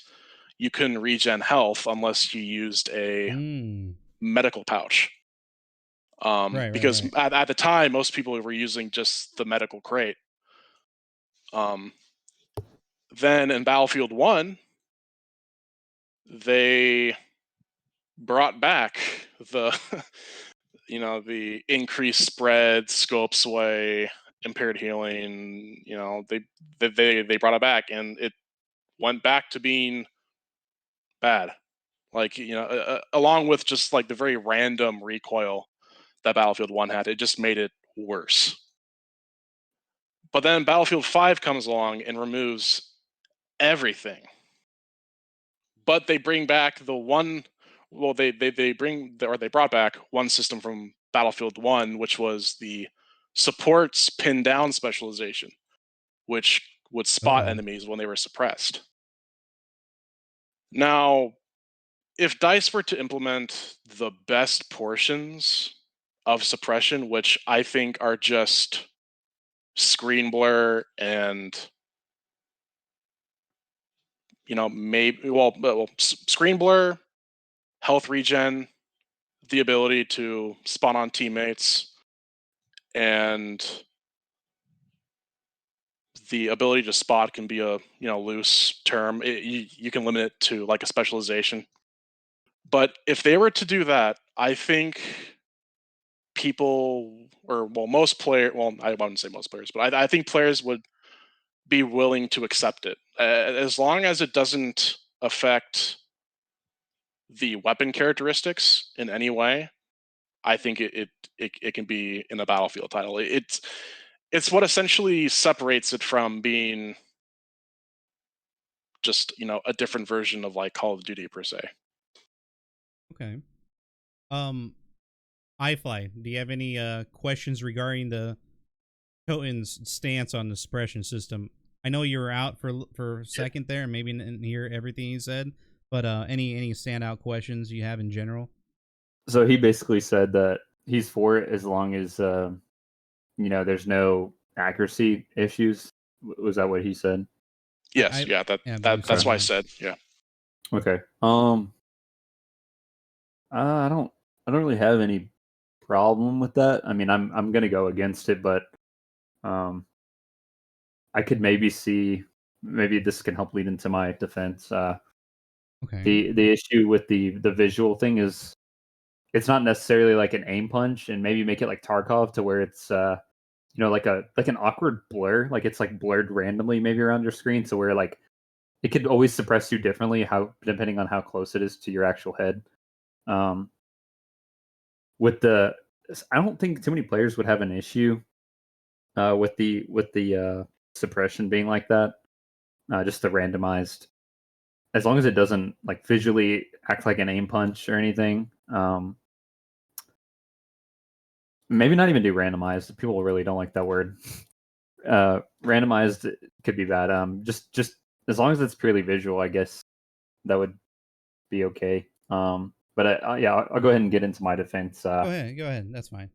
you couldn't regen health unless you used a medical pouch. Because Right. At the time, most people were using just the medical crate. Then in Battlefield 1, they brought back the the increased spread, scope sway, impaired healing. They brought it back, and it went back to being bad. Like along with just like the very random recoil that Battlefield 1 had, it just made it worse. But then Battlefield 5 comes along and removes everything. But they bring back the one. Well, they brought back one system from Battlefield 1, which was the supports pin down specialization, which would spot enemies when they were suppressed. Now, if DICE were to implement the best portions of suppression, which I think are just screen blur and screen blur, health regen, the ability to spawn on teammates, and the ability to spot can be a loose term. You can limit it to like a specialization. But if they were to do that, I think people, most players, I wouldn't say most players, but I think players would be willing to accept it as long as it doesn't affect the weapon characteristics in any way. I think it can be in a Battlefield title. It's what essentially separates it from being just a different version of like Call of Duty per se. Okay. iFly, do you have any questions regarding the Toten's stance on the suppression system? I know you were out for a second there, and maybe didn't hear everything you said, but any standout questions you have in general? So he basically said that he's for it as long as there's no accuracy issues. Was that what he said? Yes, that's why I said, yeah. Okay. I don't really have any problem with that. I mean, I'm gonna go against it, but I could maybe see this can help lead into my defense. Okay. The issue with the visual thing is it's not necessarily like an aim punch, and maybe make it like Tarkov to where it's like an awkward blur, like it's like blurred randomly maybe around your screen, so where like it could always suppress you differently depending on how close it is to your actual head. I don't think too many players would have an issue with the suppression being like that. Just the randomized, as long as it doesn't like visually act like an aim punch or anything. Maybe not even do randomized. People really don't like that word. Randomized could be bad. Just as long as it's purely visual, I guess that would be okay. But yeah, I'll go ahead and get into my defense. Go ahead. That's fine.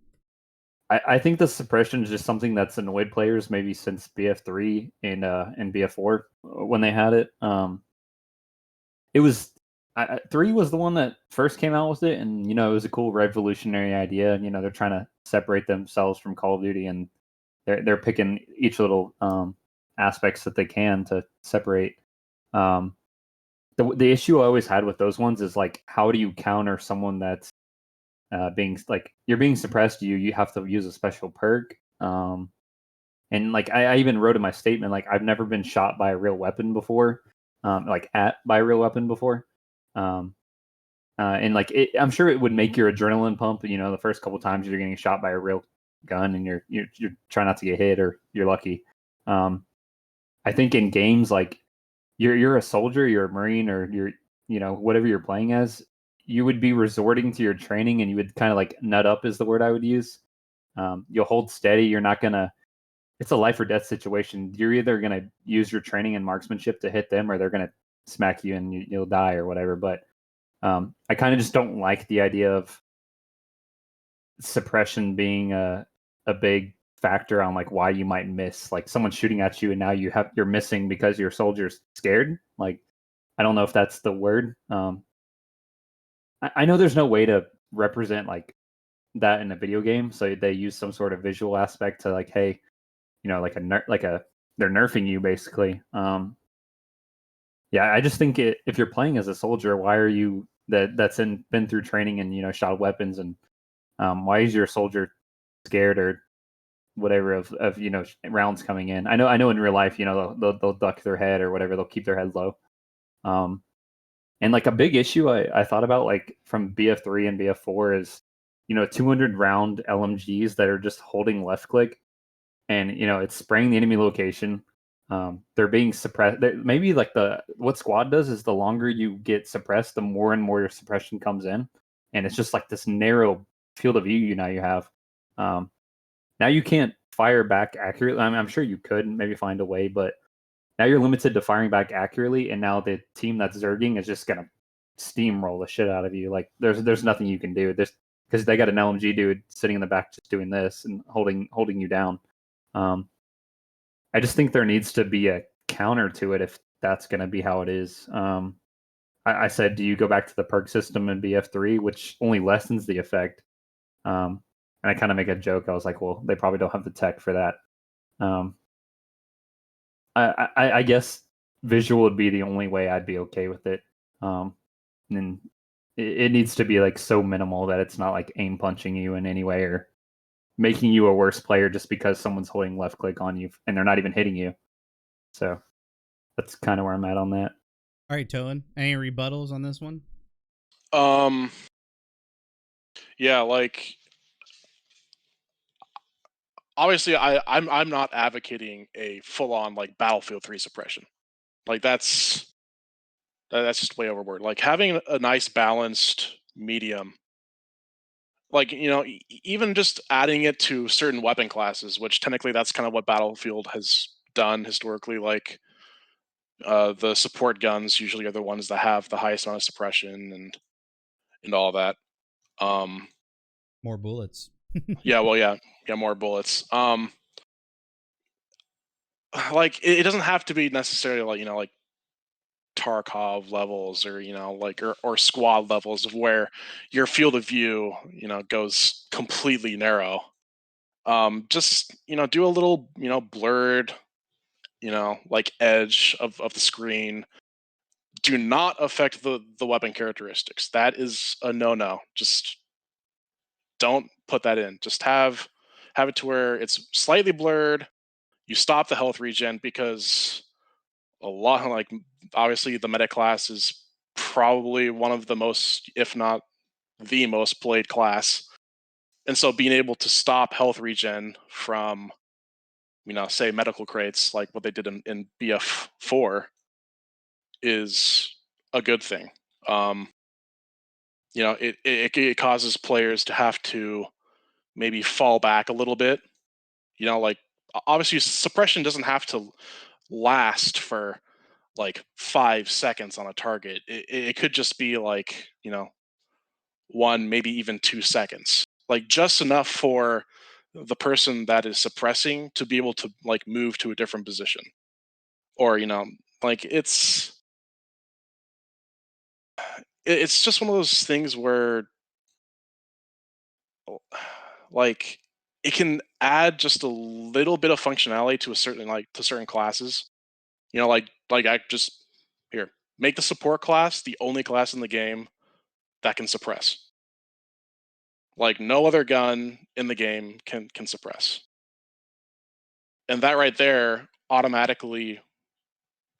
I think the suppression is just something that's annoyed players maybe since BF3 and BF4 when they had it. It was 3 was the one that first came out with it, and it was a cool revolutionary idea. They're trying to separate themselves from Call of Duty, and they're picking each little aspects that they can to separate. The issue I always had with those ones is like, how do you counter someone that's being like, you're being suppressed? You have to use a special perk. And like I even wrote in my statement, like, I've never been shot by a real weapon before, by a real weapon before. And like I'm sure it would make your adrenaline pump. The first couple times you're getting shot by a real gun and you're trying not to get hit, or you're lucky. I think in games like you're a soldier, you're a Marine, or you're whatever you're playing as, you would be resorting to your training, and you would kind of like nut up is the word I would use. You'll hold steady. You're not gonna. It's a life or death situation. You're either gonna use your training and marksmanship to hit them, or they're gonna smack you and you'll die or whatever. But I kind of just don't like the idea of suppression being a big factor on like why you might miss. Like, someone shooting at you and now you're missing because your soldier's scared. Like, I don't know if that's the word. I know there's no way to represent like that in a video game, so they use some sort of visual aspect to like, hey, like they're nerfing you basically. Yeah, I just think if you're playing as a soldier, why are you that's been through training and shot weapons, and why is your soldier scared or whatever of rounds coming in? I know in real life, they'll duck their head or whatever, they'll keep their head low. And like a big issue I thought about, like from BF3 and BF4, is 200 round LMGs that are just holding left click, and it's spraying the enemy location. They're being suppressed. Maybe like what squad does is the longer you get suppressed, the more and more your suppression comes in, and it's just like this narrow field of view now you have. Now you can't fire back accurately. I mean, I'm sure you could maybe find a way, but now you're limited to firing back accurately, and now the team that's zerging is just gonna steamroll the shit out of you. Like, there's nothing you can do. Because they got an LMG dude sitting in the back just doing this and holding you down. I just think there needs to be a counter to it if that's going to be how it is. I said, do you go back to the perk system in BF3, which only lessens the effect? And I kind of make a joke. I was like, well, they probably don't have the tech for that. I guess visual would be the only way I'd be okay with it. And it needs to be like so minimal that it's not like aim punching you in any way or making you a worse player just because someone's holding left click on you and they're not even hitting you. So that's kind of where I'm at on that. All right, Toan, any rebuttals on this one? Yeah, like, obviously I'm not advocating a full-on like Battlefield 3 suppression. Like, that's just way overboard. Like, having a nice balanced medium, like, even just adding it to certain weapon classes, which technically that's kind of what Battlefield has done historically. Like, the support guns usually are the ones that have the highest amount of suppression and all that. More bullets. Yeah, well, yeah, more bullets. Like, it doesn't have to be necessarily like like Tarkov levels, or like or squad levels of where your field of view goes completely narrow. Just do a little blurred like edge of the screen. Do not affect the weapon characteristics. That is a no. Just don't put that in. Just have it to where it's slightly blurred. You stop the health regen, because a lot, like, obviously the meta class is probably one of the most, if not the most played class. And so being able to stop health regen from, say medical crates, like what they did in BF4, is a good thing. It causes players to have to maybe fall back a little bit. Like, obviously suppression doesn't have to last for like 5 seconds on a target. It could just be like, 1, maybe even 2 seconds, like just enough for the person that is suppressing to be able to like move to a different position, or like it's just one of those things where like it can add just a little bit of functionality to a certain like to certain classes. Like I just here make the support class the only class in the game that can suppress. Like no other gun in the game can suppress. And that right there automatically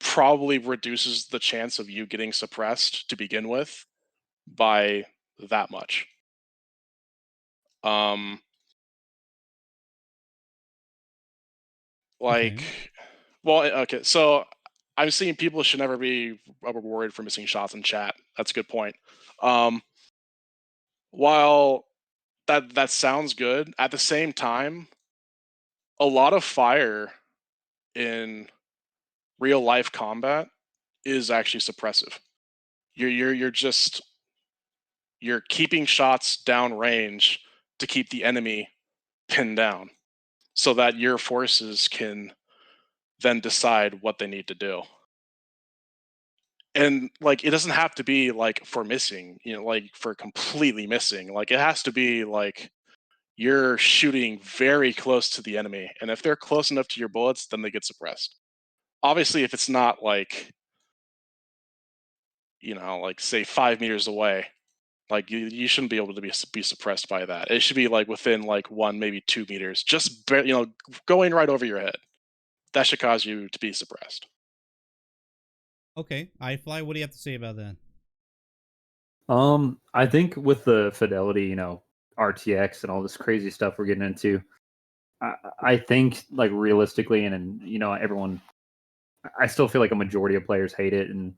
probably reduces the chance of you getting suppressed to begin with by that much. Um Okay. like okay, so I'm seeing people should never be rewarded for missing shots in chat. That's a good point. Um while that sounds good, at the same time, a lot of fire in real life combat is actually suppressive. You're just you're keeping shots down range to keep the enemy pinned down so that your forces can then decide what they need to do. And like it doesn't have to be like for missing, like for completely missing. Like it has to be like you're shooting very close to the enemy, and if they're close enough to your bullets, then they get suppressed. Obviously, if it's not like like say 5 meters away, like you shouldn't be able to be suppressed by that. It should be like within like 1 maybe 2 meters, just going right over your head. That should cause you to be suppressed. Okay, iFly, what do you have to say about that? I think with the fidelity, RTX and all this crazy stuff we're getting into, I think like realistically, and everyone, I still feel like a majority of players hate it, and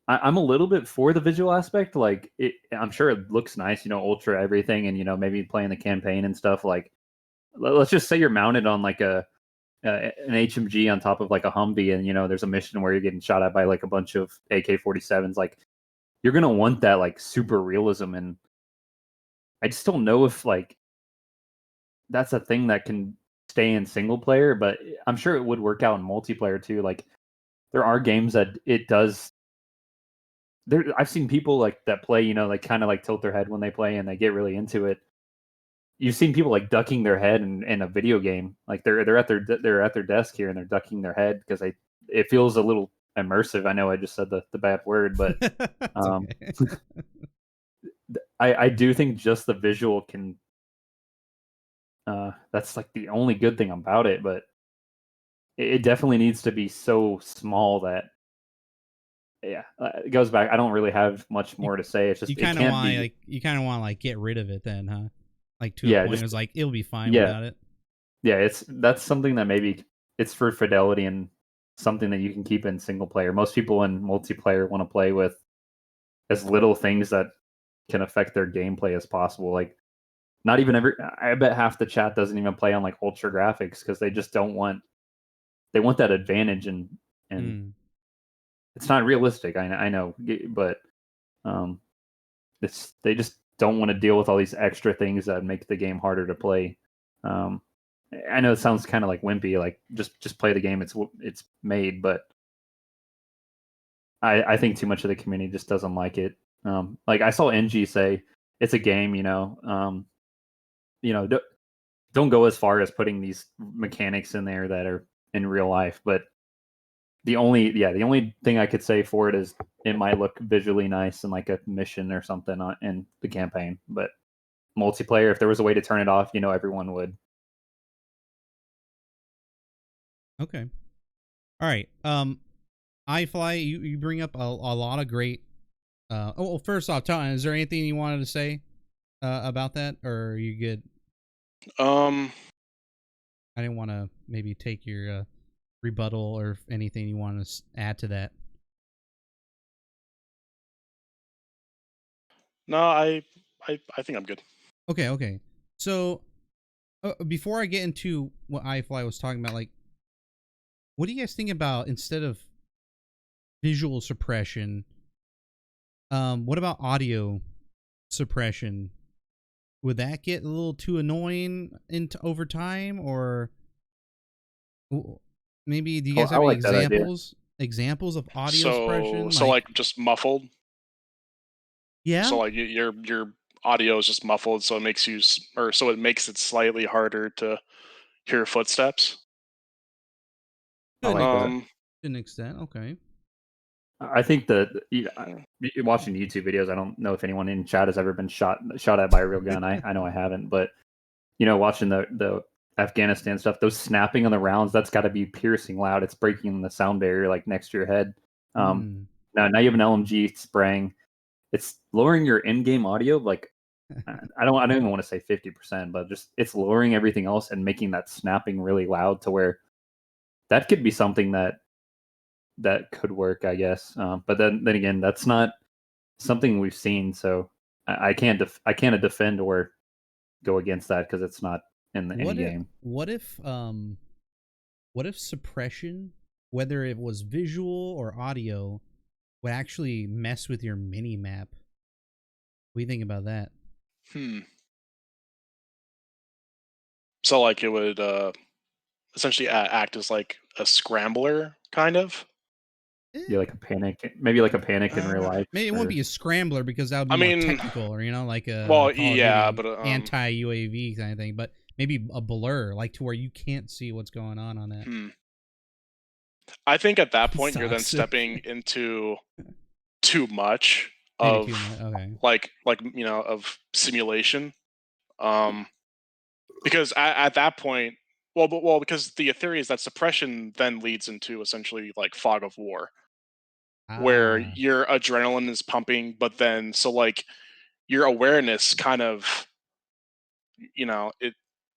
I'm a little bit for the visual aspect. Like I'm sure it looks nice, ultra everything, and maybe playing the campaign and stuff. Like let's just say you're mounted on like an HMG on top of like a Humvee, and there's a mission where you're getting shot at by like a bunch of AK-47s. Like you're gonna want that like super realism, and I just don't know if like that's a thing that can stay in single player, but I'm sure it would work out in multiplayer too. Like there are games that it does. I've seen people like that play, like kind of like tilt their head when they play and they get really into it. You've seen people like ducking their head in a video game, like they're at their desk here and they're ducking their head because it feels a little immersive. I know I just said the bad word, but Okay. I do think just the visual can. That's like the only good thing about it, but it definitely needs to be so small that it goes back. I don't really have much more to say. It's just You it kind of can't want be. like you kind of want to like get rid of it then, huh? Like to a Yeah, point, just it was like it'll be fine yeah, without it. yeah. That's something that maybe it's for fidelity and something that you can keep in single player. Most people in multiplayer want to play with as little things that can affect their gameplay as possible. Like not even every. I bet half the chat doesn't even play on like ultra graphics because they just don't want. They want that advantage and Mm. it's not realistic. I know, but they just don't want to deal with all these extra things that make the game harder to play. Um, I know it sounds kind of like wimpy, like just play the game it's made, but I think too much of the community just doesn't like it. Like I saw NG say it's a game, don't go as far as putting these mechanics in there that are in real life, but the only thing I could say for it is it might look visually nice in like a mission or something in the campaign, but multiplayer, if there was a way to turn it off, everyone would. Okay. All right. iFly, you bring up a lot of great. Well, first off, Tom, is there anything you wanted to say about that, or are you good? Um, I didn't want to maybe take your rebuttal or anything you want to add to that. no, I think I'm good. Okay, okay. So before I get into what iFly was talking about, like, what do you guys think about instead of visual suppression. What about audio suppression? Would that get a little too annoying over time, or maybe do you guys I have any like that idea. examples of audio suppression? So like just muffled. Yeah, So like your audio is just muffled, so it makes you so it makes it slightly harder to hear footsteps. I like that. to an extent. Okay. I think that watching YouTube videos, I don't know if anyone in chat has ever been shot at by a real gun. I know I haven't, but watching the Afghanistan stuff, those snapping on the rounds, that's got to be piercing loud. It's breaking the sound barrier like next to your head. Now you have an LMG spraying. It's lowering your in-game audio. Like I don't even want to say 50%, but just it's lowering everything else and making that snapping really loud to where that could be something that could work, I guess. But then again, that's not something we've seen, so I can't defend or go against that because it's not in any game. What if suppression, whether it was visual or audio, would actually mess with your mini map? What do you think about that? So like it would essentially act as like a scrambler, kind of. Yeah, like a panic, maybe like a panic in real life. Maybe it won't be a scrambler because that would be I more mean, technical, or like a well, Call of yeah, Duty but anti-UAV kind of thing. But maybe a blur, like to where you can't see what's going on that. I think at that point you're then Sucks. stepping into too much Maybe of too much. Okay. like of simulation, because at that point, well, because the theory is that suppression then leads into essentially like fog of war, where your adrenaline is pumping, but then so like your awareness kind of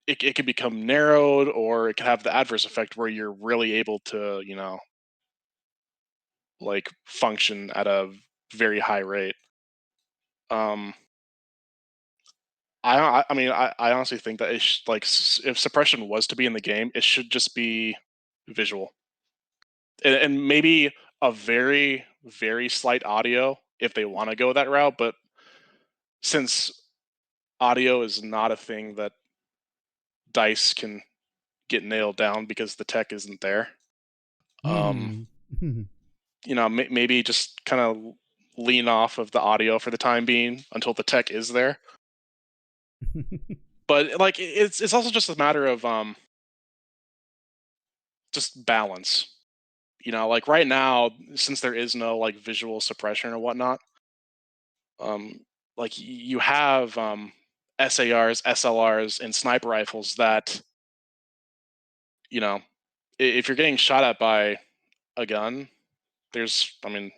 it can become narrowed, or it can have the adverse effect where you're really able to like function at a very high rate. um I mean, I honestly think that like if suppression was to be in the game, it should just be visual, and maybe a very very slight audio if they want to go that route. But since audio is not a thing that DICE can get nailed down because the tech isn't there, maybe just kind of lean off of the audio for the time being until the tech is there. But like it's also just a matter of just balance. Like right now, since there is no like visual suppression or whatnot, like you have SARs, SLRs, and sniper rifles that, if you're getting shot at by a gun, there's, I mean,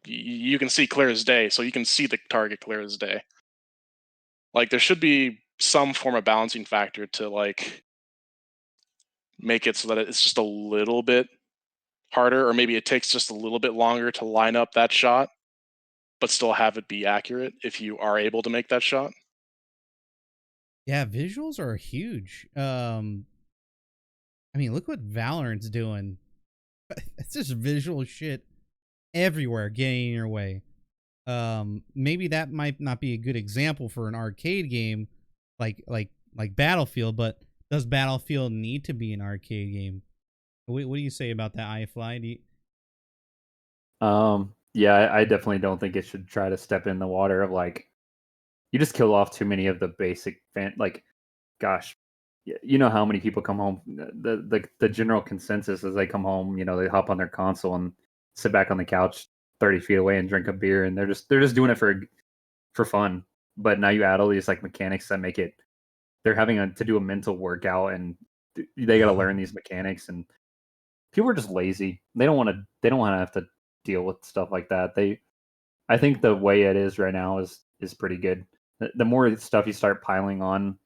you can see clear as day, so you can see the target clear as day. Like there should be some form of balancing factor to like make it so that it's just a little bit harder, or maybe it takes just a little bit longer to line up that shot, but still have it be accurate if you are able to make that shot. Yeah, visuals are huge. I mean, look what Valorant's doing. It's just visual shit everywhere getting in your way. Maybe that might not be a good example for an arcade game like Battlefield, but does Battlefield need to be an arcade game? What do you say about that, iFly? Yeah, I definitely don't think it should try to step in the water of like, you just kill off too many of the basic like, gosh, you know how many people come home. The general consensus is they come home, they hop on their console and sit back on the couch 30 feet away and drink a beer, and they're just doing it for fun. But now you add all these like mechanics that make it, they're having to do a mental workout, and they got to learn these mechanics, and people are just lazy. They don't want to have to deal with stuff like that. I think the way it is right now is pretty good. The more stuff you start piling on,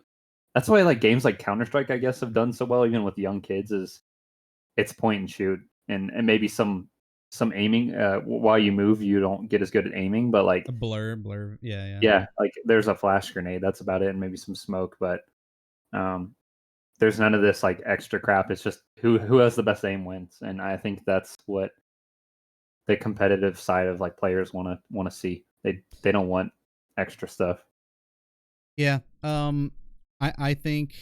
that's why like games like Counter-Strike, I guess, have done so well even with young kids, is it's point and shoot, and maybe some aiming. While you move, you don't get as good at aiming, but like a blur, yeah, like there's a flash grenade, that's about it, and maybe some smoke, but there's none of this like extra crap. It's just who has the best aim wins, and I think that's what the competitive side of like players want to see. They don't want extra stuff. Yeah. I think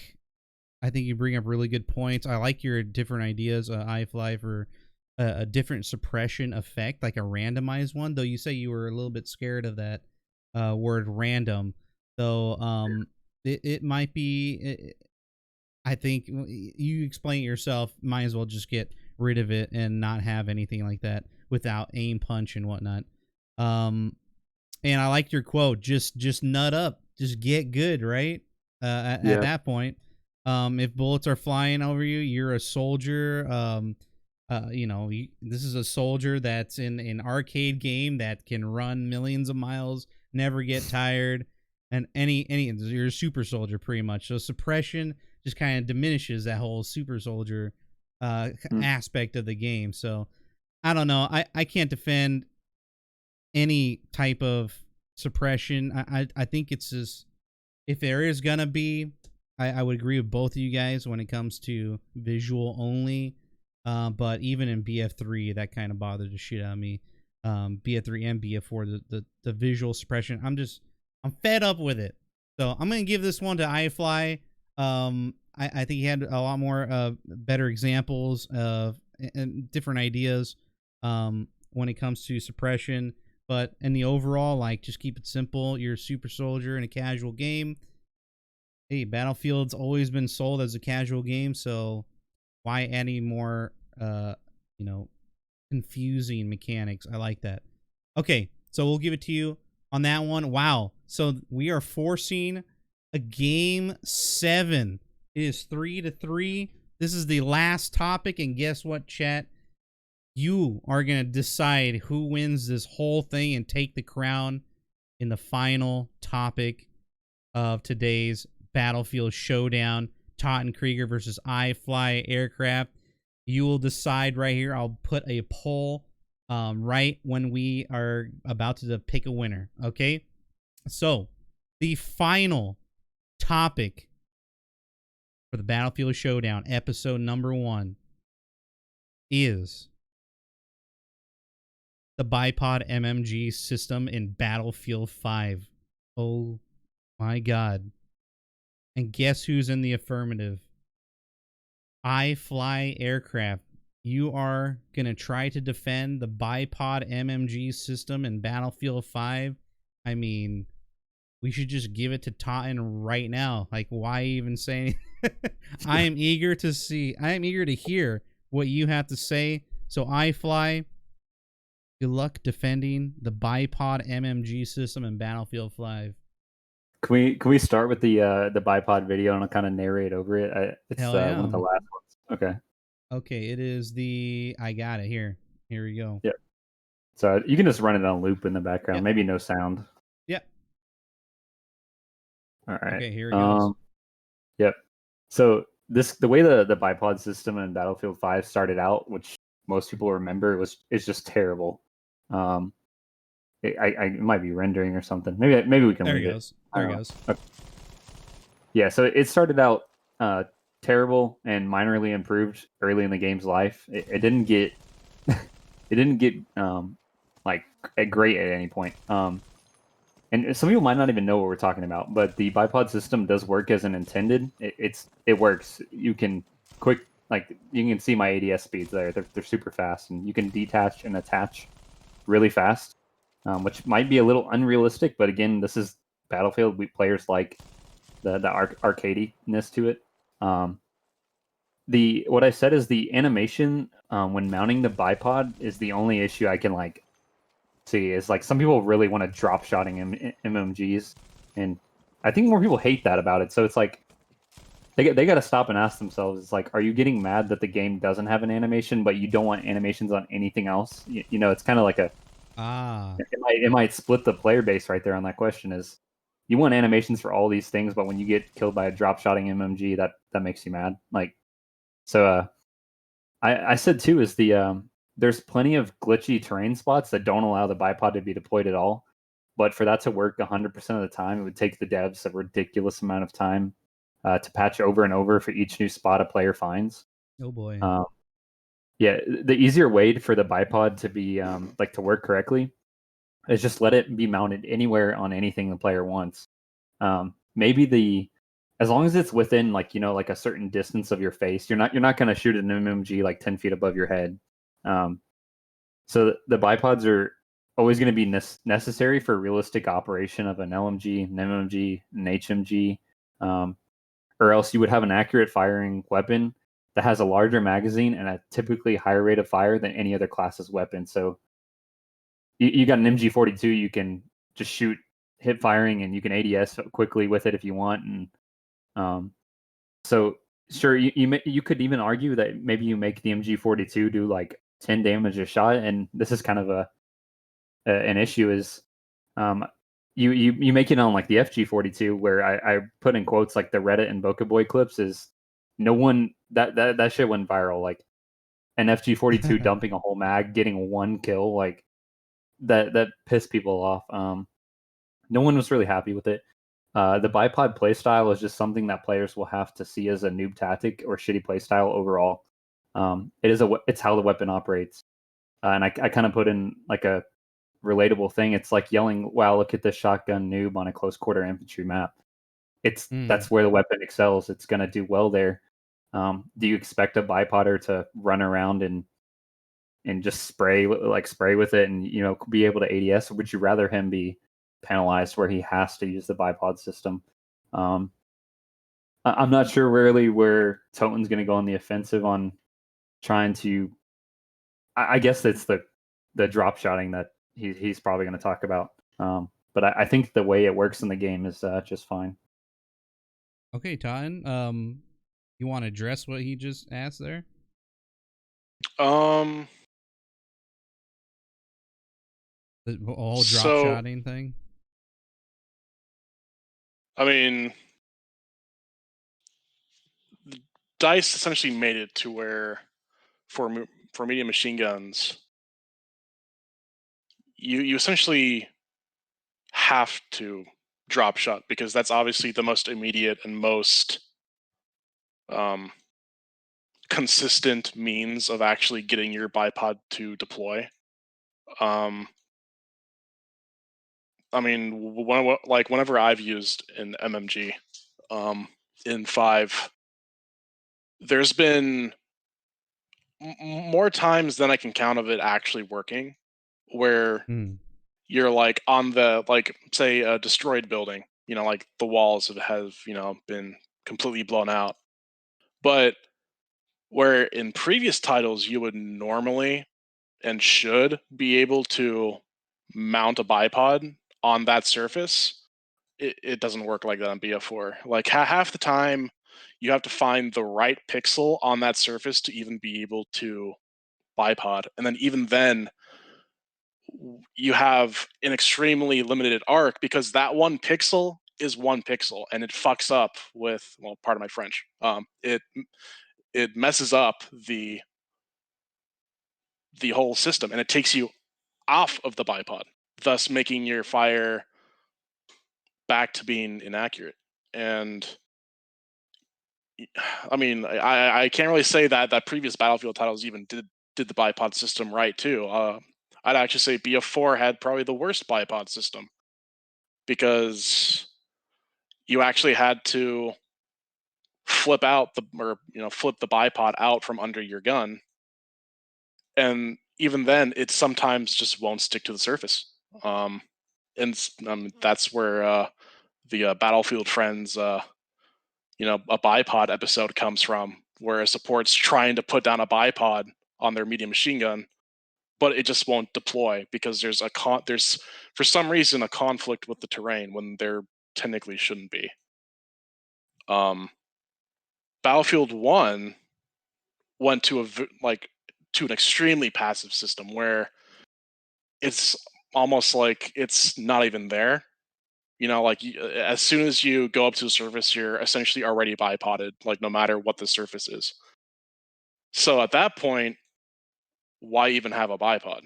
you bring up really good points. I like your different ideas, iFly, for a different suppression effect, like a randomized one. Though you say you were a little bit scared of that word random. Though it might be. I think you explain it yourself. Might as well just get rid of it and not have anything like that without aim punch and whatnot. And I like your quote. Just nut up. Just get good, right? At that point, if bullets are flying over you, you're a soldier. This is a soldier that's in an arcade game that can run millions of miles, never get tired, and you're a super soldier pretty much. So suppression just kind of diminishes that whole super soldier aspect of the game. So I don't know. I can't defend any type of suppression. I think it's just, if there is gonna be, I would agree with both of you guys when it comes to visual only. But even in BF3, that kind of bothered the shit out of me. BF3 and BF4, the visual suppression. I'm fed up with it. So I'm gonna give this one to iFly. I think he had a lot more better examples of and different ideas when it comes to suppression. But in the overall, like, just keep it simple. You're a super soldier in a casual game. Hey, Battlefield's always been sold as a casual game, so why any more, confusing mechanics? I like that. Okay, so we'll give it to you on that one. Wow. So we are forcing a game 7. It is 3-3. This is the last topic, and guess what, chat? You are going to decide who wins this whole thing and take the crown in the final topic of today's Battlefield Showdown. Totenkrieger versus iFlyAircraft. You will decide right here. I'll put a poll right when we are about to pick a winner. Okay? So, the final topic for the Battlefield Showdown, episode number 1, is the bipod MMG system in Battlefield 5. Oh my god. And guess who's in the affirmative? iFlyAircraft. You are going to try to defend the bipod MMG system in Battlefield 5. I mean, we should just give it to Totten right now. Like, why even say I am eager to hear what you have to say. So iFly, good luck defending the bipod MMG system in Battlefield 5. Can we start with the bipod video and I'll kind of narrate over it? It's Hell yeah. one of the last ones. Okay. Okay, it is I got it here. Here we go. Yep. So you can just run it on loop in the background. Yep. Maybe no sound. Yep. All right. Okay, here it goes. Yep. So the way the bipod system in Battlefield 5 started out, which most people remember, is just terrible. It might be rendering or something. Maybe we can. There leave it goes. There it goes. Okay. Yeah. So it started out terrible and minorly improved early in the game's life. It didn't get like great at any point. And some people might not even know what we're talking about, but the bipod system does work as intended. It works. You can you can see my ADS speeds there. They're super fast, and you can detach and attach really fast, which might be a little unrealistic. But again, this is Battlefield. Players like the arcadiness to it. What I said is the animation when mounting the bipod is the only issue I can see. Is some people really want to drop shotting MMGs, and I think more people hate that about it. So it's they got to stop and ask themselves, it's are you getting mad that the game doesn't have an animation, but you don't want animations on anything else? It's kind of like it might split the player base right there on that question. Is you want animations for all these things, but when you get killed by a drop shotting MMG, that makes you mad. I said too is there's plenty of glitchy terrain spots that don't allow the bipod to be deployed at all. But for that to work 100% of the time, it would take the devs a ridiculous amount of time to patch over and over for each new spot a player finds. Oh boy. Yeah, the easier way for the bipod to be like to work correctly is just let it be mounted anywhere on anything the player wants. Maybe as long as it's within like like a certain distance of your face, you're not going to shoot an MMG like 10 feet above your head. So the bipods are always going to be necessary for realistic operation of an LMG, an MMG, an HMG, or else you would have an accurate firing weapon that has a larger magazine and a typically higher rate of fire than any other class's weapon. So you got an MG42, you can just shoot hip firing and you can ADS quickly with it if you want. And so sure, you could even argue that maybe you make the MG42 do like 10 damage a shot, and this is kind of an issue is you make it on like the FG42 where I put in quotes like the Reddit and Boca Boy clips is no one that shit went viral, like an FG42 dumping a whole mag, getting one kill, like that pissed people off. No one was really happy with it. The bipod playstyle is just something that players will have to see as a noob tactic or shitty playstyle overall. It's how the weapon operates, and I kind of put in like a relatable thing. It's like yelling, "Wow, look at this shotgun noob on a close quarter infantry map." That's where the weapon excels. It's gonna do well there. Do you expect a bipodder to run around and just spray with it and be able to ADS, or would you rather him be penalized where he has to use the bipod system? I'm not sure really where Toten's going to go on the offensive on trying to. I guess it's the drop shotting that he's probably going to talk about. But I think the way it works in the game is just fine. Okay, Totten, you want to address what he just asked there? The whole drop shotting thing? I mean, DICE essentially made it to where for medium machine guns, you essentially have to drop shot because that's obviously the most immediate and most consistent means of actually getting your bipod to deploy. I mean, whenever I've used an MMG in 5, there's been more times than I can count of it actually working, where you're like on the say a destroyed building, like the walls have been completely blown out, but where in previous titles you would normally and should be able to mount a bipod on that surface, it doesn't work like that on BF4. Like half the time, you have to find the right pixel on that surface to even be able to bipod, and then even then, you have an extremely limited arc because that one pixel is one pixel, and it fucks up with pardon my French. It messes up the whole system, and it takes you off of the bipod, thus making your fire back to being inaccurate. And I mean, I can't really say that previous Battlefield titles even did the bipod system right too. I'd actually say BF4 had probably the worst bipod system because you actually had to flip the bipod out from under your gun, and even then, it sometimes just won't stick to the surface. And that's where the Battlefield Friends, a bipod episode comes from, where a support's trying to put down a bipod on their medium machine gun, but it just won't deploy because there's for some reason a conflict with the terrain when there technically shouldn't be. Battlefield 1 went to an extremely passive system where it's almost like it's not even there. As soon as you go up to the surface, you're essentially already bipoded, like no matter what the surface is. So at that point, why even have a bipod?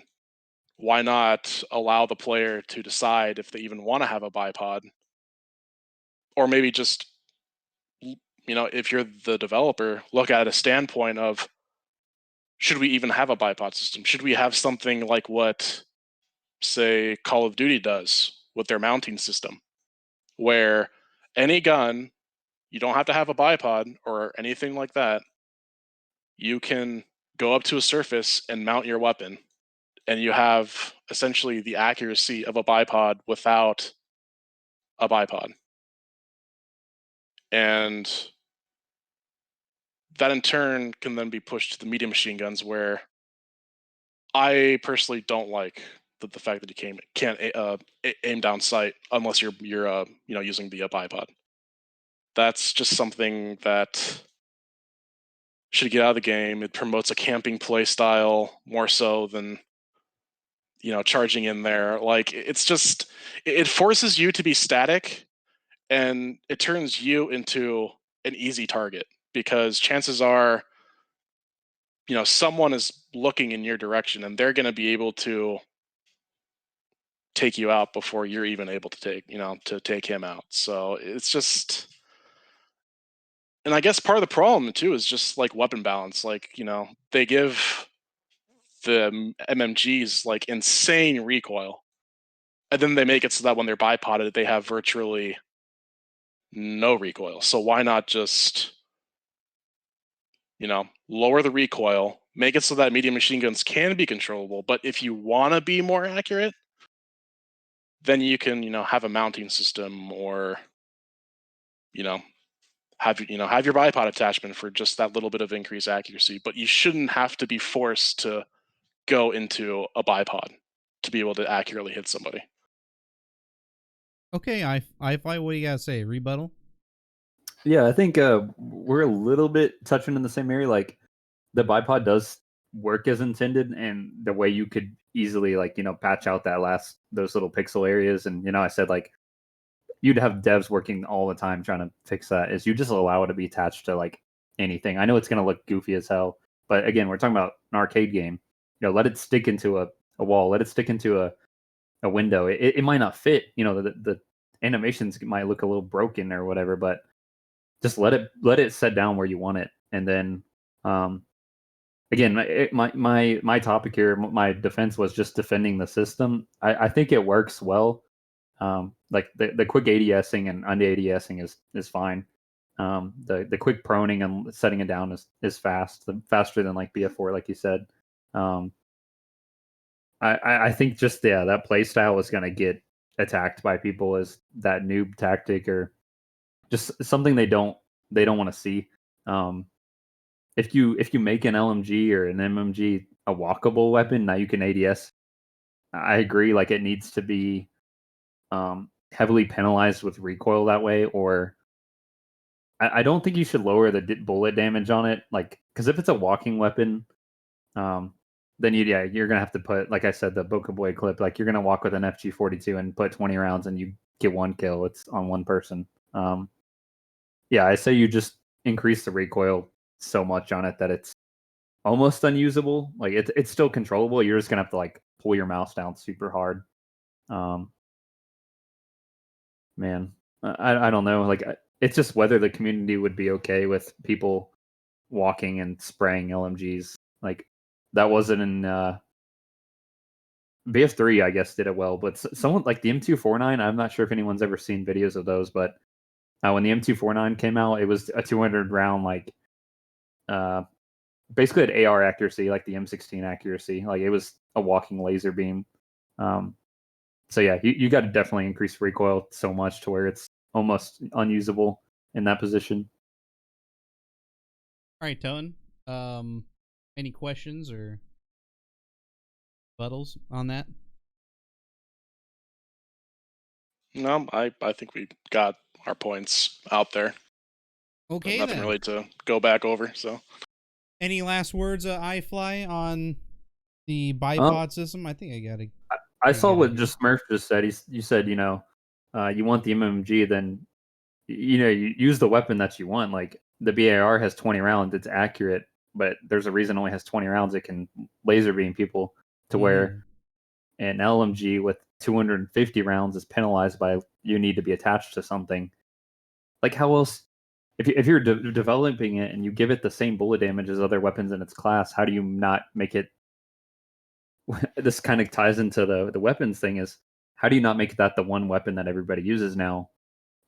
Why not allow the player to decide if they even want to have a bipod? Or maybe just, if you're the developer, look at a standpoint of should we even have a bipod system? Should we have something like what, say, Call of Duty does with their mounting system, where any gun, you don't have to have a bipod or anything like that. You can go up to a surface and mount your weapon, and you have essentially the accuracy of a bipod without a bipod. And that in turn can then be pushed to the medium machine guns, where I personally don't like the fact that you can't aim down sight unless you're using the bipod. That's just something that should get out of the game. It promotes a camping play style more so than charging in there. Like, it's just, it forces you to be static, and it turns you into an easy target, because chances are someone is looking in your direction, and they're going to be able to take you out before you're even able to take him out. So it's just, and I guess part of the problem too is just like weapon balance. Like, they give the MMGs like insane recoil, and then they make it so that when they're bipoded, they have virtually no recoil. So why not just lower the recoil, make it so that medium machine guns can be controllable, but if you want to be more accurate, then you can have a mounting system, or have your bipod attachment for just that little bit of increased accuracy. But you shouldn't have to be forced to go into a bipod to be able to accurately hit somebody. Okay, iFly, what do you gotta say? Rebuttal? Yeah, I think we're a little bit touching in the same area. Like, the bipod does work as intended, and the way you could easily patch out those little pixel areas. And I said, like, you'd have devs working all the time trying to fix that, is you just allow it to be attached to like anything. I know it's going to look goofy as hell, but again, we're talking about an arcade game. Let it stick into a wall, let it stick into a window. It might not fit, the animations might look a little broken or whatever, but just let it set down where you want it. And then again, my topic here, my defense was just defending the system. I think it works well. Like the quick ADSing and under-ADSing is fine. The quick proning and setting it down is faster than like BF4, like you said. I think just that play style is going to get attacked by people as that noob tactic, or just something they don't want to see. If you make an LMG or an MMG a walkable weapon, now you can ADS. I agree, like it needs to be heavily penalized with recoil that way, or I don't think you should lower the bullet damage on it, like, because if it's a walking weapon, then you're gonna have to put, like I said, the Boca Boy clip, like you're gonna walk with an FG42 and put 20 rounds and you get one kill. It's on one person. I say you just increase the recoil so much on it that it's almost unusable. Like it's still controllable. You're just gonna have to like pull your mouse down super hard. Man, I don't know. Like, it's just whether the community would be okay with people walking and spraying LMGs. Like, that wasn't in BF3, I guess, did it well, but someone like the M249, I'm not sure if anyone's ever seen videos of those, but when the M249 came out, it was a 200 round, like, basically at AR accuracy, like the M16 accuracy. Like, it was a walking laser beam. So yeah, you got to definitely increase recoil so much to where it's almost unusable in that position. All right, Toten. Any questions or buttles on that? No, I think we got our points out there. Okay, nothing then. really to go back over. So, any last words, iFly, on the bipod system? I think I got it. I saw what just Murph just said. You said, you want the MMG, then you use the weapon that you want. Like, the BAR has 20 rounds, it's accurate, but there's a reason it only has 20 rounds. It can laser beam people to where an LMG with 250 rounds is penalized by you need to be attached to something. Like, how else? if you're developing it and you give it the same bullet damage as other weapons in its class, how do you not make it? This kind of ties into the weapons thing. Is how do you not make that the one weapon that everybody uses now?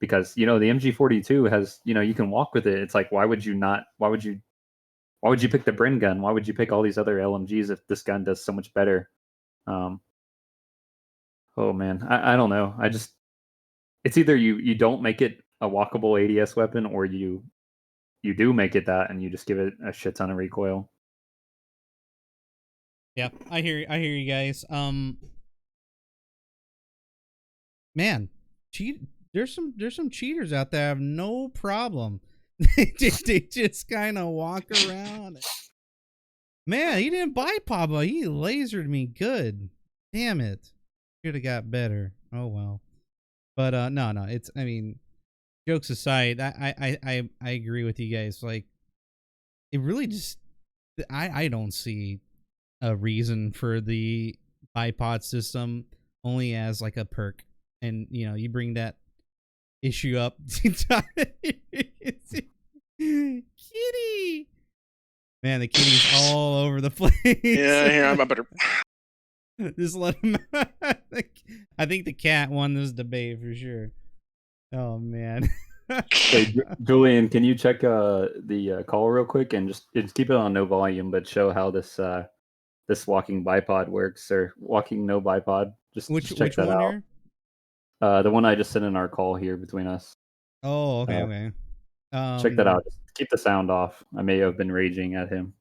Because the MG42 has you can walk with it. It's like why would you not? Why would you pick the Bren gun? Why would you pick all these other LMGs if this gun does so much better? Oh man, I don't know. It's either you don't make it a walkable ADS weapon, or you do make it that, and you just give it a shit ton of recoil. Yeah, I hear you guys. Man, there's some cheaters out there have no problem. they just kind of walk around. Man, he didn't buy Papa. He lasered me good. Damn it. Should have got better. Oh well. But no, it's, I mean, jokes aside, I agree with you guys. Like, it really just, I don't see a reason for the bipod system only as like a perk. And you bring that issue up. Kitty, man, the kitty's all over the place. Yeah, here I'm better. Just let him. I think the cat won this debate for sure. Oh man. Hey, Julian, can you check the call real quick and just keep it on no volume, but show how this walking bipod works, or walking no bipod? Just check that out. Here? The one I just sent in our call here between us. Oh, okay, okay. Check that out. Just keep the sound off. I may have been raging at him.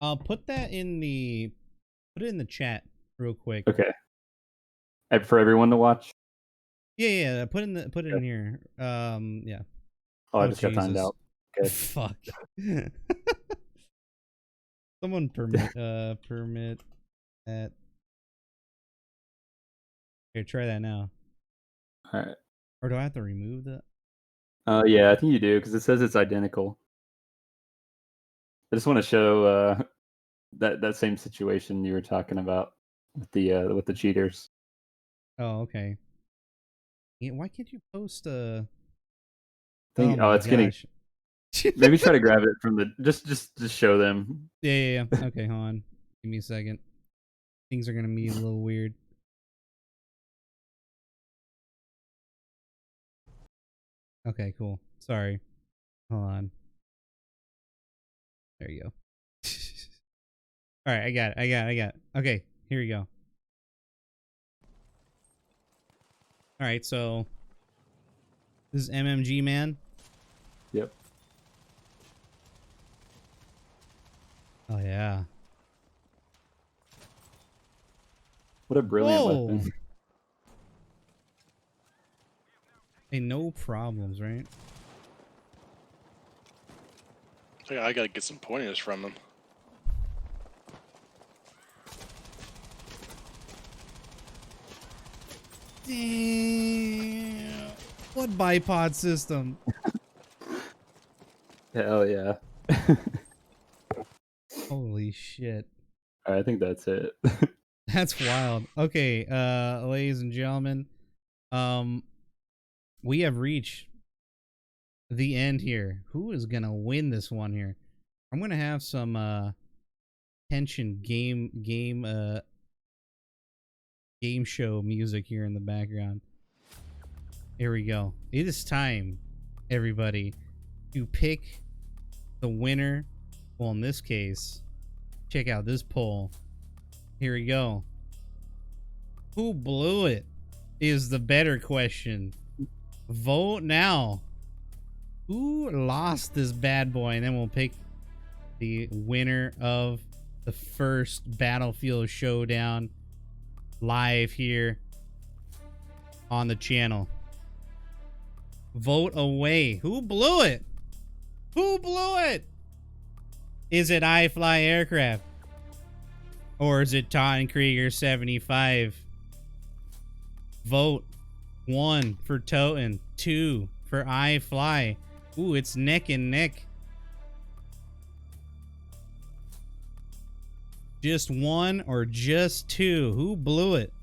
I'll put that in the chat real quick. Okay. And for everyone to watch. Yeah. Put it in here. Yeah. Oh, I just got timed out. Okay. Fuck. Someone permit that. Here, try that now. All right. Or do I have to remove that? Yeah, I think you do, because it says it's identical. I just want to show that same situation you were talking about with the cheaters. Oh, okay. Yeah, why can't you post It's getting. Maybe try to grab it from the just show them. Yeah. Okay, hold on. Give me a second. Things are gonna be a little weird. Okay, cool. Sorry. Hold on. There you go. All right, I got it. Okay, here we go. All right, so this is MMG man. Yep. Oh yeah. What a brilliant weapon. Hey, no problems, right? I gotta get some pointers from them. Damn. What bipod system? Hell yeah. Holy shit. All right, I think that's it. That's wild. Okay, ladies and gentlemen, we have reached the end here. Who is gonna win this one here? I'm gonna have some tension game show music here in the background. Here we go. It is time, everybody, to pick the winner. Well, in this case, check out this poll. Here we go. Who blew it is the better question. Vote now. Who lost this bad boy? And then we'll pick the winner of the first Battlefield Showdown live here on the channel. Vote away. Who blew it? Who blew it? Is it iFlyAircraft? Or is it Totenkrieger75? Vote. 1 for Toten, 2 for iFly. Ooh, it's neck and neck. Just 1 or just 2? Who blew it?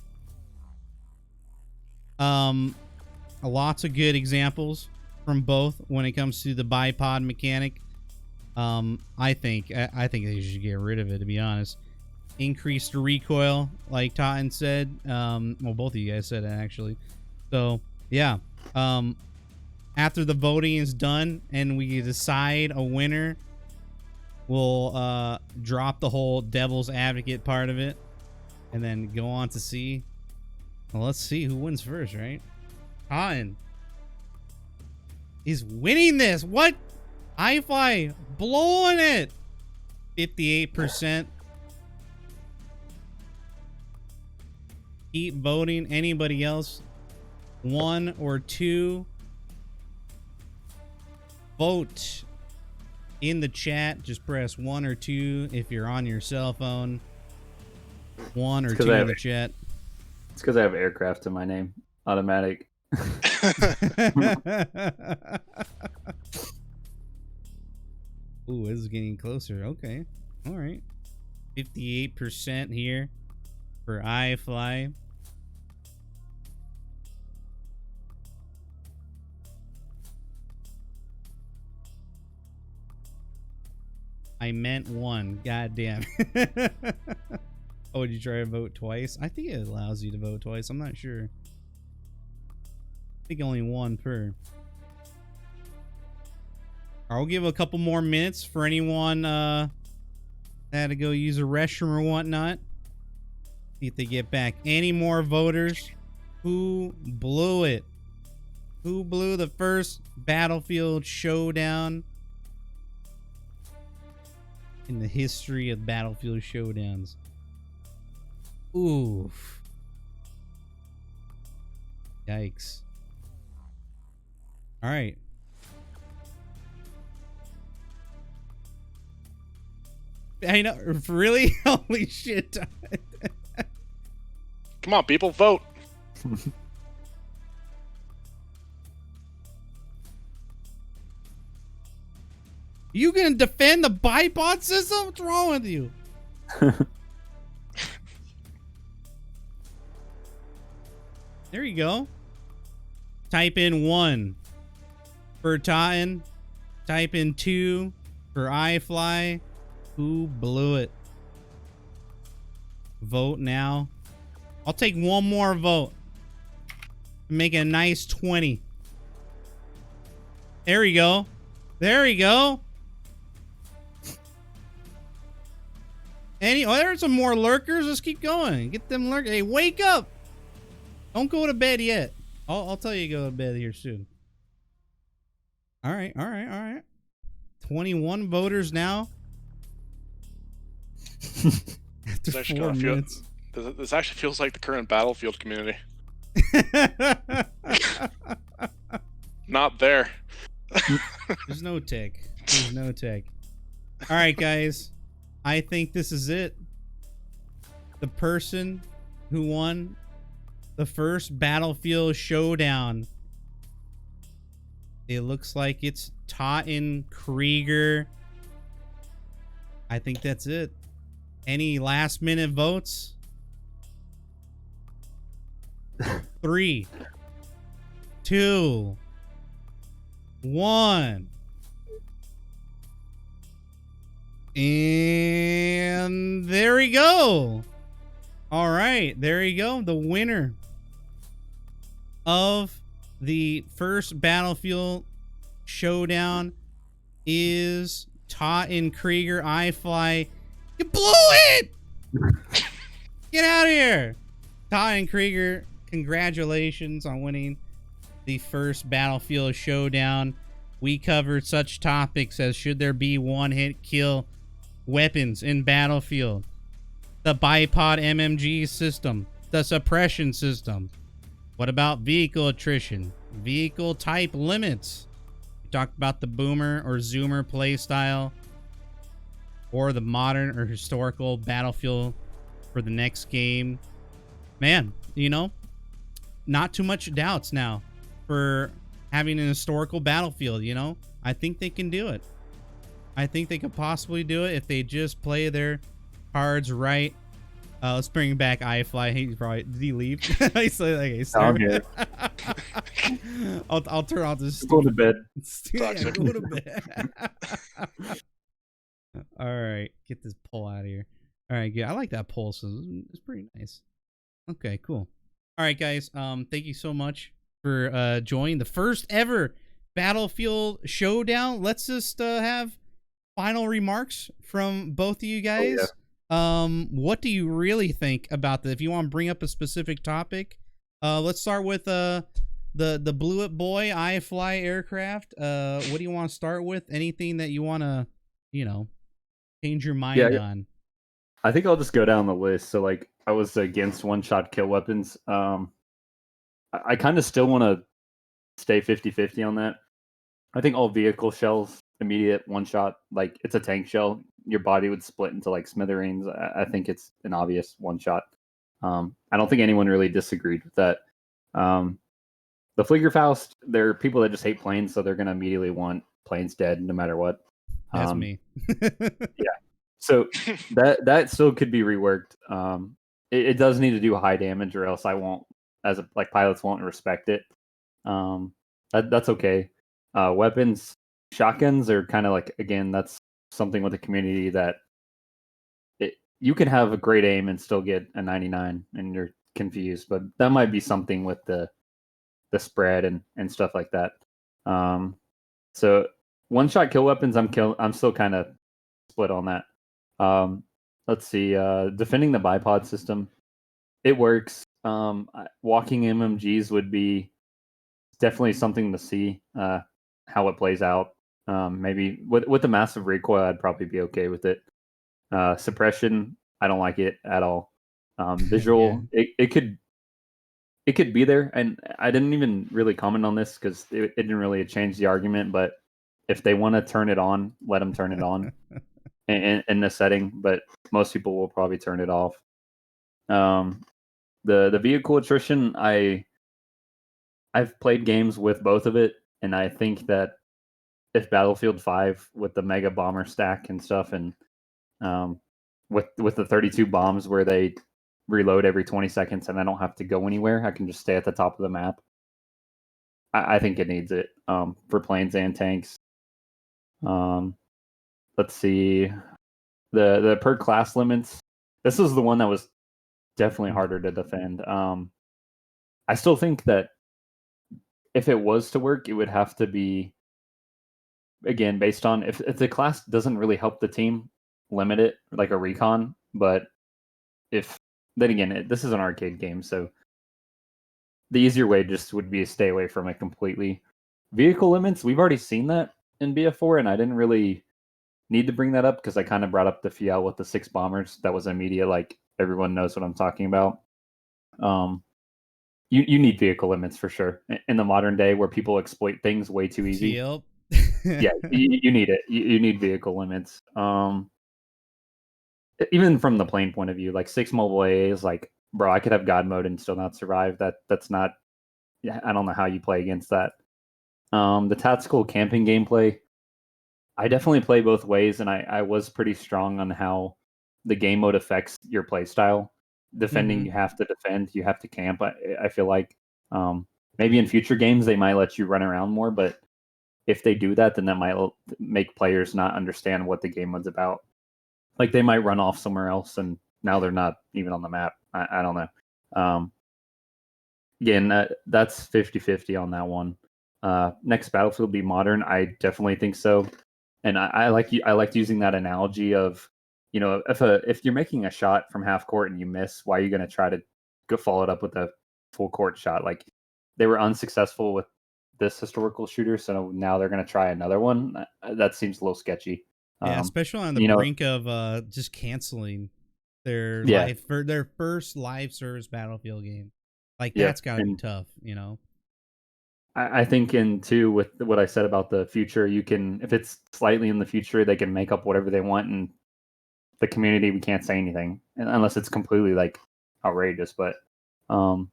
Lots of good examples from both when it comes to the bipod mechanic. I think they should get rid of it, to be honest. Increased recoil, like Totten said. Well, both of you guys said it, actually. So, yeah. After the voting is done and we decide a winner, we'll drop the whole devil's advocate part of it and then go on to see. Well, let's see who wins first, right? Totten is winning this. What? iFly blowing it. 58%. Keep voting. Anybody else? 1 or 2. Vote in the chat. Just press 1 or 2 if you're on your cell phone. 1 or 2 in the chat. It's because I have aircraft in my name. Automatic. Ooh, this is getting closer. Okay. All right. 58% here for iFly. I meant 1. God damn. Oh, did you try to vote twice? I think it allows you to vote twice. I'm not sure. I think only 1 per. I'll give a couple more minutes for anyone that had to go use a restroom or whatnot. See if they get back. Any more voters? Who blew it? Who blew the first Battlefield Showdown in the history of Battlefield Showdowns? Oof. Yikes. All right. I know. Really? Holy shit. Come on, people, vote. You gonna defend the bipod system? What's wrong with you? There you go. Type in 1 for Totten. Type in 2 for iFly. Who blew it? Vote now. I'll take 1 more vote. Make it a nice 20. There we go. There we go. There's some more lurkers. Let's keep going. Get them lurkers. Hey, wake up. Don't go to bed yet. I'll tell you to go to bed here soon. All right. 21 voters now. After 4 minutes. This actually feels like the current Battlefield community. Not there. There's no tech. There's no tech. All right, guys. I think this is it. The person who won the first Battlefield Showdown. It looks like it's Totenkrieger. I think that's it. Any last minute votes? 3, 2, 1. And there we go. All right, there you go. The winner of the first Battlefield Showdown is Totenkrieger. iFly. You blew it! Get out of here. Totenkrieger, congratulations on winning the first Battlefield Showdown. We covered such topics as should there be one-hit kill weapons in Battlefield, the bipod MMG system, the suppression system. What about vehicle attrition, vehicle type limits? We talked about the boomer or zoomer playstyle, or the modern or historical Battlefield for the next game. Man, you know, not too much doubts now for having an historical Battlefield, you know. I think they can do it. I think they could possibly do it if they just play their cards right. Let's bring back iFly. He probably, did he leave? He's like, okay, I'm here. I'll turn off this. Go to bed. Yeah, Toxic. go to bed. All right, get this poll out of here. All right, yeah, I like that poll. So it's pretty nice. Okay, cool. All right, guys. Thank you so much for joining the first ever Battlefield Showdown. Let's just have final remarks from both of you guys. What do you really think about this? If you want to bring up a specific topic, let's start with the Blew It Boy, iFlyAircraft. What do you want to start with? Anything that you want to, change your mind on? I think I'll just go down the list. So, like, I was against one-shot kill weapons. I kind of still want to stay 50-50 on that. I think all vehicle shells, immediate one-shot, like, it's a tank shell. Your body would split into, like, smithereens. I think it's an obvious one-shot. I don't think anyone really disagreed with that. The Fliegerfaust, there are people that just hate planes, so they're going to immediately want planes dead no matter what. That's me. Yeah. So that still could be reworked. It does need to do high damage, or else I won't, pilots won't respect it. That's okay. Weapons, shotguns are kind of like, again, that's something with the community that you can have a great aim and still get a 99 and you're confused, but that might be something with the spread and stuff like that. So one-shot kill weapons, I'm still kind of split on that. Let's see. Defending the bipod system, it works. Walking MMGs would be definitely something to see how it plays out. Maybe with the massive recoil, I'd probably be okay with it. Suppression, I don't like it at all. Visual, it could be there, and I didn't even really comment on this because it didn't really change the argument. But if they want to turn it on, let them turn it on in the setting. But most people will probably turn it off. The vehicle attrition, I've played games with both of it, and I think that if Battlefield 5 with the mega bomber stack and stuff, and with the 32 bombs where they reload every 20 seconds and I don't have to go anywhere, I can just stay at the top of the map. I think it needs it for planes and tanks. Let's see. The per class limits. This is the one that was definitely harder to defend. I still think that if it was to work, it would have to be, again, based on if the class doesn't really help the team, limit it like a recon. But then again, this is an arcade game, so the easier way just would be to stay away from it completely. Vehicle limits, we've already seen that in BF4, and I didn't really need to bring that up because I kind of brought up the FIAL with the 6 bombers. That was immediate, like everyone knows what I'm talking about. You need vehicle limits for sure in the modern day where people exploit things way too easy. Yep. Yeah, you need it. You need vehicle limits. Even from the plane point of view, like 6 mobile AAs, like, bro, I could have God mode and still not survive. That's not. Yeah, I don't know how you play against that. The tactical camping gameplay, I definitely play both ways, and I was pretty strong on how the game mode affects your play style. Defending, you have to defend, you have to camp. I feel like maybe in future games they might let you run around more, but if they do that, then that might make players not understand what the game was about. Like, they might run off somewhere else, and now they're not even on the map. I don't know. Again, that's 50-50 on that one. Next Battlefield be modern. I definitely think so, and I liked using that analogy of, if you're making a shot from half court and you miss, why are you going to try to go follow it up with a full court shot? Like, they were unsuccessful with this historical shooter, so now they're going to try another one. That seems a little sketchy. Yeah, especially on the brink of just canceling their their first live service Battlefield game. Like, that's got to be tough, I think, in too, with what I said about the future, you can, if it's slightly in the future, they can make up whatever they want, and the community, we can't say anything unless it's completely like outrageous. But the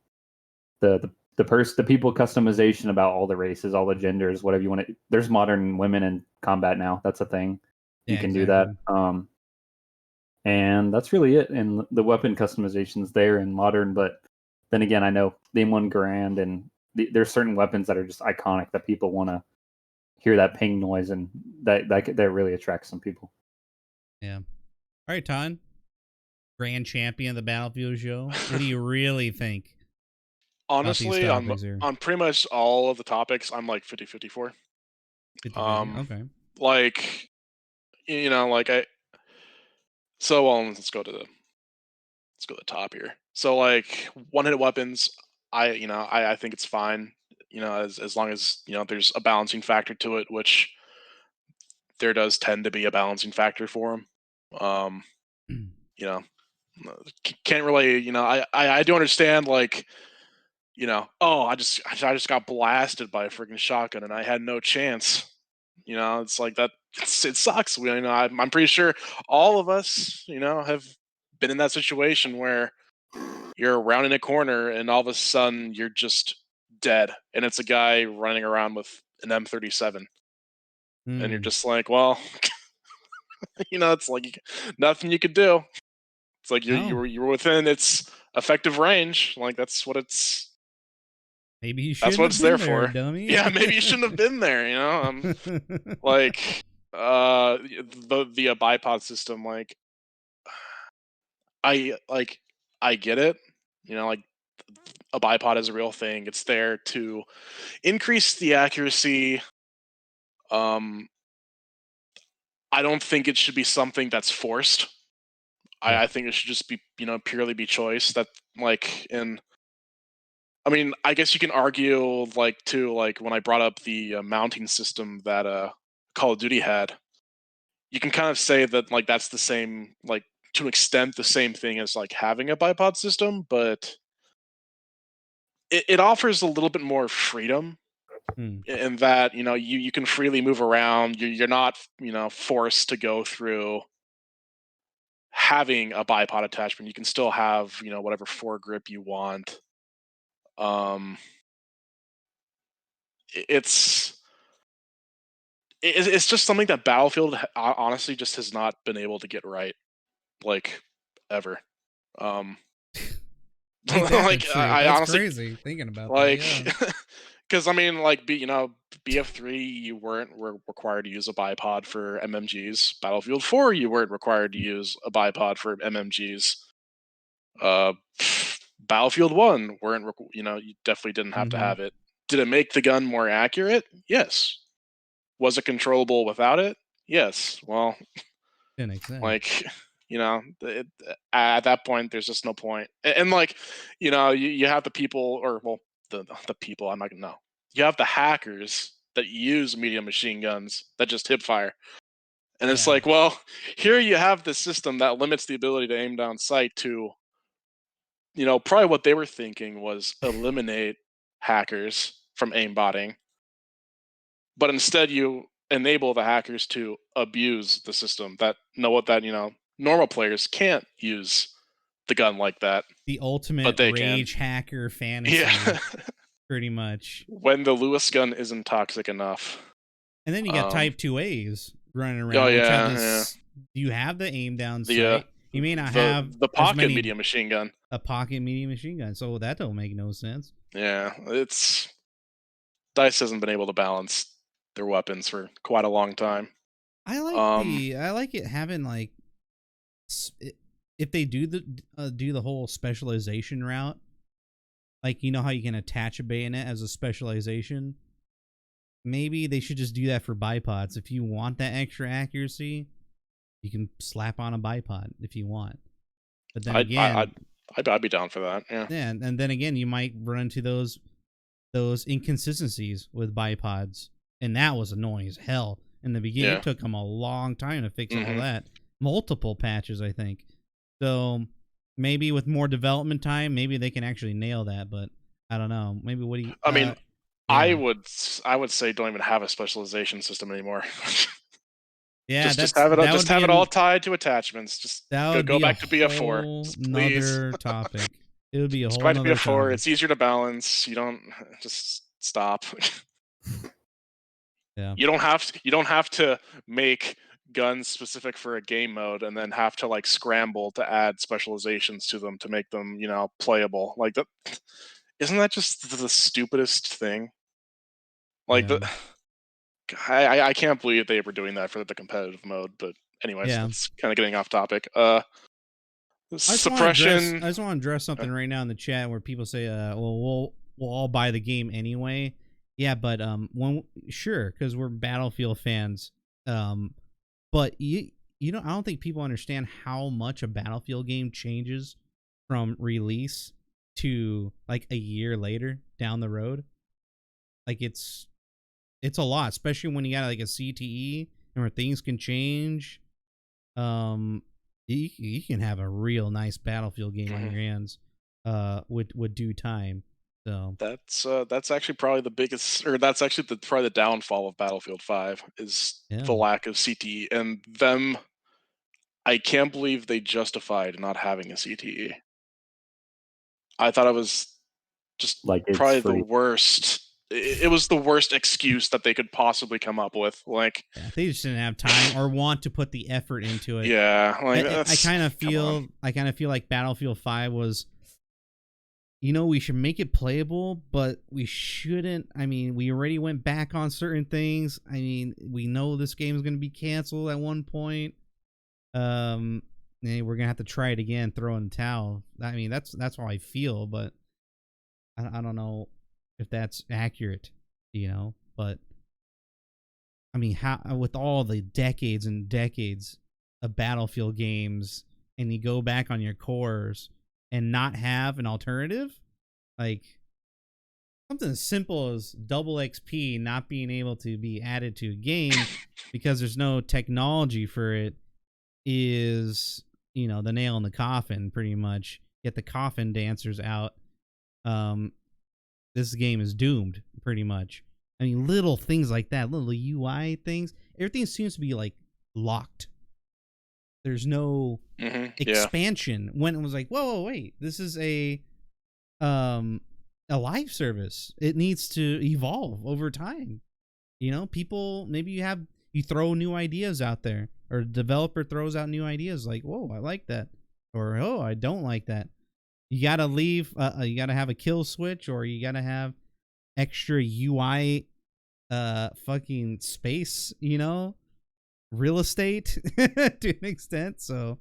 people customization about all the races, all the genders, whatever you want to. There's modern women in combat now. That's a thing. You can do that. And that's really it. And the weapon customizations there in modern, but then again, I know Name One Grand and there's certain weapons that are just iconic that people want to hear that ping noise, and that really attracts some people. Yeah. All right, Todd, grand champion of the Battlefield show. What do you really think? Honestly, on pretty much all of the topics, I'm like 50-54. 50-50? Okay. Like, you know, like let's go to the top here. So like one-hit weapons, I think it's fine. You know, as long as there's a balancing factor to it, which there does tend to be a balancing factor for them. You know, can't really. You know, I do understand like. Oh, I just got blasted by a freaking shotgun and I had no chance. It's like that. It sucks. I'm pretty sure all of us, have been in that situation where you're rounding a corner and all of a sudden you're just dead, and it's a guy running around with an M37, and you're just like, well, it's like nothing you could do. It's like you were within its effective range. Like that's what it's. Maybe you That's shouldn't what have it's been there for. dummy. Yeah, maybe you shouldn't have been there. Like the bipod system. Like I get it. Like a bipod is a real thing. It's there to increase the accuracy. I don't think it should be something that's forced. Yeah. I think it should just be purely be choice. That like in. I mean, I guess you can argue like too, like when I brought up the mounting system that Call of Duty had, you can kind of say that like that's the same, like to an extent, the same thing as like having a bipod system, but it offers a little bit more freedom in that you can freely move around. You're not forced to go through having a bipod attachment. You can still have whatever foregrip you want. It's it's just something that Battlefield honestly just has not been able to get right, like ever. Ain't that the Like truth? I That's honestly crazy thinking about like that. Yeah. because I mean like BF3 you weren't required to use a bipod for MMGs. Battlefield 4 you weren't required to use a bipod for MMGs. Uh, Battlefield 1 weren't you definitely didn't have to have it. Did it make the gun more accurate? Yes. Was it controllable without it? Yes. Well, Didn't make sense. like, at that point, there's just no point. And like, you have the people, or well, the people. I'm not gonna know. You have the hackers that use medium machine guns that just hip fire, and it's Yeah. like, well, here you have the system that limits the ability to aim down sight to, probably what they were thinking was eliminate hackers from aimbotting, but instead you enable the hackers to abuse the system that normal players can't use the gun like that, The but ultimate they rage can. hacker fantasy. Yeah. Pretty much. When the Lewis gun isn't toxic enough. And then you got Type 2As running around. Oh which yeah, have this, you have the aim down The sight. You may not have the as pocket many, medium machine gun. a pocket medium machine gun. So that don't make no sense. Yeah, it's DICE hasn't been able to balance their weapons for quite a long time. I like it having like if they do the whole specialization route, like how you can attach a bayonet as a specialization. Maybe they should just do that for bipods. If you want that extra accuracy, you can slap on a bipod if you want. But then I'd be down for that. Yeah. Yeah, and then again, you might run into those inconsistencies with bipods, and that was annoying as hell in the beginning. Yeah. It took them a long time to fix all that. Multiple patches, I think. So maybe with more development time, maybe they can actually nail that. But I don't know. Maybe what do you? I mean, yeah. I would say don't even have a specialization system anymore. Yeah, just have it. Just have it all tied to attachments. Just go back to BF4, please. Another topic. It would be a whole go back to nother BF4. topic. It's easier to balance. You don't just stop. Yeah. You don't have to make guns specific for a game mode and then have to like scramble to add specializations to them to make them playable. Like that. isn't that just the stupidest thing? Like Yeah. I can't believe they were doing that for the competitive mode. But anyways, Yeah. that's kind of getting off topic. I Suppression. just want to address something right now in the chat where people say, well, we'll all buy the game anyway." Yeah, but sure, because we're Battlefield fans. But you know, I don't think people understand how much a Battlefield game changes from release to like a year later down the road. Like it's a lot, especially when you got like a CTE and where things can change. You can have a real nice Battlefield game on your hands with due time. So That's actually probably the biggest, or that's actually probably the downfall of Battlefield 5 is yeah. the lack of CTE, and them. I can't believe they justified not having a CTE. I thought it was just Like it's probably the free. worst. It was the worst excuse that they could possibly come up with. Like, Yeah, they just didn't have time or want to put the effort into it. yeah, like I kind of feel like Battlefield 5 was, you know, we should make it playable, but we shouldn't. I mean, we already went back on certain things. I mean, we know this game is going to be canceled at one point. We're gonna have to try it again, throw in the towel. I mean, that's how I feel, but I don't know if that's accurate, you know. But I mean, how with all the decades and decades of Battlefield games, and you go back on your cores and not have an alternative, like something as simple as double XP not being able to be added to a game because there's no technology for it, is, you know, the nail in the coffin. Pretty much get the coffin dancers out. This game is doomed, pretty much. I mean, little things like that, little UI things, everything seems to be like locked. There's no expansion. When it was like, whoa, wait, this is a live service. It needs to evolve over time. You know, people, maybe you throw new ideas out there, or a developer throws out new ideas like, whoa, I like that, or oh, I don't like that. You gotta leave. You gotta have a kill switch, or you gotta have extra UI, fucking space. You know, real estate to an extent. So,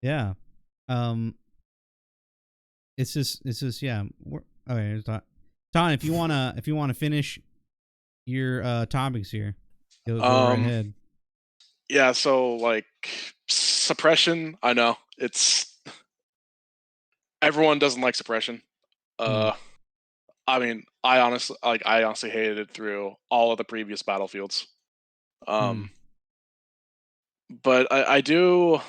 yeah. It's just yeah. Okay, Ton, if you wanna finish your topics here, go right ahead. Yeah, so like suppression, I know it's everyone doesn't like suppression. I mean, I honestly hated it through all of the previous Battlefields. But I do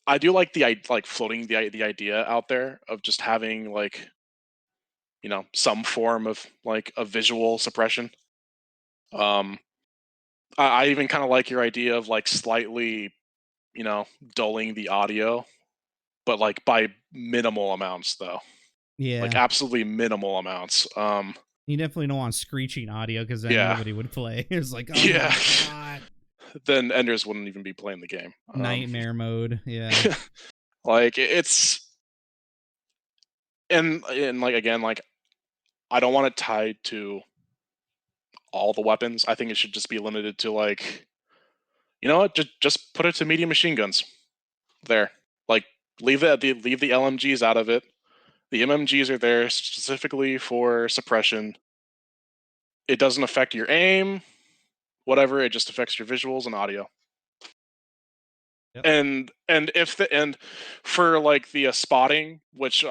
like floating the idea out there of just having like, you know, some form of like a visual suppression. I even kind of like your idea of like slightly, you know, dulling the audio, but like by minimal amounts though. Yeah. Like absolutely minimal amounts. You definitely don't want screeching audio, because then Yeah. nobody would play. It's like, oh Yeah. my god. Then Enders wouldn't even be playing the game. Nightmare mode. Yeah. Like it's and like again, like I don't want it tied to all the weapons. I think it should just be limited to like, you know what, just put it to medium machine guns. There. Like leave the LMGs out of it. The MMGs are there specifically for suppression. It doesn't affect your aim, whatever, it just affects your visuals and audio. Yep. And for like the spotting, which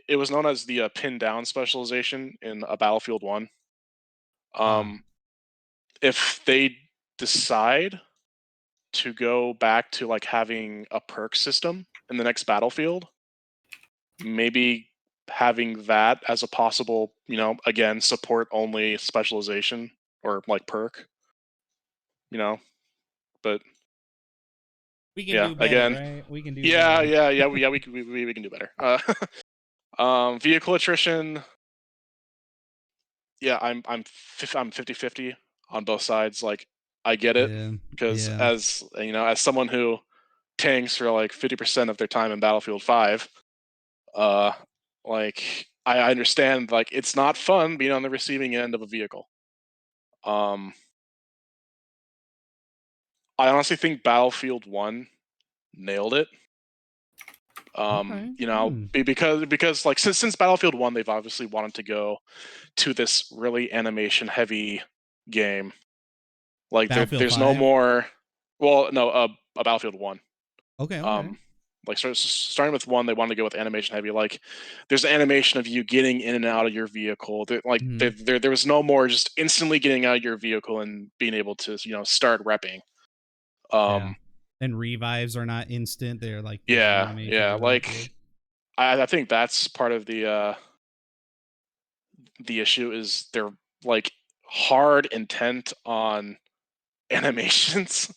it was known as the pin down specialization in a Battlefield 1. If they decide to go back to like having a perk system in the next Battlefield, maybe having that as a possible, you know, again, support only specialization or like perk, you know, but we can do better, again, right? We can do yeah, better. we can do better. Vehicle attrition. Yeah, I'm 50-50 on both sides. Like, I get it, because as you know, as someone who tanks for like 50% of their time in Battlefield 5, Like, I understand, like, it's not fun being on the receiving end of a vehicle. I honestly think Battlefield 1 nailed it. Okay. You know, because like since Battlefield 1, they've obviously wanted to go to this really animation heavy game. Like Battlefield there's no 5? more. Well, no, a Battlefield 1. Okay. Like starting with 1, they wanted to go with animation heavy. Like there's animation of you getting in and out of your vehicle. There was no more just instantly getting out of your vehicle and being able to start repping. And revives are not instant. They're like Yeah, animation yeah. goes on. Like I think that's part of the issue is they're like hard intent on animations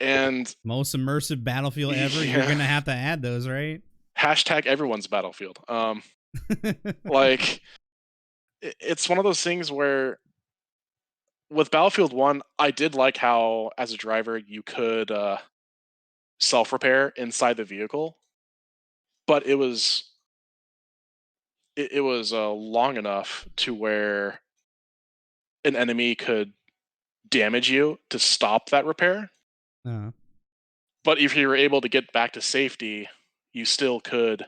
and Most immersive Battlefield ever. You're yeah. gonna have to add those, right? Hashtag everyone's Battlefield. Like it's one of those things where with Battlefield 1, I did like how as a driver you could self repair inside the vehicle, but it was long enough to where an enemy could damage you to stop that repair. Uh, But if you were able to get back to safety, you still could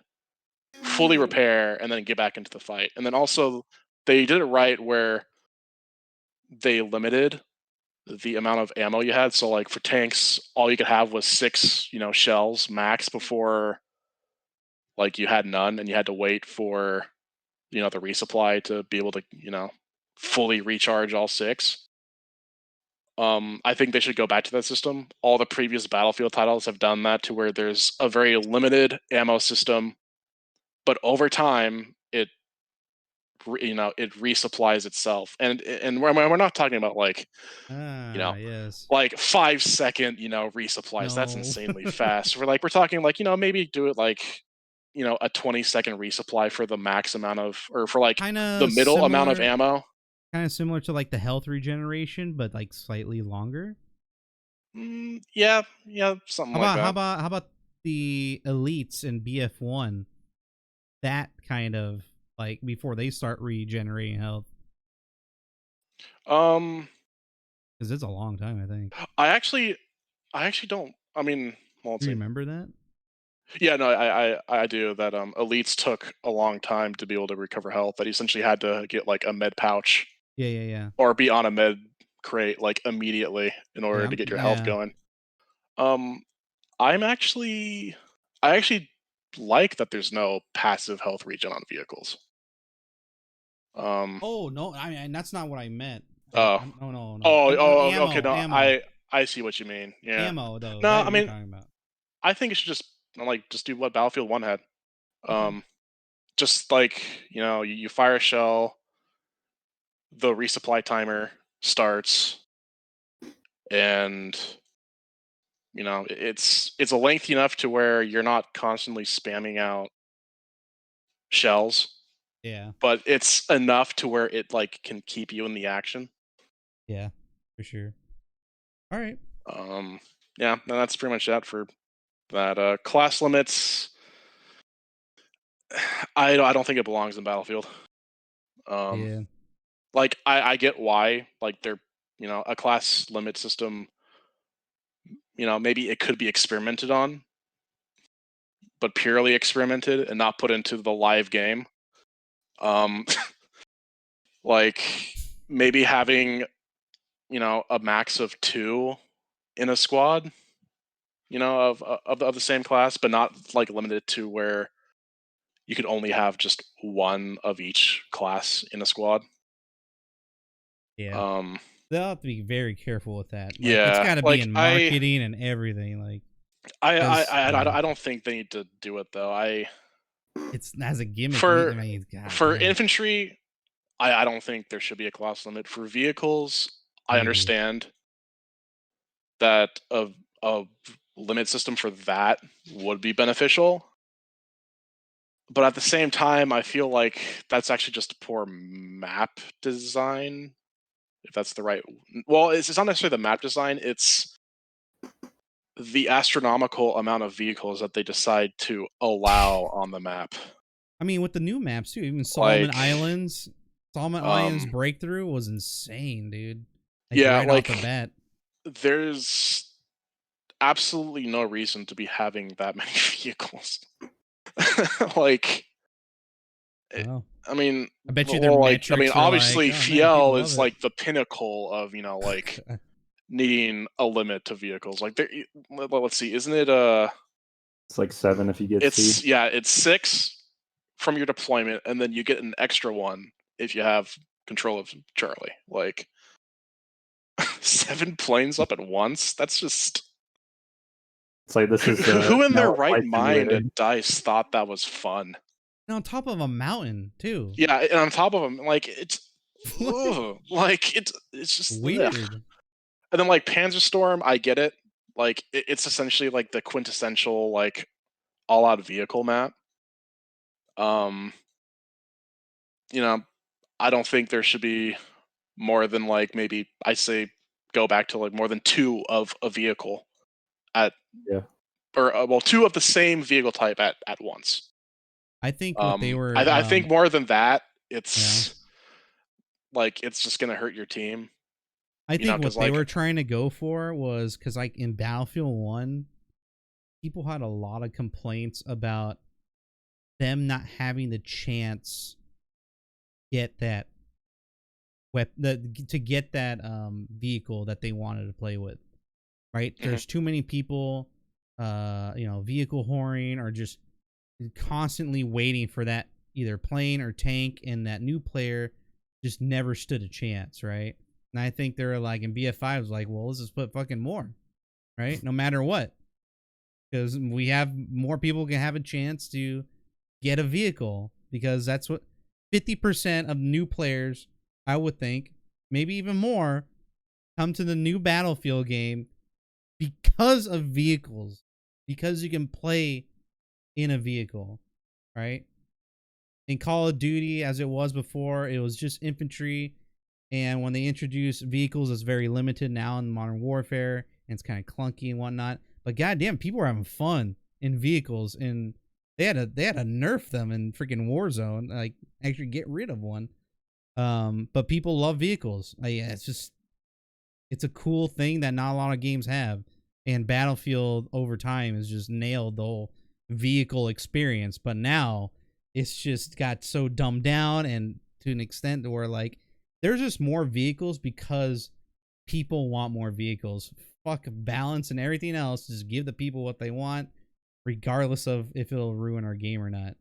fully repair and then get back into the fight. And then also, they did it right where they limited the amount of ammo you had. So, like for tanks, all you could have was 6, shells max before, like you had none, and you had to wait for, the resupply to be able to, fully recharge all 6. I think they should go back to that system. All the previous Battlefield titles have done that to where there's a very limited ammo system, but over time it resupplies itself. And we're not talking about like yes. like 5-second resupplies. That's No. insanely fast. We're talking like maybe do it like a 20-second resupply for the max amount of, or for like the middle amount of ammo. Kind of similar to like the health regeneration, but like slightly longer. Yeah, something like that. How about the elites in BF1? That kind of like before they start regenerating health, because it's a long time. I think. I actually don't. I mean, well, let's Do you see. remember that? Yeah, no, I do. That elites took a long time to be able to recover health. That you essentially had to get like a med pouch Yeah. or be on a med crate like immediately in order to get your health going. I actually like that there's no passive health regen on vehicles. Oh no, I mean that's not what I meant. Oh. No. Oh, okay. No, Ammo. I see what you mean. Yeah. Ammo though. No, That I you're mean, talking about. I think it should just do what Battlefield 1 had. Okay. Just like you fire a shell, the resupply timer starts, and it's a lengthy enough to where you're not constantly spamming out shells, Yeah. but it's enough to where it like can keep you in the action. Yeah, for sure. All right. Yeah, no, that's pretty much that for that. Class limits, I don't think it belongs in Battlefield. Yeah. Like I get why, like they're a class limit system, maybe it could be experimented on, but purely experimented and not put into the live game. Um, like maybe having a max of 2 in a squad, of the same class, but not like limited to where you could only have just one of each class in a squad. Yeah. They'll have to be very careful with that. Like, Yeah, it's got to like be in marketing and everything. Like, I don't think they need to do it though. It's as a gimmick. For I mean, God for damn. infantry, I don't think there should be a class limit. For vehicles, I agree. understand that a limit system for that would be beneficial. But at the same time, I feel like that's actually just a poor map design. If that's the right, well, it's not necessarily the map design. It's the astronomical amount of vehicles that they decide to allow on the map. I mean, with the new maps too, even Solomon Like, Islands. Solomon Islands Breakthrough was insane, dude. Like yeah, right off the bat. There's absolutely no reason to be having that many vehicles. Like, Oh. I mean, I bet you their well, like, I mean, metrics are obviously, like, oh, man, people Fiel love is it. like the pinnacle of, you know, like needing a limit to vehicles. Like, let's see, isn't it? It's like 7 if you get It's seed. yeah, it's 6 from your deployment, and then you get an extra 1 if you have control of Charlie. Like 7 planes up at once. That's just It's like this is who in their now a right flight mind simulator. at DICE thought that was fun. And on top of a mountain too. Yeah, and on top of them, like it's like it's just Weird. Ugh. And then like Panzerstorm, I get it. Like it's essentially like the quintessential like all-out vehicle map. You know, I don't think there should be more than like maybe I say go back to like more than 2 of a vehicle at Yeah. or well 2 of the same vehicle type at once. I think what they were I think more than that, it's like it's just gonna hurt your team. I think what they like, were trying to go for was because like in Battlefield 1, people had a lot of complaints about them not having the chance get that to get that vehicle that they wanted to play with. Right? There's too many people vehicle whoring or just constantly waiting for that either plane or tank, and that new player just never stood a chance, right? And I think they're like, in BF5 was like, well, let's just put fucking more, right? No matter what. Because we have more people can have a chance to get a vehicle, because that's what 50% of new players, I would think, maybe even more, come to the new Battlefield game because of vehicles, because you can play in a vehicle, right? In Call of Duty, as it was before, it was just infantry, and when they introduce vehicles, it's very limited now in Modern Warfare, and it's kind of clunky and whatnot. But goddamn, people are having fun in vehicles, and they had to nerf them in freaking Warzone, like actually get rid of one. But people love vehicles. Yeah, it's a cool thing that not a lot of games have, and Battlefield over time has just nailed the whole vehicle experience. But now it's just got so dumbed down, and to an extent where like there's just more vehicles because people want more vehicles. Fuck balance and everything else. Just give the people what they want, regardless of if it'll ruin our game or not.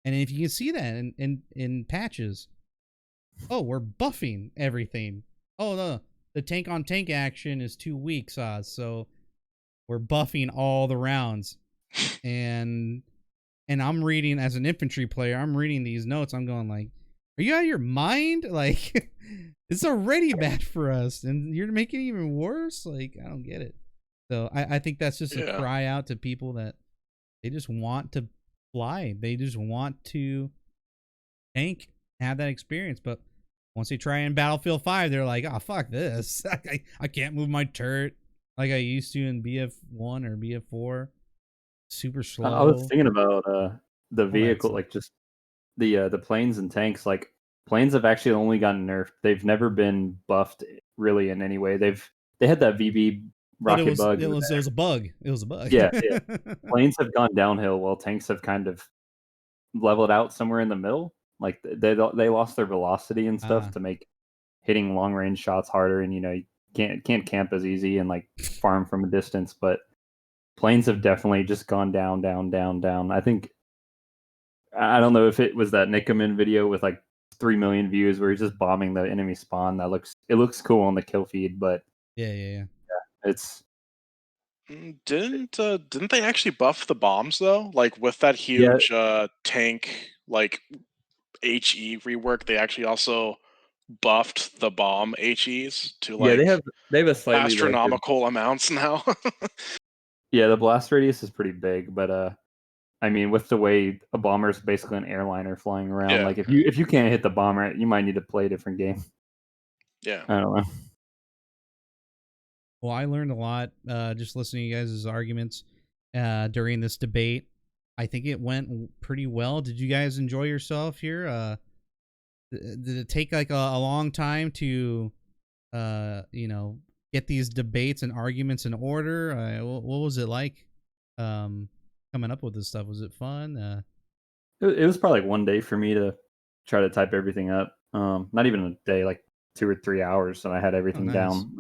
And if you can see that in patches, oh, we're buffing everything. Oh no, the tank on tank action is 2 weeks, so we're buffing all the rounds. And I'm reading, as an infantry player, I'm reading these notes. I'm going like, are you out of your mind? Like, it's already bad for us, and you're making it even worse. Like, I don't get it. So I think that's just a cry out to people that they just want to fly. They just want to tank, have that experience. But once they try in Battlefield 5, they're like, oh, fuck this. I can't move my turret like I used to in BF1 or BF4. Super slow. I was thinking about the vehicle, like just the planes and tanks. Like planes have actually only gotten nerfed. They've never been buffed really in any way. They had that VB rocket bug. It was a bug. It was a bug. Yeah. Planes have gone downhill while tanks have kind of leveled out somewhere in the middle. Like they lost their velocity and stuff to make hitting long range shots harder, and you can't camp as easy and like farm from a distance. But planes have definitely just gone down. I think, I don't know if it was that Nickerman video with like 3 million views where he's just bombing the enemy spawn. It looks cool on the kill feed, but yeah. It's didn't they actually buff the bombs though? Like with that huge tank like HE rework, they actually also buffed the bomb HEs to like they have a slightly astronomical amounts now. Yeah, the blast radius is pretty big, but I mean, with the way a bomber is basically an airliner flying around, like if you can't hit the bomber, you might need to play a different game. Yeah, I don't know. Well, I learned a lot just listening to you guys' arguments during this debate. I think it went pretty well. Did you guys enjoy yourself here? Did it take like a long time to, get these debates and arguments in order? What was it like, coming up with this stuff? Was it fun? It was probably like 1 day for me to try to type everything up. Not even a day, like 2 or 3 hours, and I had everything nice. down.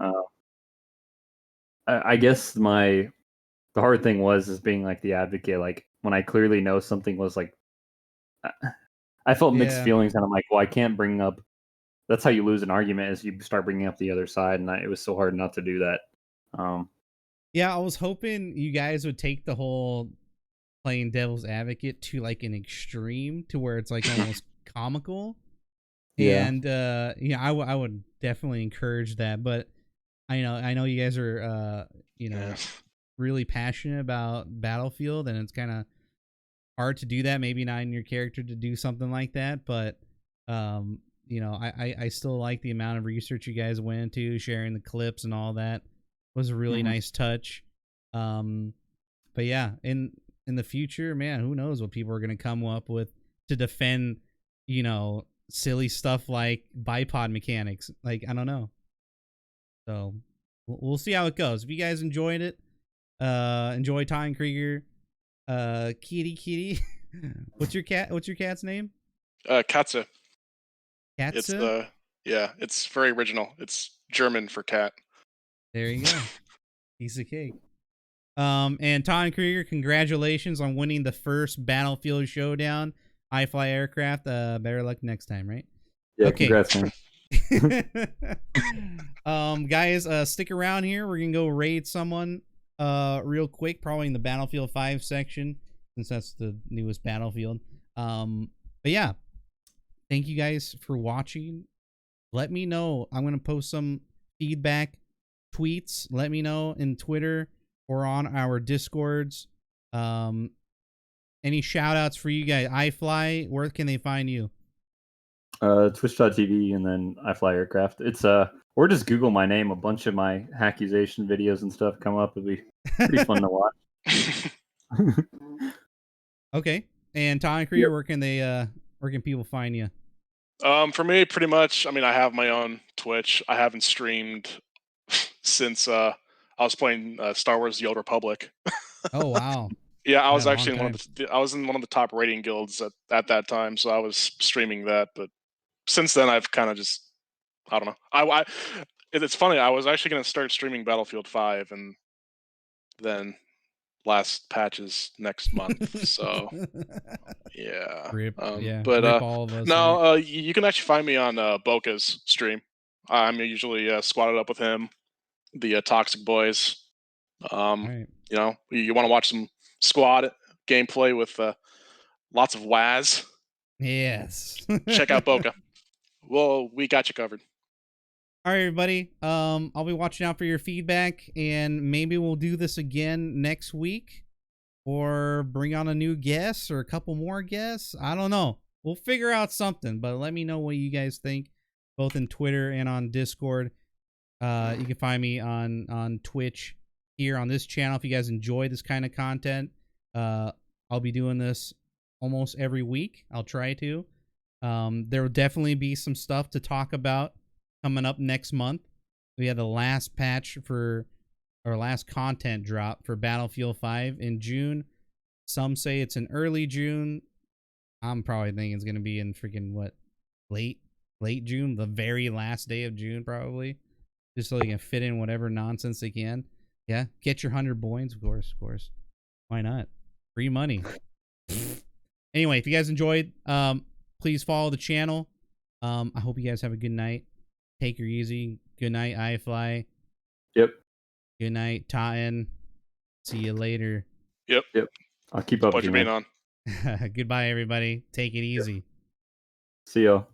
I guess the hard thing is being like the advocate. Like when I clearly know something was like, I felt mixed Yeah. feelings, and I'm like, well, I can't bring up. That's how you lose an argument, is you start bringing up the other side, and it was so hard not to do that. Yeah, I was hoping you guys would take the whole playing devil's advocate to like an extreme, to where it's like almost comical. Yeah. And I would definitely encourage that. But I know you guys are really passionate about Battlefield, and it's kind of hard to do that. Maybe not in your character to do something like that, but I still like the amount of research you guys went into, sharing the clips and all that. Was a really nice touch. But yeah, in the future, man, who knows what people are going to come up with to defend, silly stuff like bipod mechanics. Like, I don't know. So we'll see how it goes. If you guys enjoyed it, enjoy Totenkrieger, kitty. What's your cat's name? Katze. Katze? It's very original. It's German for cat. There you go. Piece of cake. And Totenkrieger, congratulations on winning the first Battlefield Showdown. iFlyAircraft. Better luck next time, right? Yeah, okay. Congrats, man. Guys, stick around here. We're gonna go raid someone real quick, probably in the Battlefield 5 section, since that's the newest Battlefield. But yeah, thank you guys for watching. Let me know. I'm gonna post some feedback tweets. Let me know in Twitter or on our Discords. Any shout outs for you guys? iFly, where can they find you? Twitch.tv and then iFlyAircraft. It's or just Google my name. A bunch of my accusation videos and stuff come up. It'll be pretty fun to watch. Okay. And Totenkrieger, where can people find you? For me, pretty much, I mean, I have my own Twitch. I haven't streamed since I was playing Star Wars: The Old Republic. Oh wow! Yeah, I was actually I was in one of the top rating guilds at that time, so I was streaming that. But since then, I've kind of just, I don't know. It's funny. I was actually going to start streaming Battlefield 5, and then last patch is next month. So yeah. Rip, yeah. But Rip all of us, no, you can actually find me on Boca's stream. I'm usually squatted up with him, the Toxic Boys. right. You want to watch some squad gameplay with lots of Waz. Yes. Check out Boca. Well, we got you covered. All right, everybody. I'll be watching out for your feedback, and maybe we'll do this again next week, or bring on a new guest or a couple more guests. I don't know. We'll figure out something, but let me know what you guys think, both in Twitter and on Discord. You can find me on Twitch here on this channel. If you guys enjoy this kind of content, I'll be doing this almost every week. I'll try to. There will definitely be some stuff to talk about coming up next month. We had the last patch for our last content drop for Battlefield 5 in June. Some say it's in early June. I'm probably thinking it's going to be in freaking late June, the very last day of June, probably, just so they can fit in whatever nonsense they can. Yeah, get your 100 boins, of course. Why not? Free money. Anyway, if you guys enjoyed, please follow the channel. I hope you guys have a good night. Take her easy. Good night, iFly. Yep. Good night, Totten. See you later. Yep. I'll keep up with Pleasure you, being man. on. Goodbye, everybody. Take it easy. See y'all.